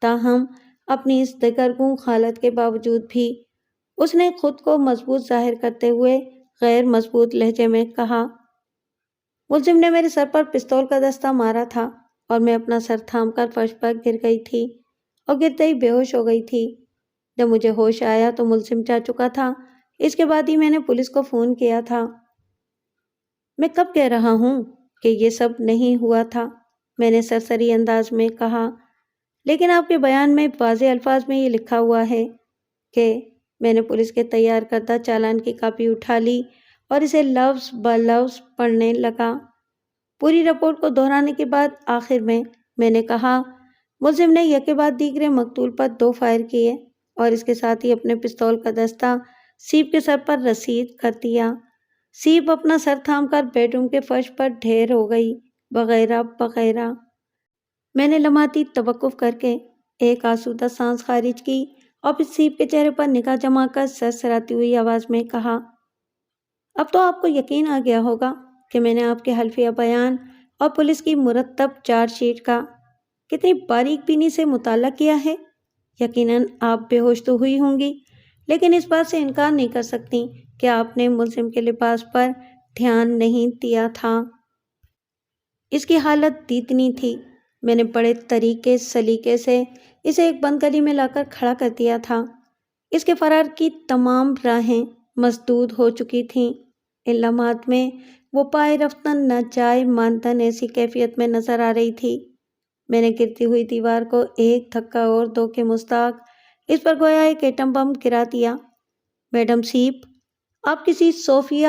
تاہم اپنی اس دگرگوں حالت کے باوجود بھی اس نے خود کو مضبوط ظاہر کرتے ہوئے غیر مضبوط لہجے میں کہا، ملزم نے میرے سر پر پستول کا دستہ مارا تھا اور میں اپنا سر تھام کر فرش پر گر گئی تھی اور گرتے ہی بے ہوش ہو گئی تھی۔ جب مجھے ہوش آیا تو ملزم جا چکا تھا، اس کے بعد ہی میں نے پولیس کو فون کیا تھا۔ میں کب کہہ رہا ہوں کہ یہ سب نہیں ہوا تھا، میں نے سرسری انداز میں کہا، لیکن آپ کے بیان میں واضح الفاظ میں یہ لکھا ہوا ہے کہ میں نے پولیس کے تیار کردہ چالان کی کاپی اٹھا لی اور اسے لفظ بہ لفظ پڑھنے لگا۔ پوری رپورٹ کو دہرانے کے بعد آخر میں نے کہا، ملزم نے یکے بعد دیگرے مقتول پر 2 فائر کیے اور اس کے ساتھ ہی اپنے پستول کا دستہ سیپ کے سر پر رسید کر دیا۔ سیپ اپنا سر تھام کر بیڈ روم کے فرش پر ڈھیر ہو گئی، وغیرہ وغیرہ۔ میں نے لمحاتی توقف کر کے ایک آسودہ سانس خارج کی اور پھر سیپ کے چہرے پر نگاہ جما کر سرسراتی ہوئی آواز میں کہا، اب تو آپ کو یقین آ گیا ہوگا کہ میں نے آپ کے حلفیہ بیان اور پولیس کی مرتب چارج شیٹ کا کتنی باریک بینی سے مطالعہ کیا ہے۔ یقیناً آپ بے ہوش تو ہوئی ہوں گی، لیکن اس بات سے انکار نہیں کر سکتی کہ آپ نے ملزم کے لباس پر دھیان نہیں دیا تھا۔ اس کی حالت دیدنی تھی۔ میں نے بڑے طریقے سلیقے سے اسے ایک بند گلی میں لا کر کھڑا کر دیا تھا۔ اس کے فرار کی تمام راہیں مسدود ہو چکی تھیں۔ ان لمحات میں وہ پائے رفتن نہ جائے ماندن ایسی کیفیت میں نظر آ رہی تھی۔ میں نے گرتی ہوئی دیوار کو ایک دھکا اور 2 کے مستاق اس پر گویا ایک ایٹم بم گرا دیا۔ میڈم سیپ، آپ کسی صوفیہ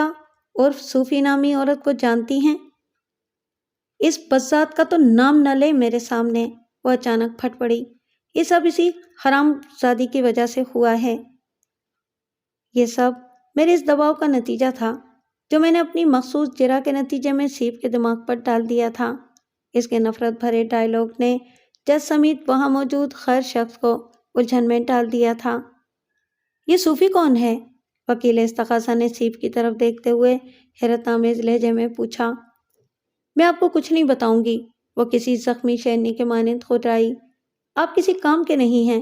عرف صوفی نامی عورت کو جانتی ہیں؟ اس بذات کا تو نام نہ لے میرے سامنے، وہ اچانک پھٹ پڑی۔ یہ سب اسی حرام زادی کی وجہ سے ہوا ہے۔ یہ سب میرے اس دباؤ کا نتیجہ تھا جو میں نے اپنی مخصوص جرح کے نتیجے میں سیپ کے دماغ پر ڈال دیا تھا۔ اس کے نفرت بھرے ڈائیلاگ نے جج سمیت وہاں موجود ہر شخص کو الجھن میں ڈال دیا تھا۔ یہ صوفی کون ہے؟ وکیل استغاثہ نے سیپ کی طرف دیکھتے ہوئے حیرت آمیز لہجے میں پوچھا۔ میں آپ کو کچھ نہیں بتاؤں گی، وہ کسی زخمی شیرنی کے مانند خدرائی۔ آپ کسی کام کے نہیں ہیں۔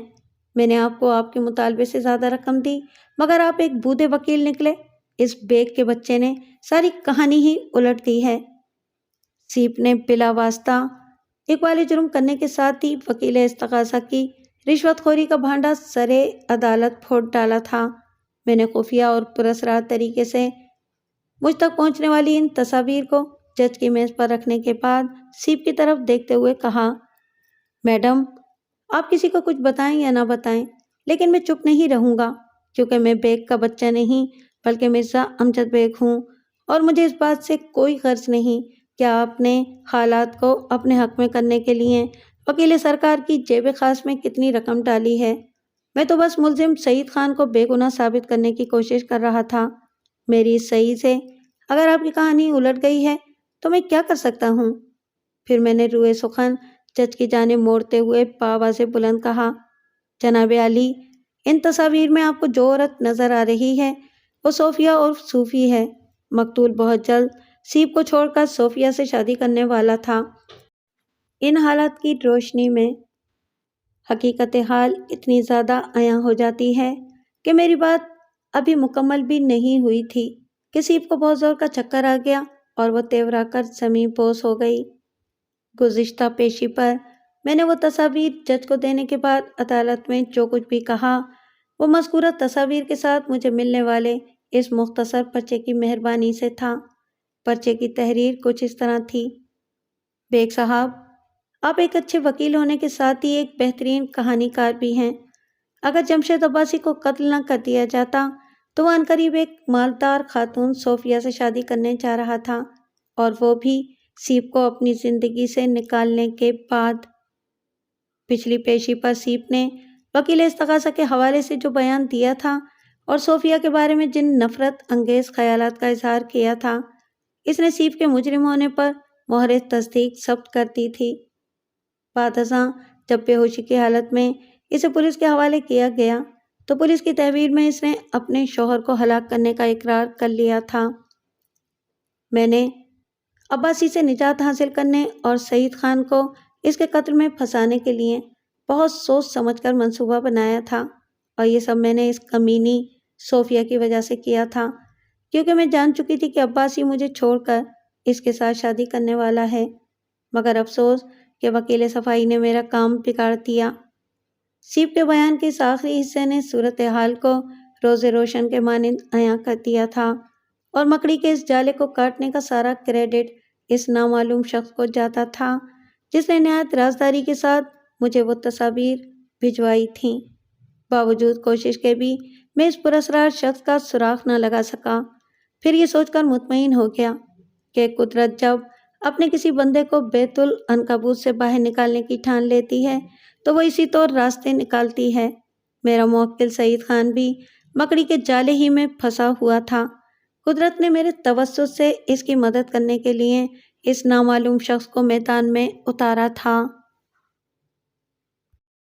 میں نے آپ کو آپ کے مطالبے سے زیادہ رقم دی مگر آپ ایک بودھے وکیل نکلے۔ اس بیگ کے بچے نے ساری کہانی ہی الٹ دی ہے۔ سیپ نے بلا واسطہ اقبال جرم کرنے کے ساتھ ہی وکیل استغاثہ کی رشوت خوری کا بھانڈا سرے عدالت پھوڑ ڈالا تھا۔ میں نے خفیہ اور پراسرار طریقے سے مجھ تک پہنچنے والی ان تصاویر کو جج کی میز پر رکھنے کے بعد سیپ کی طرف دیکھتے ہوئے کہا، میڈم، آپ کسی کو کچھ بتائیں یا نہ بتائیں، لیکن میں چپ نہیں رہوں گا، کیونکہ میں بیگ کا بچہ نہیں بلکہ مرزا امجد بیگ ہوں، اور مجھے اس بات سے کوئی غرض نہیں کہ آپ نے حالات کو اپنے حق میں کرنے کے لیے وکیل سرکار کی جیب خاص میں کتنی رقم ڈالی ہے۔ میں تو بس ملزم سعید خان کو بے گناہ ثابت کرنے کی کوشش کر رہا تھا۔ میری اس صحیح سے اگر آپ کی کہانی الٹ گئی ہے تو میں کیا کر سکتا ہوں؟ پھر میں نے روئے سخن جج کی جانب موڑتے ہوئے بآواز بلند کہا، جناب عالی، ان تصاویر میں آپ کو جو عورت نظر آ رہی ہے وہ صوفیہ عرف صوفی ہے۔ مقتول بہت جلد سیپ کو چھوڑ کر صوفیہ سے شادی کرنے والا تھا۔ ان حالات کی روشنی میں حقیقت حال اتنی زیادہ عیاں ہو جاتی ہے کہ میری بات ابھی مکمل بھی نہیں ہوئی تھی کہ سیپ کو بہت زور کا چکر آ گیا اور وہ تیورا کر زمین پوش ہو گئی۔ گزشتہ پیشی پر میں نے وہ تصاویر جج کو دینے کے بعد عدالت میں جو کچھ بھی کہا وہ مذکورہ تصاویر کے ساتھ مجھے ملنے والے اس مختصر پرچے کی مہربانی سے تھا۔ پرچے کی تحریر کچھ اس طرح تھی، بیگ صاحب، آپ ایک اچھے وکیل ہونے کے ساتھ ہی ایک بہترین کہانی کار بھی ہیں۔ اگر جمشید عباسی کو قتل نہ کر دیا جاتا تو وہ عنقریب ایک مالدار خاتون صوفیہ سے شادی کرنے جا رہا تھا، اور وہ بھی سیپ کو اپنی زندگی سے نکالنے کے بعد۔ پچھلی پیشی پر سیپ نے وکیل استغاثہ کے حوالے سے جو بیان دیا تھا اور صوفیہ کے بارے میں جن نفرت انگیز خیالات کا اظہار کیا تھا، اس نے سیپ کے مجرم ہونے پر مہر تصدیق ثبت کر دی تھی۔ بعد ازاں جب بے ہوشی کی حالت میں اسے پولیس کے حوالے کیا گیا تو پولیس کی تحویل میں اس نے اپنے شوہر کو ہلاک کرنے کا اقرار کر لیا تھا۔ میں نے عباسی سے نجات حاصل کرنے اور سعید خان کو اس کے قتل میں پھنسانے کے لیے بہت سوچ سمجھ کر منصوبہ بنایا تھا، اور یہ سب میں نے اس کمینی صوفیہ کی وجہ سے کیا تھا، کیونکہ میں جان چکی تھی کہ عباسی مجھے چھوڑ کر اس کے ساتھ شادی کرنے والا ہے۔ مگر افسوس کہ وکیل صفائی نے میرا کام بگاڑ دیا۔ سیپ کے بیان کے اس آخری حصے نے صورتحال کو روز روشن کے مانند عیاں کر دیا تھا، اور مکڑی کے اس جالے کو کاٹنے کا سارا کریڈٹ اس نامعلوم شخص کو جاتا تھا جس نے نہایت رازداری کے ساتھ مجھے وہ تصاویر بھجوائی تھیں۔ باوجود کوشش کے بھی میں اس پراسرار شخص کا سراغ نہ لگا سکا۔ پھر یہ سوچ کر مطمئن ہو گیا کہ قدرت جب اپنے کسی بندے کو بیت العنکبوت سے باہر نکالنے کی ٹھان لیتی ہے تو وہ اسی طور راستے نکالتی ہے۔ میرا موکل سعید خان بھی مکڑی کے جالے ہی میں پھنسا ہوا تھا۔ قدرت نے میرے توسط سے اس کی مدد کرنے کے لیے اس نامعلوم شخص کو میدان میں اتارا تھا۔